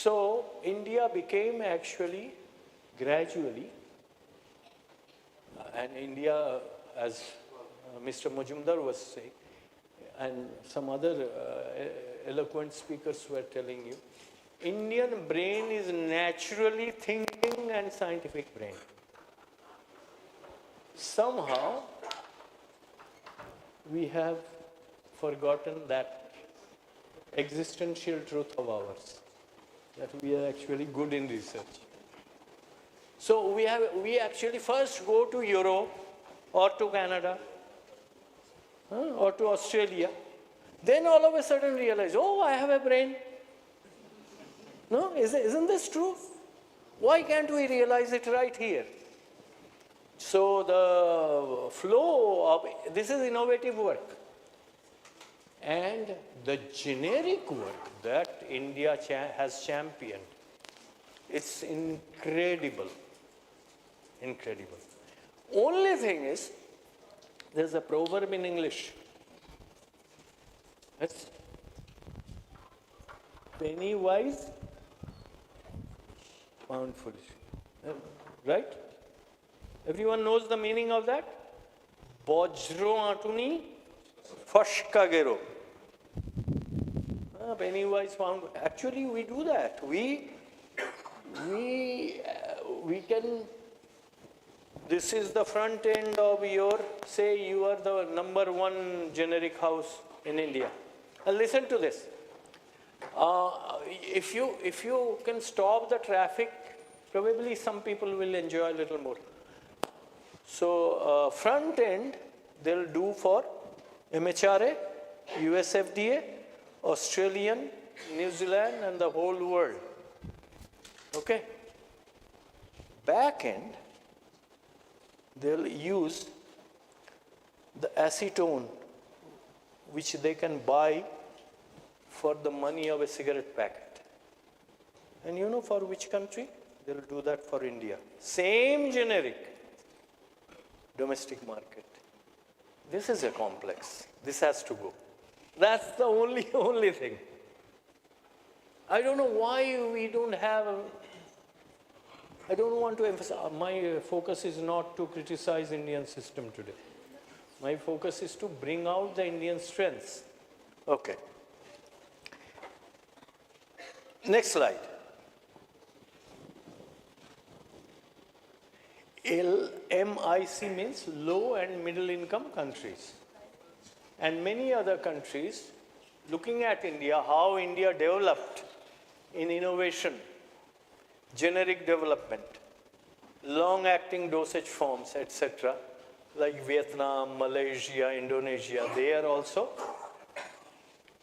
So India became actually gradually, and India, as Mr. Majumdar was saying, and some other eloquent speakers were telling you, Indian brain is naturally thinking and scientific brain. Somehow, we have forgotten that existential truth of ours, that we are actually good in research. So we actually first go to Europe or to Canada or to Australia, then all of a sudden realize, oh, I have a brain. No, isn't this true? Why can't we realize it right here? So the flow of, this is innovative work. And the generic work that India has championed, it's incredible, incredible. Only thing is, there's a proverb in English. It's penny wise, pound foolish. Right? Everyone knows the meaning of that? Bojro atuni, fashka gero. Penny wise, pound. Actually, we do that. We can. This is the front end of your, say you are the #1 generic house in India. And listen to this. If you can stop the traffic, probably some people will enjoy a little more. So front end, they'll do for MHRA, USFDA, Australian, New Zealand, and the whole world. Okay? Back end, they'll use the acetone, which they can buy for the money of a cigarette packet. And you know for which country? They'll do that for India. Same generic, domestic market. This is a complex. This has to go. That's the only thing. I don't know why we don't have, I don't want to emphasize, my focus is not to criticize Indian system today. My focus is to bring out the Indian strengths. Okay. Next slide. LMIC means low and middle income countries. And many other countries, looking at India, how India developed in innovation, generic development, long-acting dosage forms, etc., like Vietnam, Malaysia, Indonesia, they are also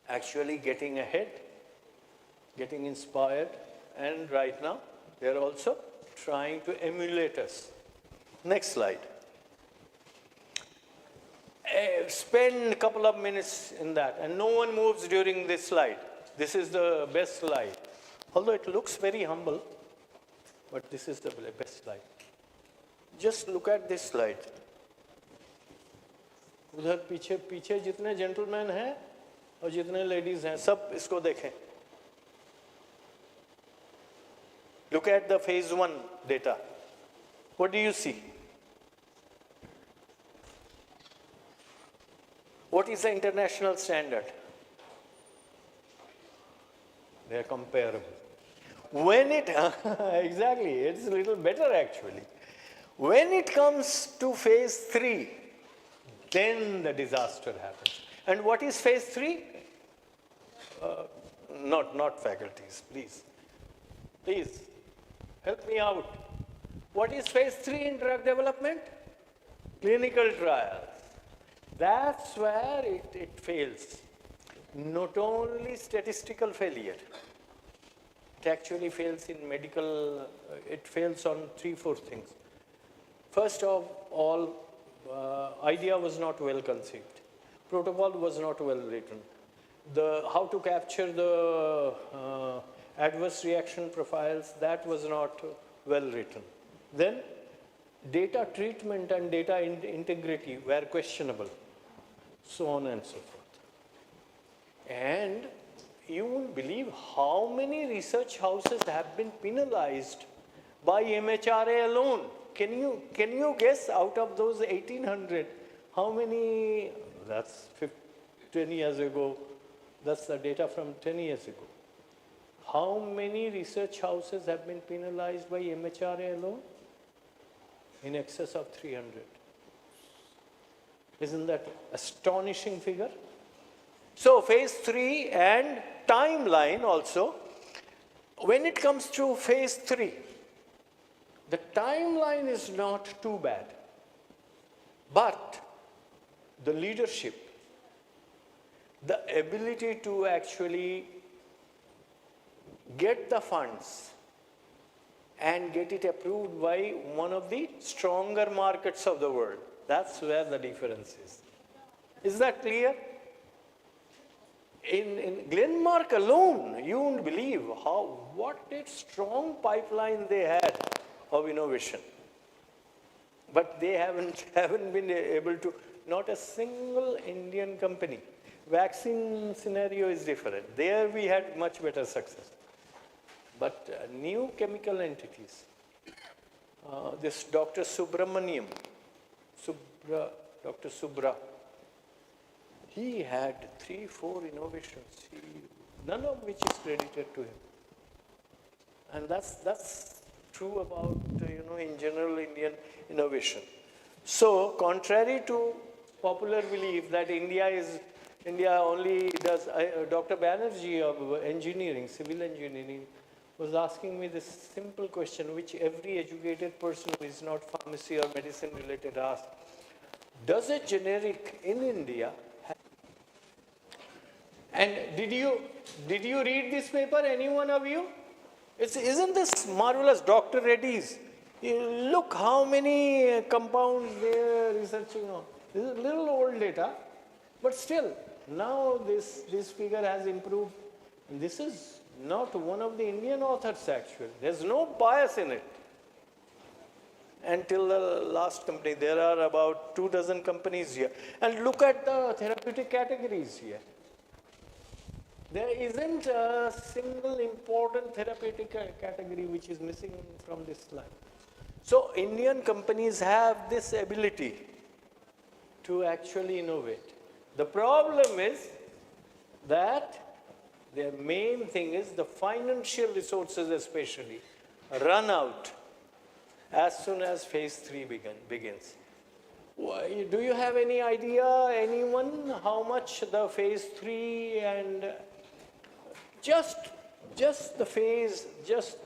actually getting ahead, getting inspired, and right now they are also trying to emulate us. Next slide. Spend a couple of minutes in that, and no one moves during this slide. This is the best slide. Although it looks very humble, but this is the best slide. Just look at this slide. उधर पीछे जितने gentleman हैं और जितने ladies हैं, सब इसको देखें. Look at the phase 1 data. What do you see? What is the international standard? They are comparable. When it, exactly, it's a little better actually. When it comes to phase 3, then the disaster happens. And what is phase 3? Not faculties, please. Please, help me out. What is phase 3 in drug development? Clinical trials. That's where it fails. Not only statistical failure, it actually fails in medical, it fails on 3-4 things. First of all, idea was not well conceived. Protocol was not well written. How to capture the adverse reaction profiles, that was not well written. Then, data treatment and data integrity were questionable, so on and so forth. And you won't believe how many research houses have been penalized by MHRA alone. Can you guess out of those 1,800, how many, that's 10 years ago, that's the data from 10 years ago. How many research houses have been penalized by MHRA alone? In excess of 300. Isn't that astonishing figure? So phase 3 and timeline also, when it comes to phase 3, the timeline is not too bad, but the leadership, the ability to actually get the funds and get it approved by one of the stronger markets of the world. That's where the difference is. Is that clear? In Glenmark alone, you won't believe what a strong pipeline they had of innovation. But they haven't been able to, not a single Indian company. Vaccine scenario is different. There we had much better success. But new chemical entities, this Dr. Subramaniam, Dr. Subra, he had 3-4 innovations, none of which is credited to him. And that's true about, in general, Indian innovation. So, contrary to popular belief that India only does, Dr. Banerjee of engineering, civil engineering, was asking me this simple question, which every educated person who is not pharmacy or medicine related asks. Does a generic in India and did you read this paper, any one of you? Isn't this marvelous, Dr. Reddy's? Look how many compounds they are researching on. This is a little old data, but still, now this figure has improved. And this is not one of the Indian authors actually. There's no bias in it. Until the last company, there are about 24 companies here. And look at the therapeutic categories here. There isn't a single important therapeutic category which is missing from this slide. So Indian companies have this ability to actually innovate. The problem is that their main thing is the financial resources especially run out as soon as phase 3 begins. Do you have any idea, anyone, how much the phase 3 and just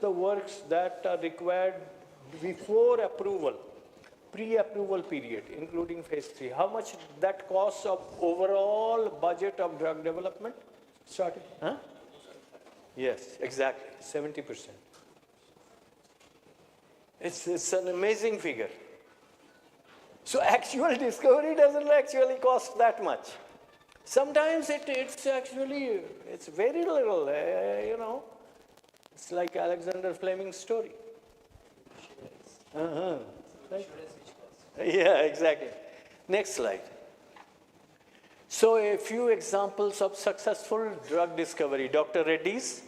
the works that are required before approval, pre-approval period, including phase 3, how much that costs of overall budget of drug development? Starting? Huh? Yes, exactly, 70%. It's an amazing figure. So actual discovery doesn't actually cost that much. Sometimes it's very little, It's like Alexander Fleming's story. Right? Yeah, exactly. Next slide. So a few examples of successful drug discovery. Dr. Reddy's,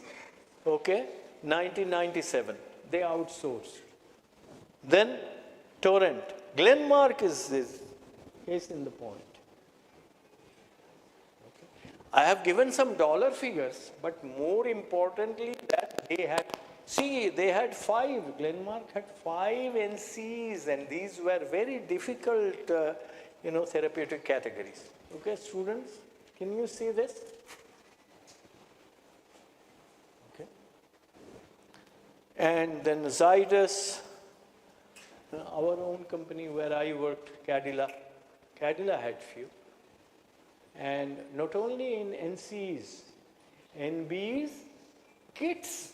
1997, they outsourced. Then Torrent. Glenmark is this case in the point. I have given some dollar figures, but more importantly that they had 5, Glenmark had 5 NCs, and these were very difficult, therapeutic categories. Okay, students, can you see this? Okay. And then Zydus, our own company where I worked, Cadila had few. And not only in NCs, NBs, kits,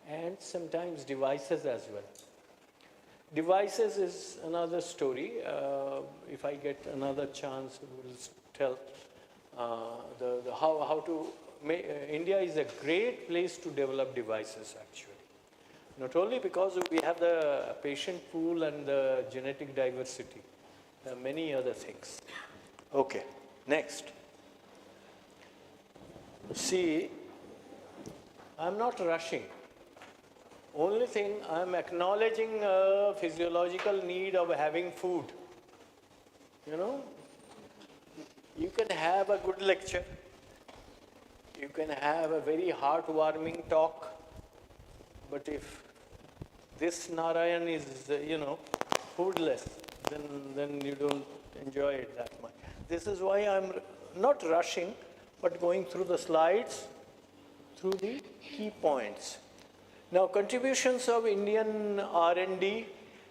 and sometimes devices as well. Devices is another story. If I get another chance, we'll tell how to make. India is a great place to develop devices actually. Not only because we have the patient pool and the genetic diversity, there are many other things. Okay, next. See, I'm not rushing. Only thing, I'm acknowledging a physiological need of having food. You can have a good lecture. You can have a very heartwarming talk. But if this Narayan is, foodless, then you don't enjoy it that much. This is why I'm not rushing, but going through the slides, through the key points. Now, contributions of Indian R&D,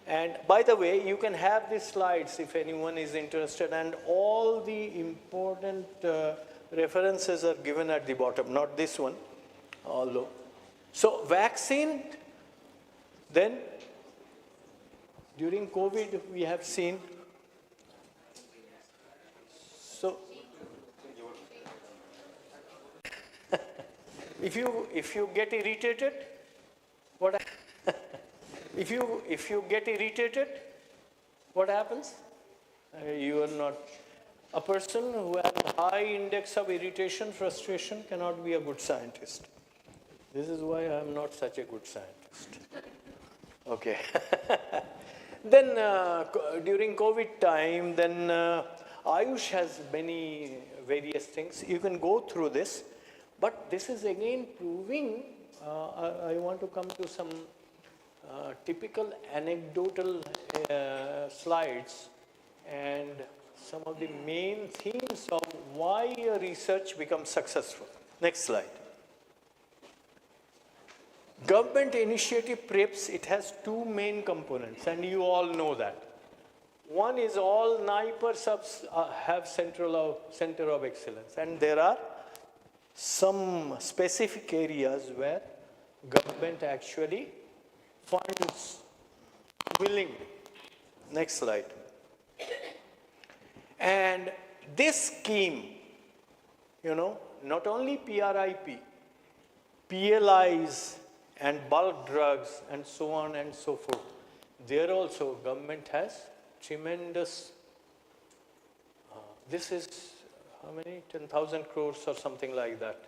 and by the way, you can have these slides if anyone is interested, and all the important references are given at the bottom, not this one, although. So, vaccine Then, during COVID, we have seen, so if you get irritated, what if you get irritated, what happens? You are not a person who has a high index of irritation, frustration cannot be a good scientist. This is why I am not such a good scientist. Okay. Then during COVID time, then Ayush has many various things. You can go through this, but this is again proving, I want to come to some typical anecdotal slides and some of the main themes of why a research becomes successful. Next slide. Government initiative PREPS, it has two main components, and you all know that. One is all NIPER have center of excellence, and there are some specific areas where government actually funds willingly. Next slide. And this scheme, not only PRIP, PLIs and bulk drugs and so on and so forth, there also government has tremendous, this is how many, 10,000 crores or something like that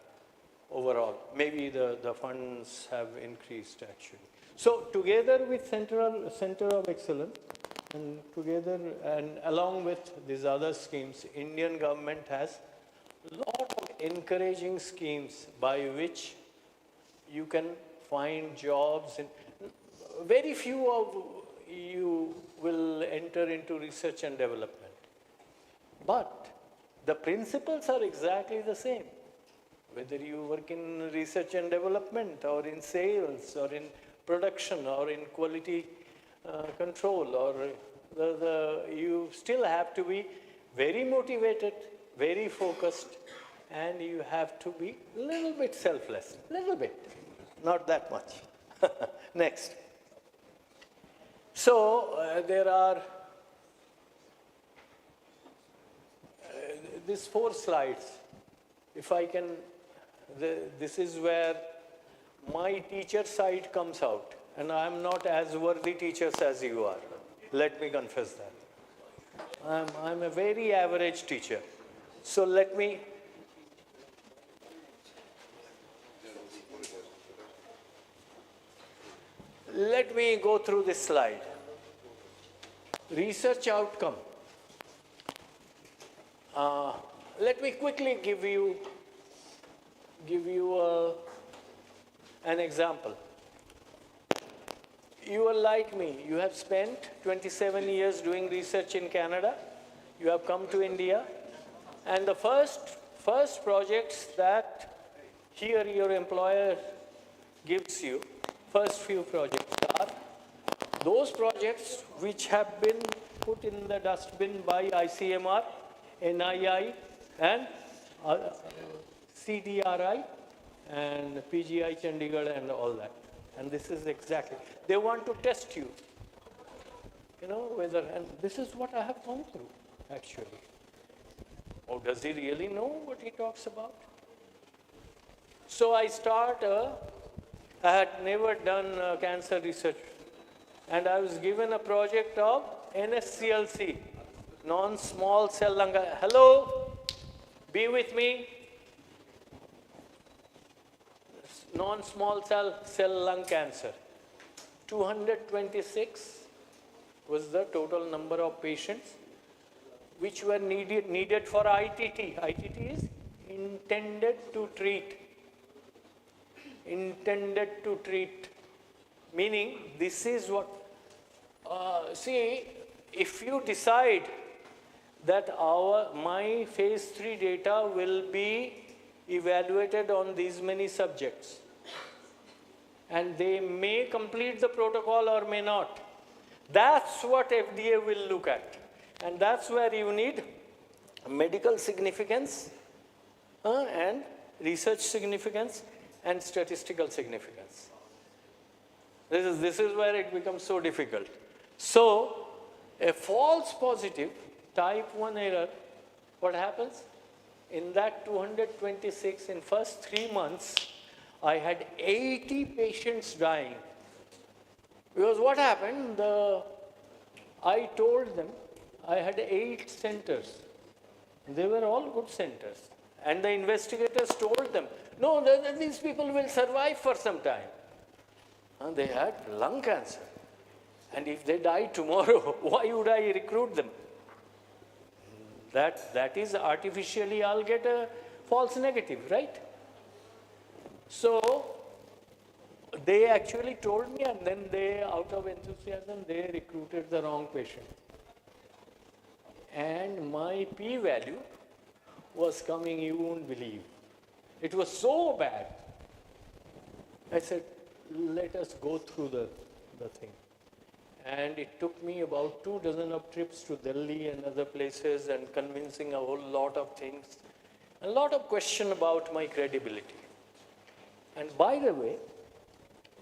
overall. Maybe the funds have increased actually. So together with center of excellence, and together and along with these other schemes, Indian government has a lot of encouraging schemes by which you can find jobs. And very few of you will enter into research and development. But the principles are exactly the same. Whether you work in research and development or in sales or in production or in quality control, or you still have to be very motivated, very focused, and you have to be a little bit selfless, little bit, not that much. Next. So there are these 4 slides. If I can, this is where my teacher side comes out, and I am not as worthy teachers as you are. Let me confess that. I'm a very average teacher. So let me go through this slide. Research outcome. Let me quickly give you an example. You are like me. You have spent 27 years doing research in Canada. You have come to India. And the first projects that here your employer gives you, first few projects are those projects which have been put in the dustbin by ICMR, NII, and CDRI, and PGI Chandigarh and all that. And this is exactly, they want to test you, whether, and this is what I have gone through, actually. Oh, does he really know what he talks about? So I had never done cancer research, and I was given a project of NSCLC, non-small cell lung cancer. Hello, be with me. Non-small cell lung cancer. 226 was the total number of patients which were needed for ITT. ITT is intended to treat. Intended to treat. Meaning, this is what, see, if you decide that my phase 3 data will be evaluated on these many subjects, and they may complete the protocol or may not. That's what FDA will look at. And that's where you need medical significance and research significance and statistical significance. This is where it becomes so difficult. So, a false positive, type 1 error, what happens? In that 226, in first 3 months, I had 80 patients dying. Because what happened? I told them I had 8 centers. They were all good centers. And the investigators told them, no, these people will survive for some time. And they had lung cancer. And if they die tomorrow, why would I recruit them? That is artificially, I'll get a false negative, right? So they actually told me, and then they, out of enthusiasm, they recruited the wrong patient. And my p-value was coming, you won't believe. It was so bad. I said, let us go through the thing. And it took me about 2 dozen of trips to Delhi and other places and convincing a whole lot of things. A lot of question about my credibility. And by the way,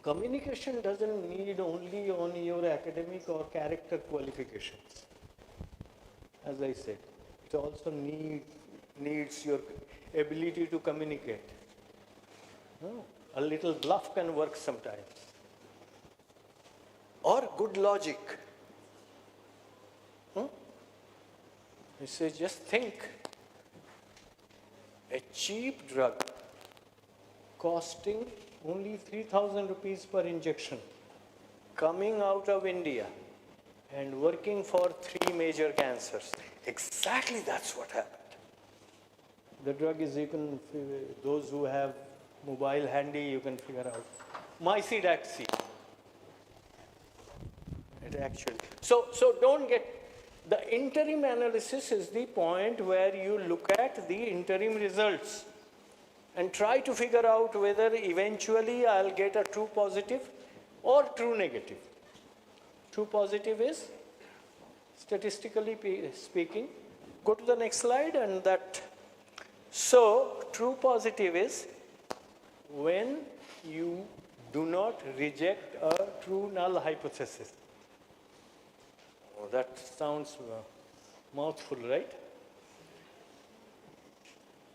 communication doesn't need only on your academic or character qualifications. As I said, it also needs your ability to communicate. A little bluff can work sometimes. Or good logic. You say, just think, a cheap drug costing only 3,000 rupees per injection, coming out of India and working for 3 major cancers. Exactly that's what happened. The drug is, you can, those who have mobile handy, you can figure out. Mycidaxine. It actually. So don't get, the interim analysis is the point where you look at the interim results and try to figure out whether eventually I'll get a true positive or true negative. True positive is, statistically speaking, go to the next slide and that. So, true positive is when you do not reject a true null hypothesis. Oh, that sounds mouthful, right?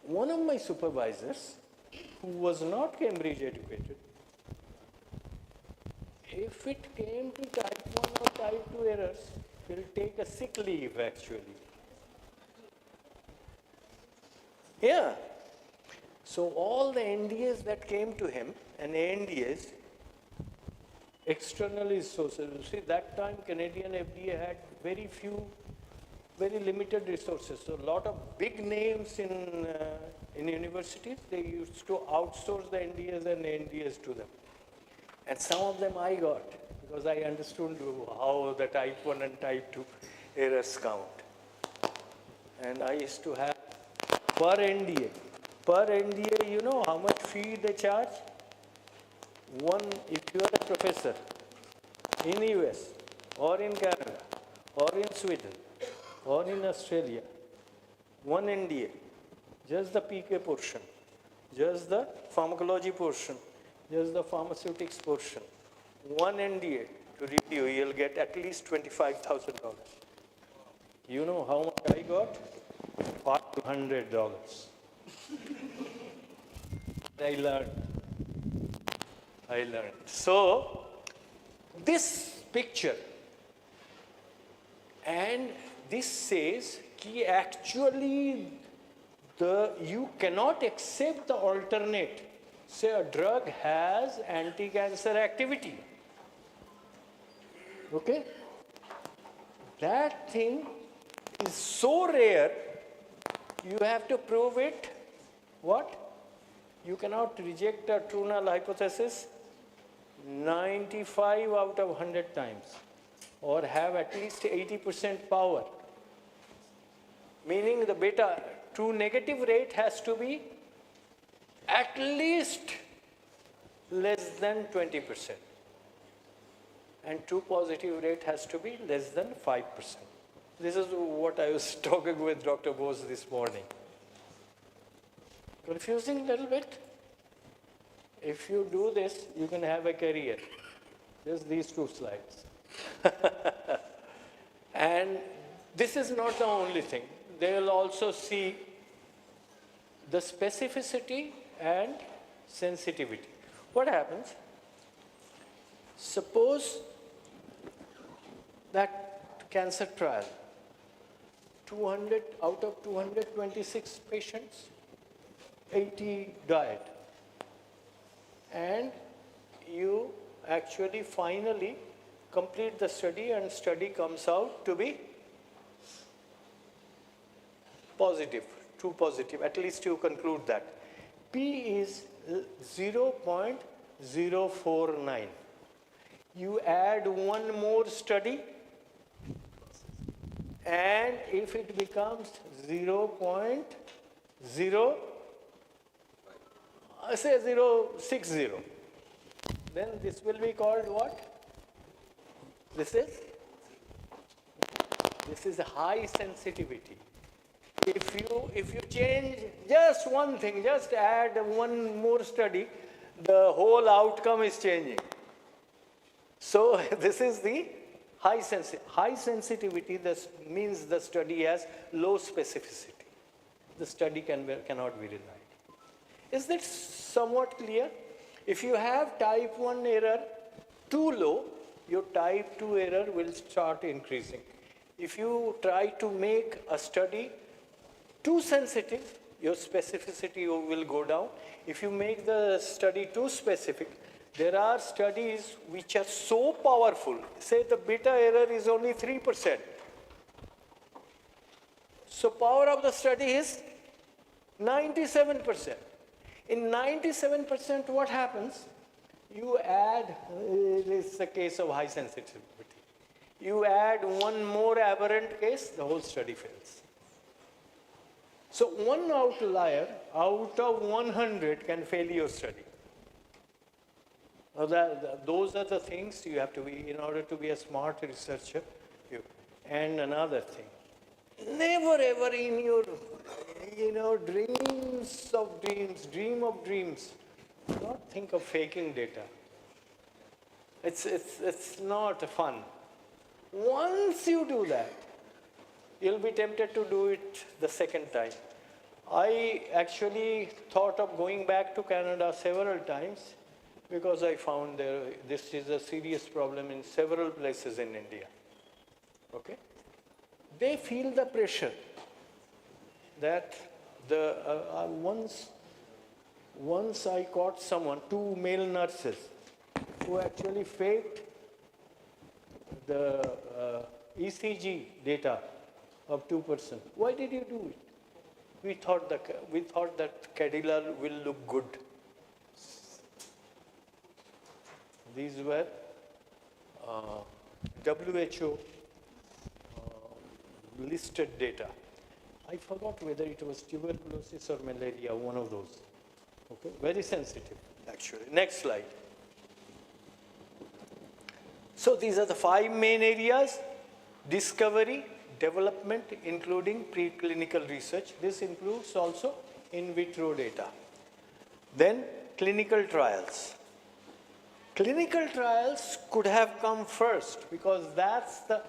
One of my supervisors, who was not Cambridge educated, if it came to type 1 or type 2 errors, he'll take a sick leave actually. Yeah. So all the NDAs that came to him, and ANDAs, external resources. See, that time Canadian FDA had very limited resources. So a lot of big names in universities, they used to outsource the NDAs and ANDAs to them. And some of them I got, because I understood how the type 1 and type 2 errors count. And I used to have per NDA, you know how much fee they charge? If you are a professor in US or in Canada or in Sweden or in Australia, 1 NDA, just the PK portion, just the pharmacology portion, just the pharmaceutics portion, 1 NDA to review, you'll get at least $25,000. You know how much I got? $500. I learned. So, this picture, and this says that actually you cannot accept the alternate. Say a drug has anti-cancer activity. Okay? That thing is so rare, you have to prove it. What? You cannot reject a true null hypothesis 95 out of 100 times, or have at least 80% power. Meaning the beta true negative rate has to be at least less than 20%. And true positive rate has to be less than 5%. This is what I was talking with Dr. Bose this morning. Confusing a little bit? If you do this, you can have a career. Just these two slides. And this is not the only thing. They will also see the specificity and sensitivity. What happens? Suppose that cancer trial, 200 out of 226 patients, 80 died. And you actually finally complete the study and study comes out to be positive, true positive. At least you conclude that. P is 0.049. You add one more study, and if it becomes 0.0, say 0.60, then this will be called what? This is a high sensitivity. If you change just one thing, just add one more study, the whole outcome is changing. So this is the high sensitivity. This means the study has low specificity. The study cannot be relied. Is that somewhat clear? If you have type 1 error too low, your type 2 error will start increasing. If you try to make a study too sensitive, your specificity will go down. If you make the study too specific, there are studies which are so powerful. Say the beta error is only 3%. So power of the study is 97%. In 97%, what happens? You add, this is a case of high sensitivity. You add one more aberrant case, the whole study fails. So one outlier out of 100 can fail your study. Now those are the things you have to be, in order to be a smart researcher. And another thing, never ever in your, dream of dreams, do not think of faking data. It's not fun. Once you do that, you'll be tempted to do it the second time. I actually thought of going back to Canada several times because I found this is a serious problem in several places in India. Okay? They feel the pressure that once I caught someone, 2 male nurses, who actually faked the ECG data of 2%. Why did you do it? We thought that Cadillac will look good. These were WHO listed data. I forgot whether it was tuberculosis or malaria, one of those. Okay, very sensitive, actually. Next slide. So these are the 5 main areas: discovery, development, including preclinical research. This includes also in vitro data. Then clinical trials. Clinical trials could have come first because that's the,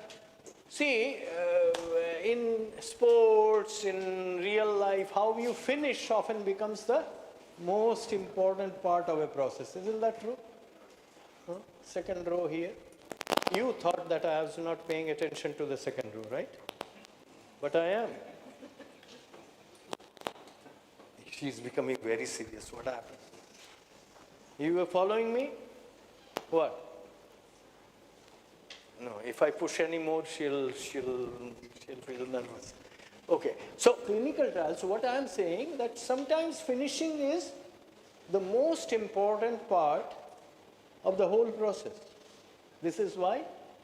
in sports, in real life, how you finish often becomes the most important part of a process. Isn't that true? Second row here. You thought that I was not paying attention to the second row, right? But I am. She's becoming very serious. What happened? You were following me? What? No, if I push any more, she'll feel nervous. Okay, so clinical trials, what I'm saying that sometimes finishing is the most important part of the whole process. This is why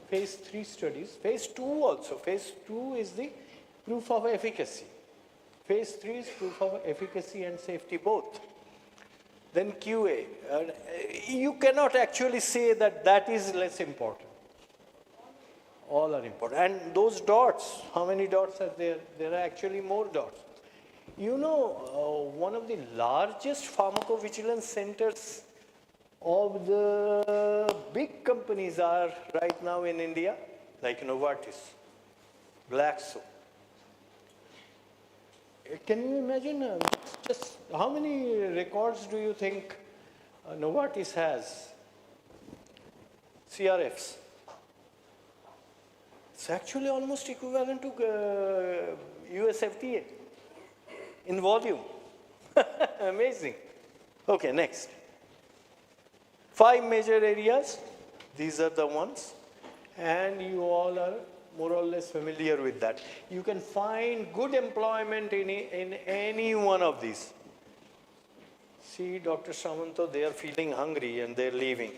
phase 3 studies, phase 2 also, phase 2 is the proof of efficacy. Phase 3 is proof of efficacy and safety both. Then QA, you cannot actually say that is less important. All are important. And those dots, how many dots are there? There are actually more dots. One of the largest pharmacovigilance centers of the big companies are right now in India, like Novartis, Glaxo. Can you imagine just how many records do you think Novartis has? CRFs. It's actually almost equivalent to US FDA in volume. Amazing. Okay, next. 5 major areas, these are the ones, and you all are more or less familiar with that. You can find good employment in any one of these. See, Dr. Samanto, they are feeling hungry and they're leaving.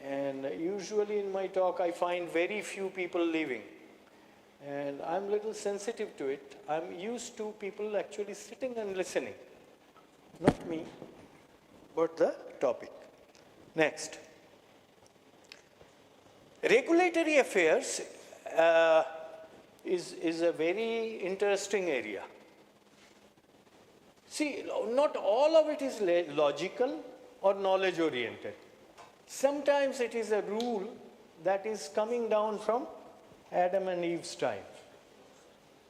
And usually in my talk, I find very few people leaving. And I'm a little sensitive to it. I'm used to people actually sitting and listening. Not me, but the topic. Next. Regulatory affairs is a very interesting area. See, not all of it is logical or knowledge-oriented. Sometimes it is a rule that is coming down from Adam and Eve's time.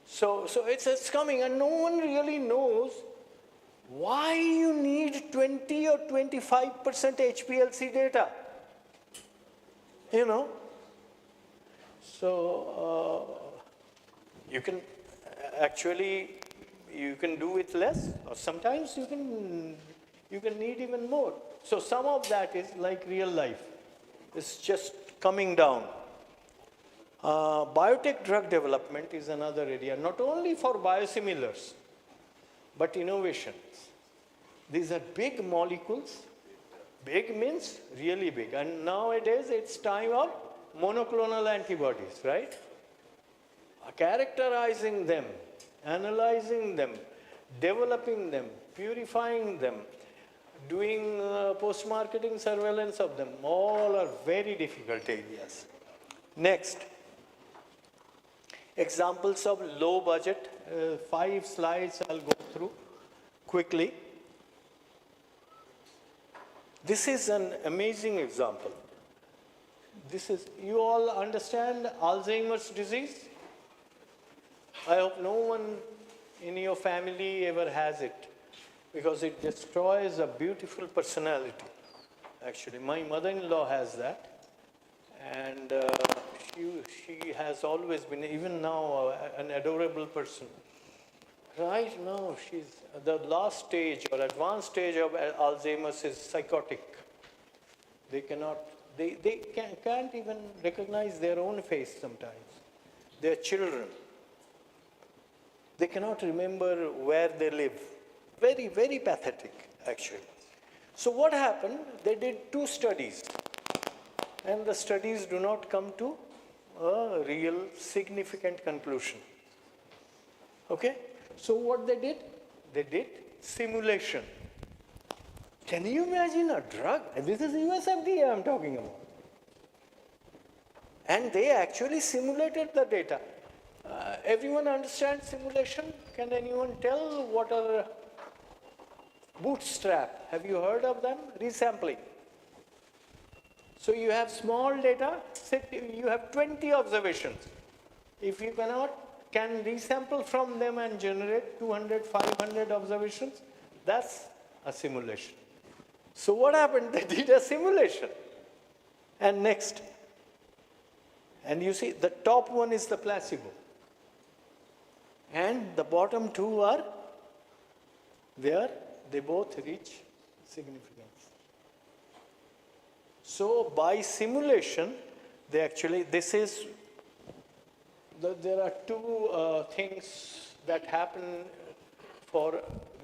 So it's coming, and no one really knows why you need 20 or 25% HPLC data. You know? So you can actually, you can do with less, or sometimes you can need even more. So some of that is like real life. It's just coming down. Biotech drug development is another area, not only for biosimilars, but innovations. These are big molecules. Big means really big. And nowadays it's time of monoclonal antibodies, right? Characterizing them, analyzing them, developing them, purifying them, doing post-marketing surveillance of them, all are very difficult areas. Next, examples of low budget, 5 slides I'll go through quickly. This is an amazing example. This is, you all understand Alzheimer's disease? I hope no one in your family ever has it, because it destroys a beautiful personality. Actually, my mother-in-law has that, and she has always been, even now, an adorable person. Right now, she's the last stage or advanced stage of Alzheimer's is psychotic. They cannot, they can't even recognize their own face sometimes. They're children. They cannot remember where they live. Very, very pathetic, actually. So what happened? They did 2 studies. And the studies do not come to a real significant conclusion. Okay? So what they did? They did simulation. Can you imagine a drug? This is US FDA I'm talking about. And they actually simulated the data. Everyone understands simulation? Can anyone tell what are bootstrap? Have you heard of them? Resampling. So you have small data, you have 20 observations. If you can resample from them and generate 200, 500 observations, that's a simulation. So what happened? They did a simulation. And next. And you see, the top one is the placebo. And the bottom 2 are where they both reach significance. So by simulation, they actually, this is, there are 2 things that happen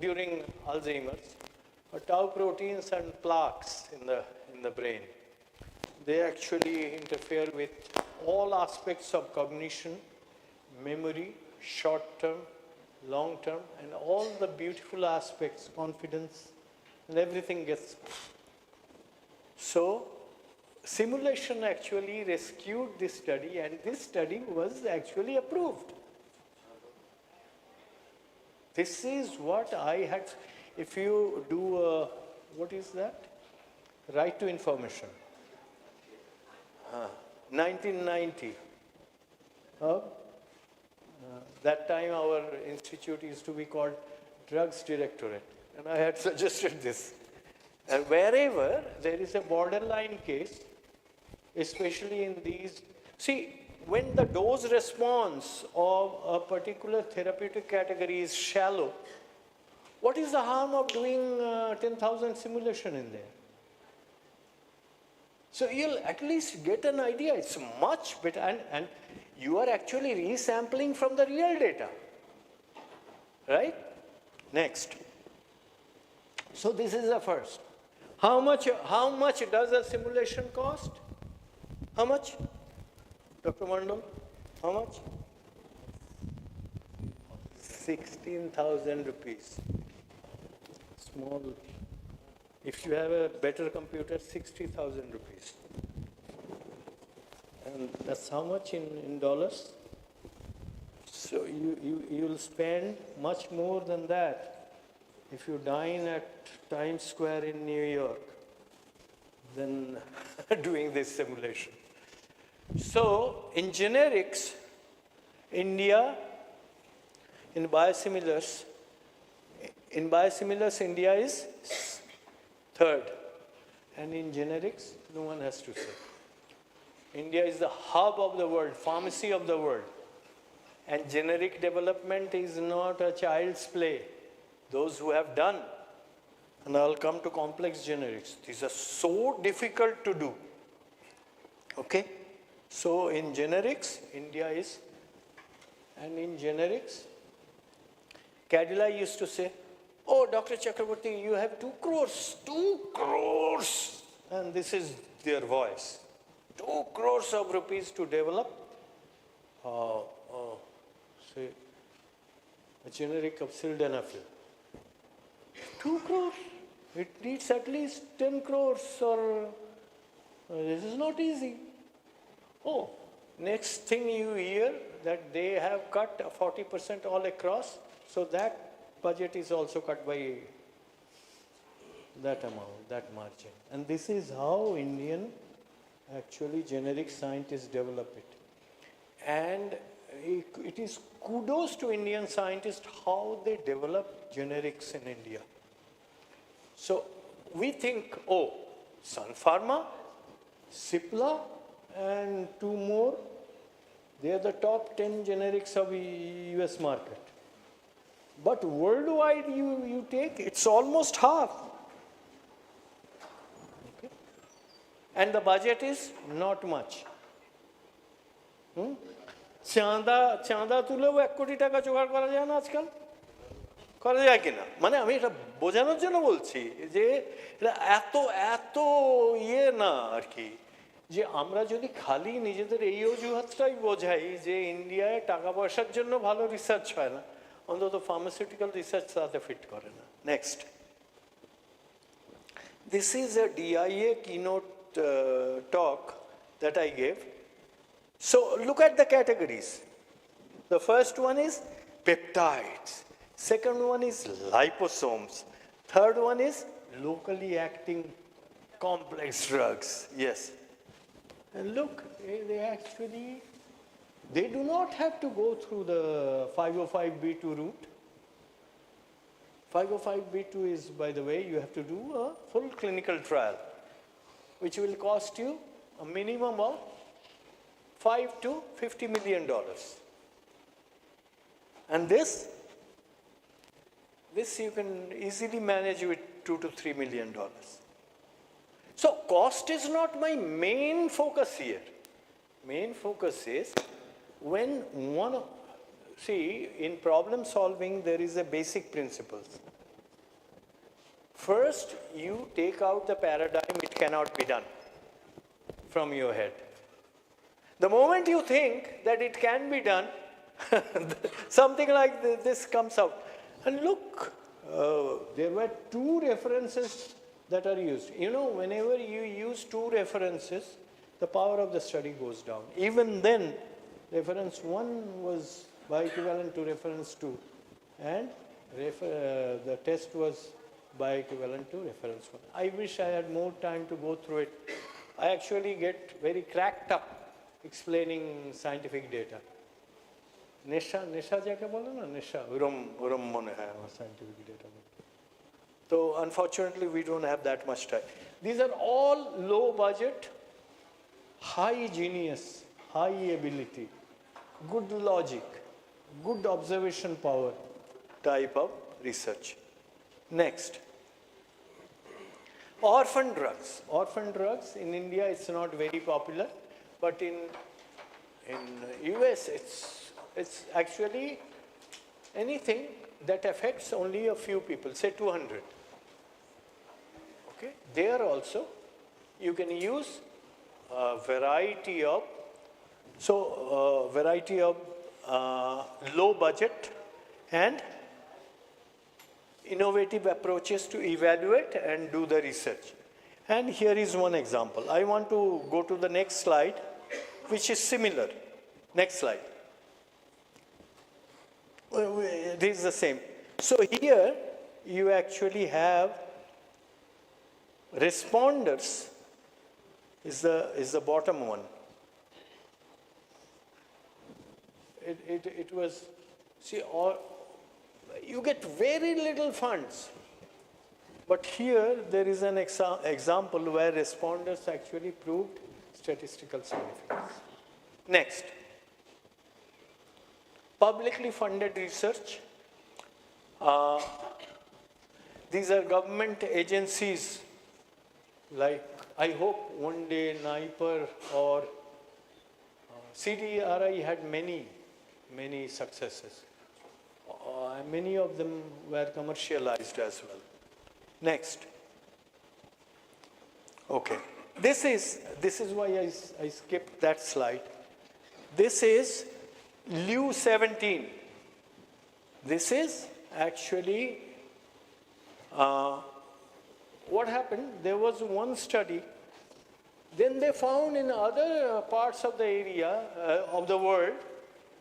during Alzheimer's. Tau proteins and plaques in the brain. They actually interfere with all aspects of cognition, memory, short-term, long-term, and all the beautiful aspects, confidence, and everything gets. So simulation actually rescued this study, and this study was actually approved. This is what I had. If you do, what is that? Right to information. 1990. That time our institute used to be called Drugs Directorate, and I had suggested this. And wherever there is a borderline case, especially in these, see, when the dose response of a particular therapeutic category is shallow, what is the harm of doing 10,000 simulation in there? So you'll at least get an idea. It's much better, and you are actually resampling from the real data, right? Next. So this is the first. How much does a simulation cost? How much? Dr. Mandal, how much? 16,000 rupees. Small. If you have a better computer, 60,000 rupees. And that's how much in dollars? So you'll spend much more than that if you dine at Times Square in New York than doing this simulation. So in generics, India, in biosimilars, India is third. And in generics, no one has to say. India is the hub of the world, pharmacy of the world. And generic development is not a child's play. Those who have done, and I'll come to complex generics, these are so difficult to do. Okay? So in generics, India is, and in generics, Cadila used to say, oh, Dr. Chakraborty, you have 2 crores, 2 crores. And this is their voice. 2 crores of rupees to develop, say, a generic of sildenafil. 2 crores. It needs at least 10 crores or, this is not easy. Oh, next thing you hear that they have cut 40% all across, so that budget is also cut by that amount, that margin. And this is how Indian actually generic scientists develop it. And it is kudos to Indian scientists how they develop generics in India. So we think, oh, Sun Pharma, Cipla, and 2 more, they are the top 10 generics of US market. But worldwide you take, it's almost half. Okay? And the budget is not much. চাঁদা তুলেও 1 কোটি টাকা জোগাড় করা যায় না আজকাল? করা যায় কিনা? মানে আমি এটা বোঝানোর জন্য বলছি যে এটা এত ইয়ে না আর কি, যে আমরা যদি খালি নিজেদের এই অজুহাতটাই বোঝাই যে ইন্ডিয়ায় টাকা পয়সার জন্য ভালো রিসার্চ হয় না, অন্তত ফার্মাসিউটিক্যাল রিসার্চ তাতে ফিট করে না। Next, this is a DIA keynote talk that I gave. So look at the categories. The first one is peptides. Second one is liposomes. Third one is locally acting complex drugs. Yes. And look, they do not have to go through the 505(b)(2) route. 505(b)(2) is, by the way, you have to do a full clinical trial, which will cost you a minimum of $5 to $50 million. And this you can easily manage with $2 to $3 million. So cost is not my main focus here. Main focus is when in problem solving there is a basic principles. First, you take out the paradigm, it cannot be done from your head. The moment you think that it can be done, something like this comes out. And look, there were 2 references that are used. You know, whenever you use 2 references, the power of the study goes down. Even then, reference 1 was bioequivalent to reference 2. And the test was bioequivalent to reference one. I wish I had more time to go through it. I actually get very cracked up explaining scientific data. Nesha jake bole na nesha uram mone hai amar scientific data. So unfortunately we don't have that much time. These are all low budget, high genius, high ability, good logic, good observation power type of research. Next. Orphan drugs. Orphan drugs in India it's not very popular, but in US it's actually anything that affects only a few people, say 200. Okay, there also you can use a variety of low budget and innovative approaches to evaluate and do the research. And here is one example. I want to go to the next slide, which is similar. Next slide. This is the same. So here you actually have responders is the bottom one. It was, see, you get very little funds. But here there is an example where responders actually proved statistical significance. Next. Publicly funded research. These are government agencies like, I hope one day NIPER or CDRI had many successes. Many of them were commercialized as well. Next. Okay. This is why I skipped that slide. This is Liu 17. This is actually what happened. There was one study. Then they found in other parts of the area of the world,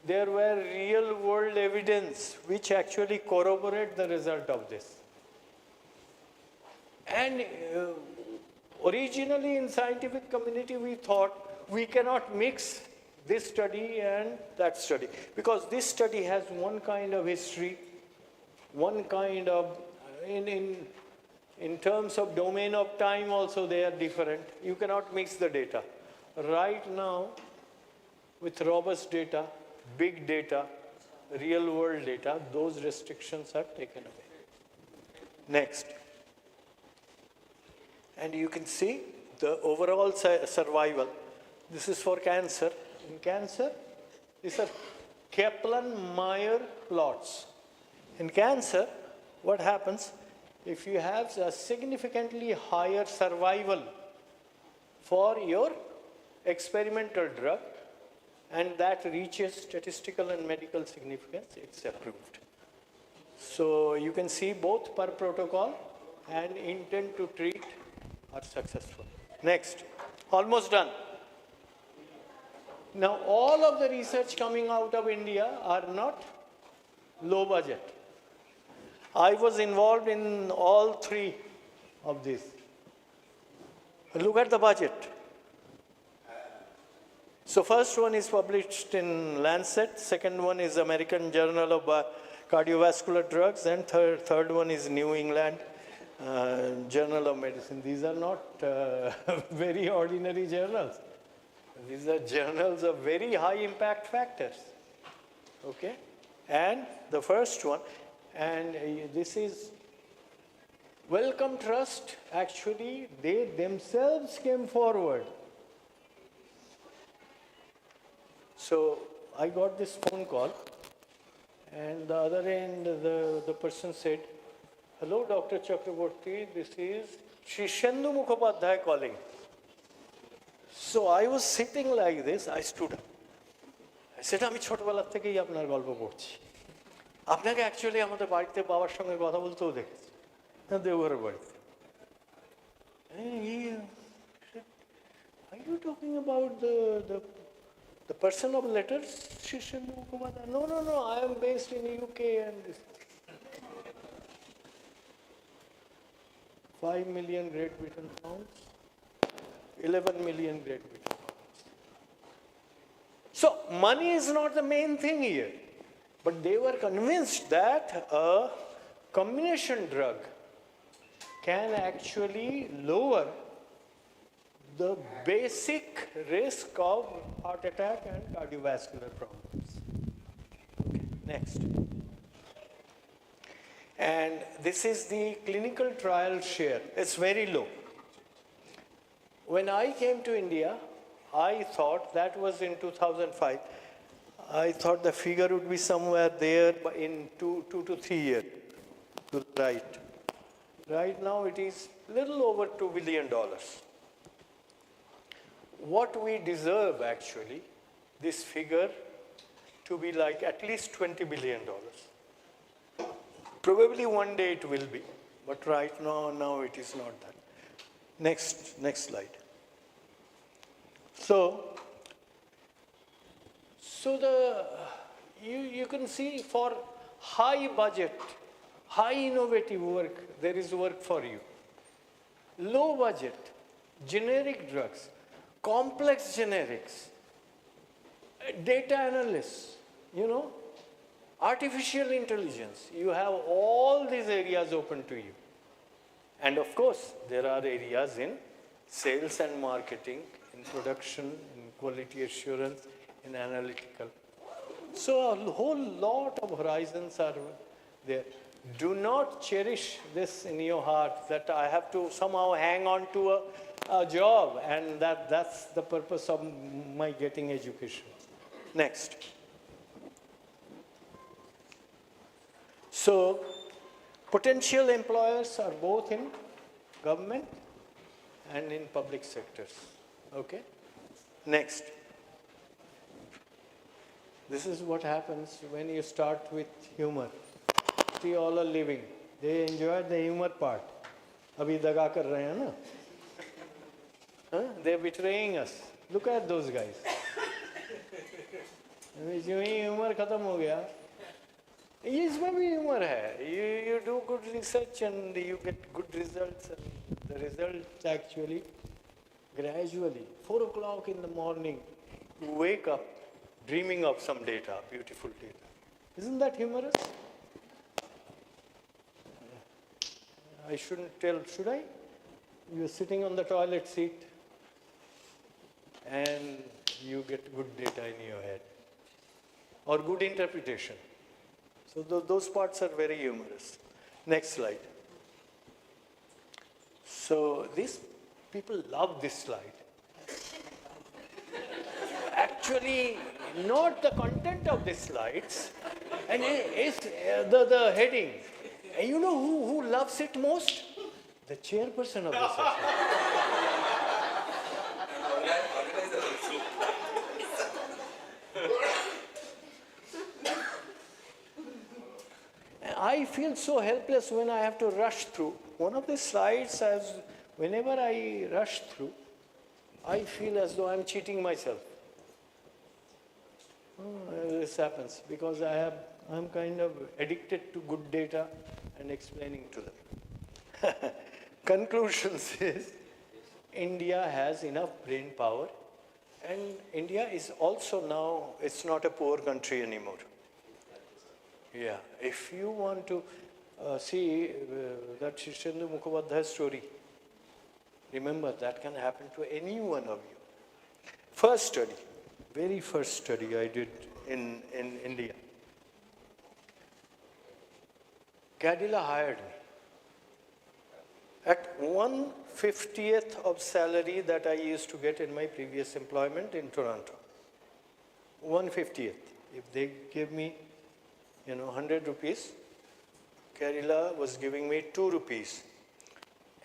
there were real world evidence which actually corroborate the result of this. And originally in scientific community we thought we cannot mix this study and that study, because this study has one kind of history, one kind of, in terms of domain of time also they are different. You cannot mix the data. Right now, with robust data, big data, real world data, those restrictions are taken away. Next. And you can see the overall survival. This is for cancer. In cancer, these are Kaplan-Meier plots. In cancer, what happens if you have a significantly higher survival for your experimental drug and that reaches statistical and medical significance, it's approved. So you can see both per protocol and intent to treat are successful. Next, almost done. Now all of the research coming out of India are not low budget. I was involved in all three of these. Look at the budget. So first one is published in Lancet, second one is American Journal of Cardiovascular Drugs, and third one is New England Journal of Medicine. These are not very ordinary journals. These are journals of very high impact factors. Okay? And the first one, and this is Wellcome Trust, actually they themselves came forward. So I got this phone call, and the other end the person said, "Hello, Dr. Chakraborty, this is Shishendu Mukhopadhyay calling." So I was sitting like this, I stood up. I said, "আমি ছোটবেলা থেকেই আপনার গল্প পড়ছি। আপনাকে actually আমাদের বাড়িতে বাবার সঙ্গে কথা বলতেও দেখেছি, দেওঘরের বাড়িতে। Are you talking about the person of letters, Shishendu Mukhopadhyay? No, I am based in UK and this. 5 million Great Britain pounds, 11 million Great Britain pounds. So money is not the main thing here, but they were convinced that a combination drug can actually lower the basic risk of heart attack and cardiovascular problems. Okay, next. And this is the clinical trial share. It's very low. When I came to India, I thought, that was in 2005, I thought the figure would be somewhere there in 2 to 3 years to the right. Right now it is little over $2 billion. What we deserve actually, this figure to be like at least $20 billion. Probably one day it will be, but right now it is not that. Next slide. So you can see for high budget, high innovative work, there is work for you. Low budget, generic drugs, complex generics, data analysts, artificial intelligence. You have all these areas open to you. And of course, there are areas in sales and marketing, in production, in quality assurance, in analytical. So a whole lot of horizons are there. Do not cherish this in your heart that I have to somehow hang on to a job and that's the purpose of my getting education. Next. So potential employers are both in government and in public sectors. Okay? Next. This is what happens when you start with humor. See, all are living. They enjoy the humor part. Abhi daga kar rahe hain na? They're betraying us. Look at those guys. जो ही humor खत्म हो गया, इसमें भी humor है. You do good research and you get good results, and the results actually gradually. 4 o'clock in the morning, you wake up dreaming of some data, beautiful data. Isn't that humorous? I shouldn't tell, should I? You're sitting on the toilet seat and you get good data in your head or good interpretation. So those parts are very humorous. Next slide. So these people love this slide. Actually, not the content of the slides, and it's the heading. And you know who loves it most? The chairperson of the session. I feel so helpless when I have to rush through. One of the slides, whenever I rush through, I feel as though I'm cheating myself. This happens because I'm kind of addicted to good data and explaining to them. Conclusions is India has enough brain power, and India is also now, it's not a poor country anymore. Yeah, if you want to see that Shishendu Mukhopadhyay story, remember that can happen to any one of you. First study, very first study I did in India. Cadila hired me at 1/50th of salary that I used to get in my previous employment in Toronto. 1/50th. If they give me 100 rupees, Kerala was giving me 2 rupees.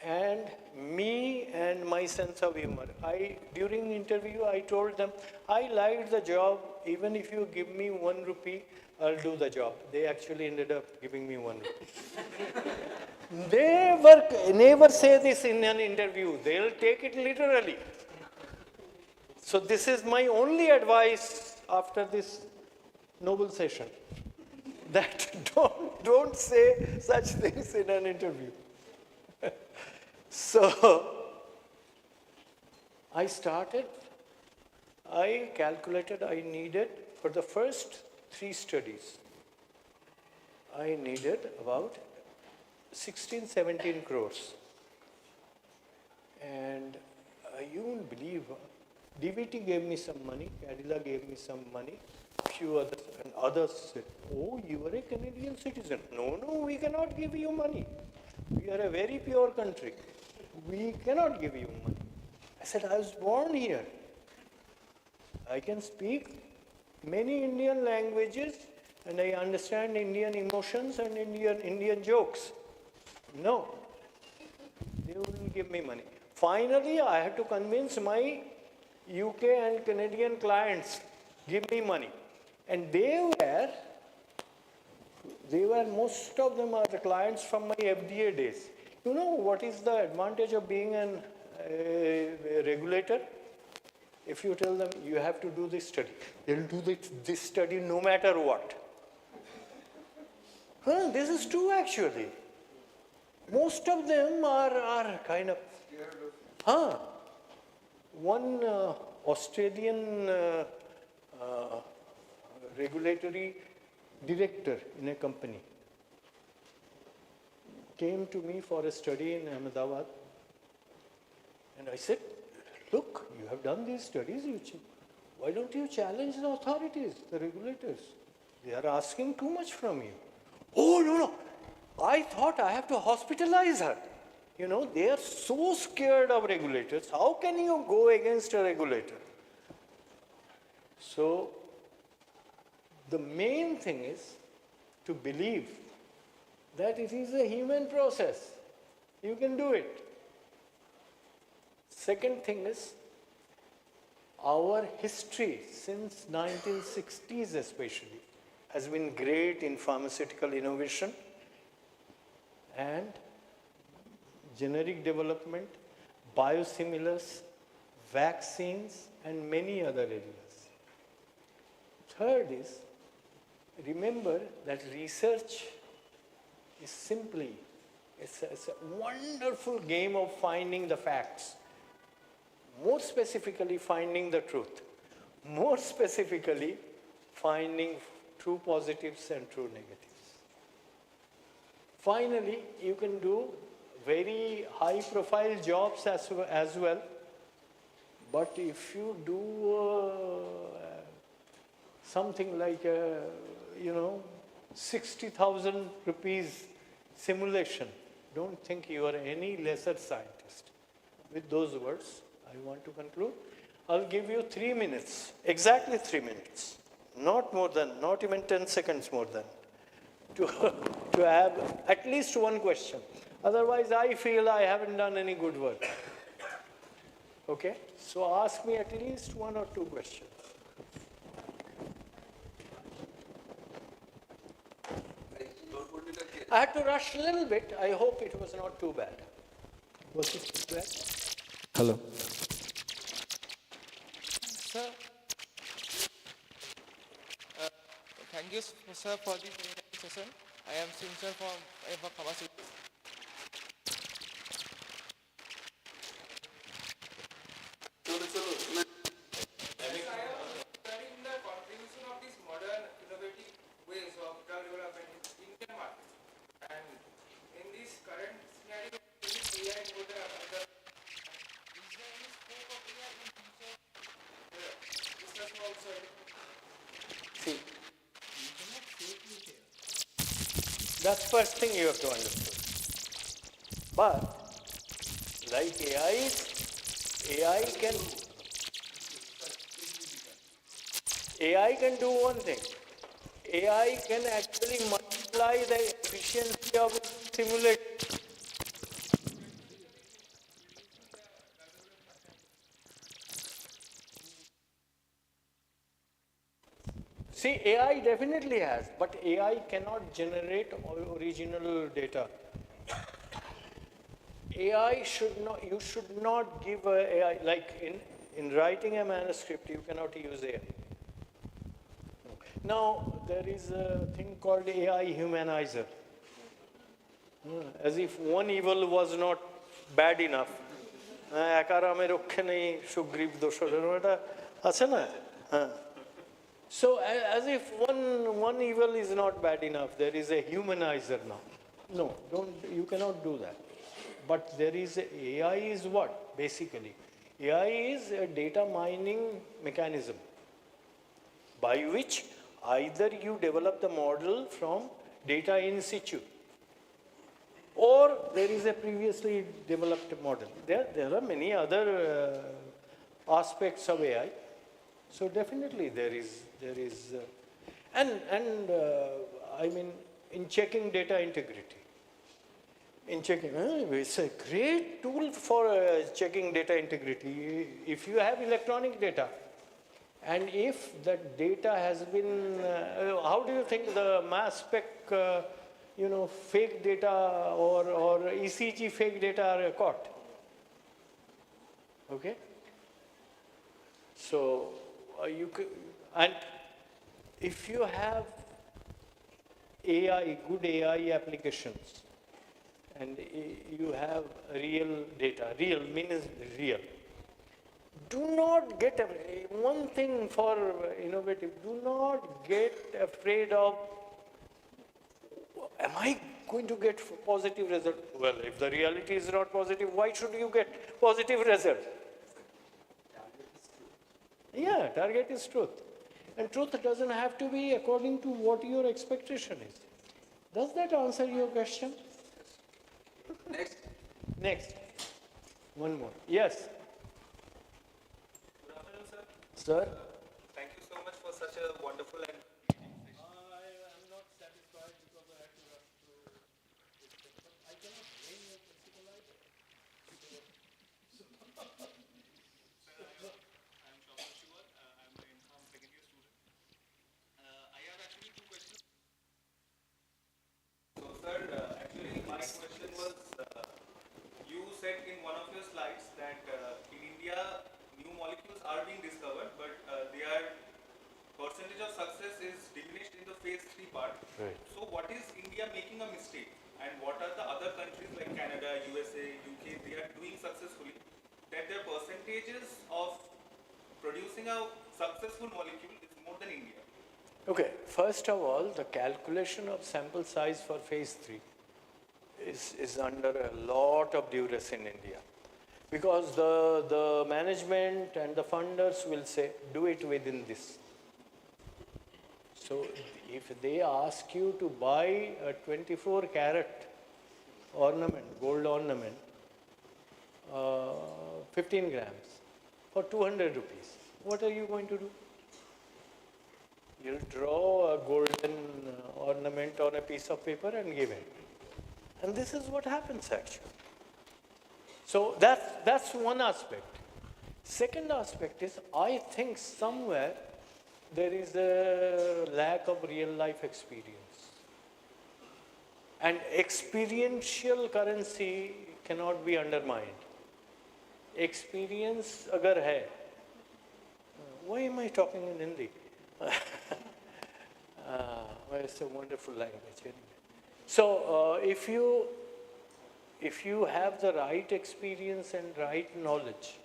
And me and my sense of humor, during the interview, I told them, I liked the job, even if you give me 1 rupee, I'll do the job. They actually ended up giving me 1 rupee. They never say this in an interview. They'll take it literally. So this is my only advice after this noble session. That don't say such things in an interview. So I calculated I needed, for the first 3 studies, I needed about 16, 17 crores. And you won't believe, DVT gave me some money, Cadila gave me some money, few others, and others said, oh, you are a Canadian citizen. No, we cannot give you money. We are a very pure country. We cannot give you money. I said, I was born here. I can speak many Indian languages and I understand Indian emotions and Indian jokes. No, they wouldn't give me money. Finally, I had to convince my UK and Canadian clients, give me money. And most of them are the clients from my FDA days. You know what is the advantage of being a regulator? If you tell them, you have to do this study, they'll do this study no matter what. This is true actually. Most of them are kind of, one Australian regulatory director in a company came to me for a study in Ahmedabad. And I said, look, you have done these studies, why don't you challenge the authorities, the regulators? They are asking too much from you. Oh, no, I thought I have to hospitalize her. You know, they are so scared of regulators. How can you go against a regulator? So, the main thing is to believe that it is a human process. You can do it. Second thing is, our history since 1960s especially has been great in pharmaceutical innovation and generic development, biosimilars, vaccines, and many other areas. Third is, remember that research is simply, it's a wonderful game of finding the facts. More specifically, finding the truth. More specifically, finding true positives and true negatives. Finally, you can do very high-profile jobs as well. But if you do something like, 60,000 rupees simulation, don't think you are any lesser scientist. With those words, I want to conclude. I'll give you 3 minutes, exactly 3 minutes, not more than, not even 10 seconds more than, to have at least one question. Otherwise, I feel I haven't done any good work. Okay? So ask me at least 1 or 2 questions. I had to rush a little bit. I hope it was not too bad. Was it too bad? Hello. Sir, thank you, sir, for this session. I am Simson from Pharmaceutical. Studying the contribution of these modern innovative ways of drug development in Indian market, and in this current scenario, AI more than other. Is there any scope of AI in future? Research also. See, that's first thing you have to understand. But, like AI can do one thing. AI can actually multiply the efficiency of simulation. See, AI definitely has, but AI cannot generate original data. AI should not, you should not give AI, like in writing a manuscript, you cannot use AI. Now, there is a thing called AI humanizer. As if one evil was not bad enough, একার আমে রক্ষে নেই সুগ্রীব দোষর, এটা আছে না? হ্যাঁ। So as if one evil is not bad enough, there is a humanizer now. No, you cannot do that. But there is AI is what basically? AI is a data mining mechanism by which either you develop the model from data in situ, or there is a previously developed model. There are many other aspects of AI. So definitely there is, I mean, in checking data integrity, it's a great tool for checking data integrity. If you have electronic data, and if that data has been, how do you think the mass spec, fake data or ECG fake data are caught? Okay. So you could, and if you have AI, good AI applications, and you have real data, real means real. Do not get, one thing for innovative, do not get afraid of, am I going to get positive result? Well, if the reality is not positive, why should you get positive result? Yeah, target is truth. And truth doesn't have to be according to what your expectation is. Does that answer your question? Next. One more. Yes. Good afternoon, sir. Sir? Thank you so much for such a wonderful and I'm not satisfied because I have to rush through this, but I cannot blame your principal either. So, sir, actually, my question was, you said in one of your slides that in India, new molecules are being discovered, but their percentage of success is diminished in the phase 3 part. Right. So, what is India making a mistake? And what are the other countries like Canada, USA, UK, they are doing successfully, that their percentages of producing a successful molecule is more than India? Okay, first of all, the calculation of sample size for phase 3 is under a lot of duress in India. Because the management and the funders will say, do it within this. So if they ask you to buy a 24 carat ornament, gold ornament, 15 grams for 200 rupees, what are you going to do? You'll draw a golden ornament on a piece of paper and give it. And this is what happens actually. So that's one aspect. Second aspect is, I think somewhere there is a lack of real life experience. And experiential currency cannot be undermined. Experience agar hai. Why am I talking in Hindi? It's a wonderful language anyway. So if you have the right experience and right knowledge,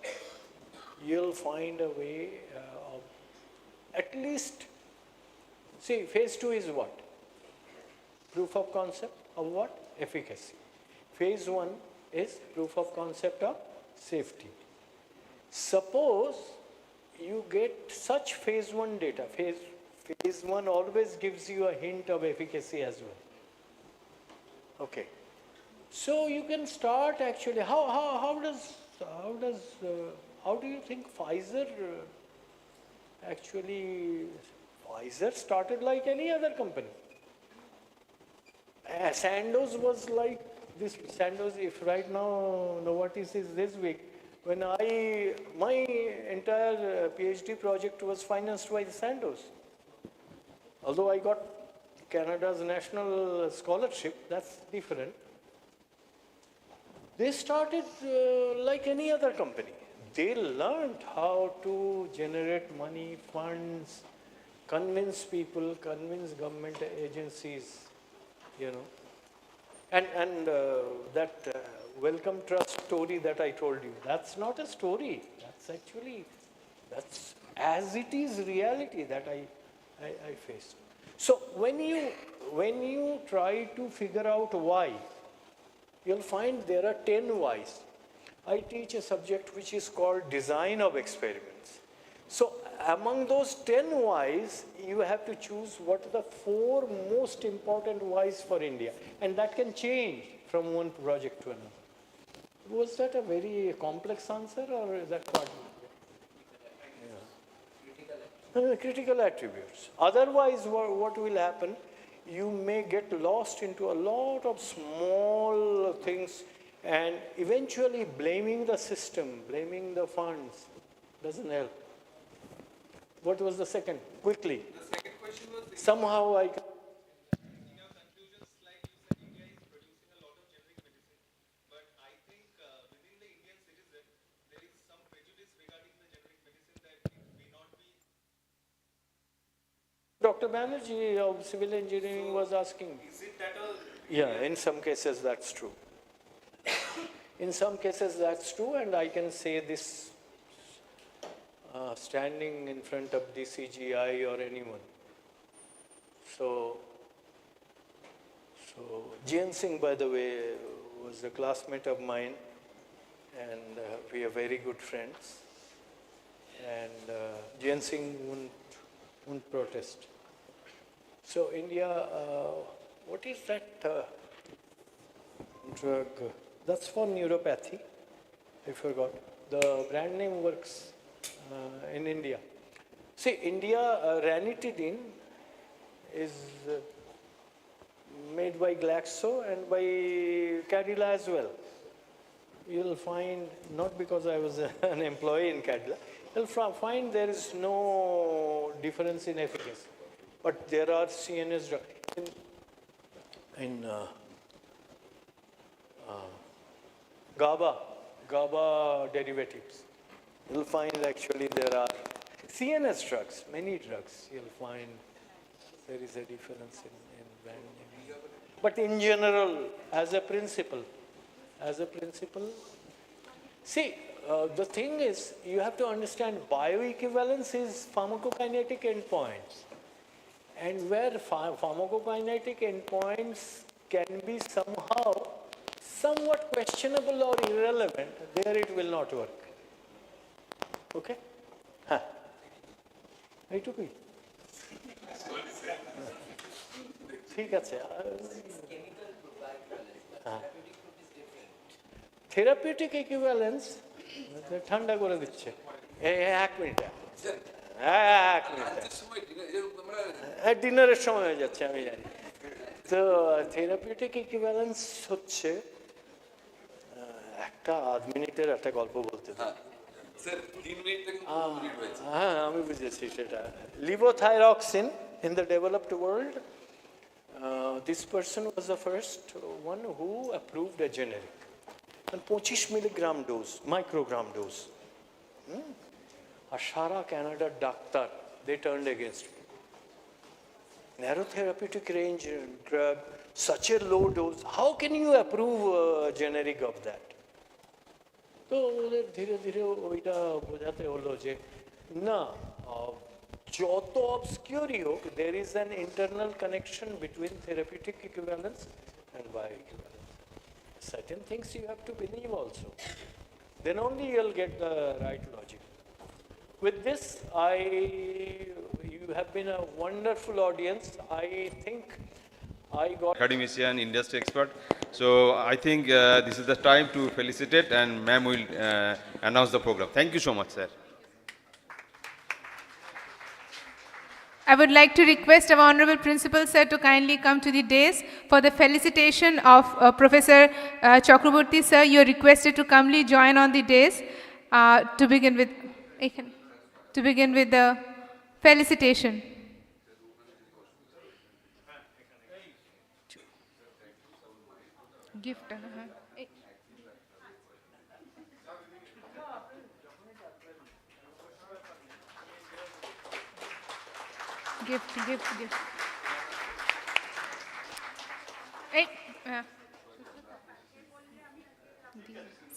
you'll find a way of at least, see, phase 2 is what? Proof of concept of what? Efficacy. Phase 1 is proof of concept of safety. Suppose you get such phase 1 data, phase 1 always gives you a hint of efficacy as well. Okay. So you can start actually, how do you think Pfizer started like any other company? Sandoz was like this. Sandoz, if right now Novartis is this big, when my entire PhD project was financed by Sandoz. Although I got Canada's national scholarship, that's different. They started like any other company. They learned how to generate money, funds, convince people, convince government agencies, And that welcome trust story that I told you. That's not a story. That's actually, that's as it is reality that I face. So when you try to figure out why, you'll find there are 10 whys. I teach a subject which is called design of experiments. So among those 10 whys, you have to choose what are the 4 most important whys for India. And that can change from one project to another. Was that a very complex answer or is that part? Critical attributes. Otherwise, what will happen? You may get lost into a lot of small things and eventually blaming the system, blaming the funds doesn't help. What was the second? Quickly. The second question was, Somehow I. in your conclusion slide, you said India is producing a lot of generic medicine. But I think within the Indian citizen, there is some prejudice regarding the generic medicine that it may not be. Dr. Banerjee of civil engineering was asking. Is it that a... Yeah, in some cases that's true. In some cases that's true, and I can say this standing in front of DCGI or anyone. So Jian Singh, by the way, was a classmate of mine, and we are very good friends. And Jian Singh won't protest. So India, what is that drug? That's for neuropathy. I forgot. The brand name works in India. See, India, ranitidine is made by Glaxo and by Cadila as well. You'll find, not because I was an employee in Cadila, you'll find there is no difference in efficacy. But there are CNS drugs. In GABA derivatives, you'll find actually there are CNS drugs, many drugs, you'll find there is a difference in brand name. But in general, as a principle, see, the thing is, you have to understand bioequivalence is pharmacokinetic endpoints. And where pharmacokinetic endpoints can be somehow somewhat questionable or irrelevant, there it will not work. Okay? Huh. এইটুকুই ঠিক আছে therapeutic equivalence ঠান্ডা করে দিচ্ছে এক minute ডিনারের সময় হয়ে যাচ্ছে আমি জানি তো থেরাপিউটিক ইকুইভ্যালেন্স হচ্ছে একটা আধ মিনিটের একটা গল্প বলতে হ্যাঁ আমি বুঝেছি সেটা levothyroxine in the developed world this person was the first one who approved a generic and 25 milligram dose microgram dose আর সারা কানাডার doctor they turned against me. Narrow therapeutic range drug, such a low dose, how can you approve a generic of that? তো ওদের ধীরে ধীরে ওইটা বোঝাতে হলো যে না যত অবস্কিউরই হোক there is an internal connection between therapeutic equivalence and bioequivalence. Certain things you have to believe also. Then only you'll get the right logic. With this, you have been a wonderful audience. I think I got academician, industry expert. So I think this is the time to felicitate, and ma'am will announce the program. Thank you so much, sir. I would like to request our Honorable Principal, sir, to kindly come to the dais for the felicitation of Professor Chakraborty, sir. You are requested to kindly join on the dais to begin with the felicitation. Gift. Gift. Hey.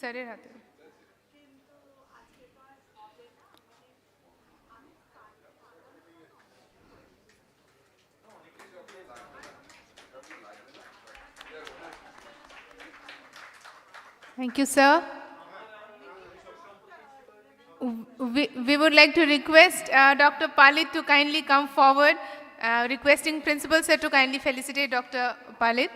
স্যারের হাতে। Thank you, sir. We would like to request Dr. Palit to kindly come forward, requesting Principal Sir to kindly felicitate Dr. Palit.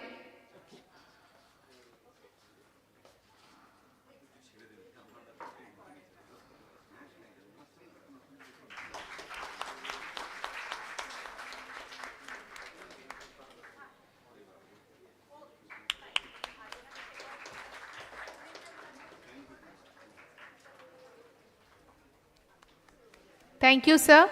Thank you, sir.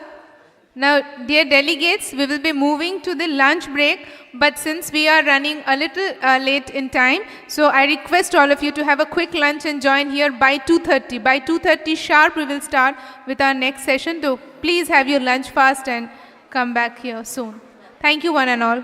Now, dear delegates, we will be moving to the lunch break, but since we are running a little late in time, so I request all of you to have a quick lunch and join here by 2:30. By 2:30 sharp, we will start with our next session. So please have your lunch fast and come back here soon. Thank you, one and all.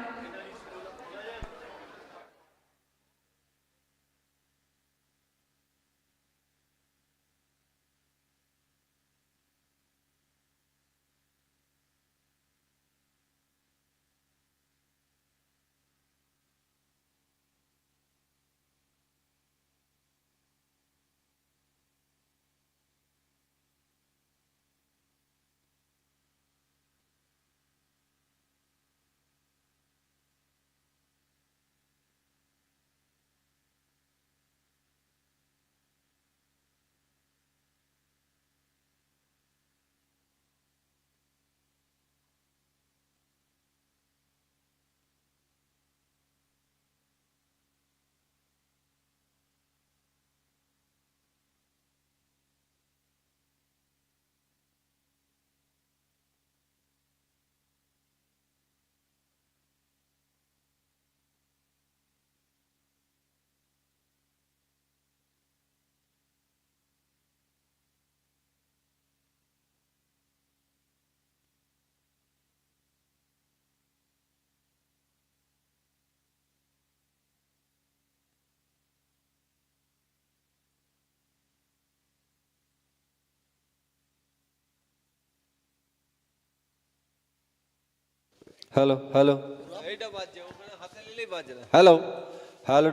Hello, hello. Hello, hello,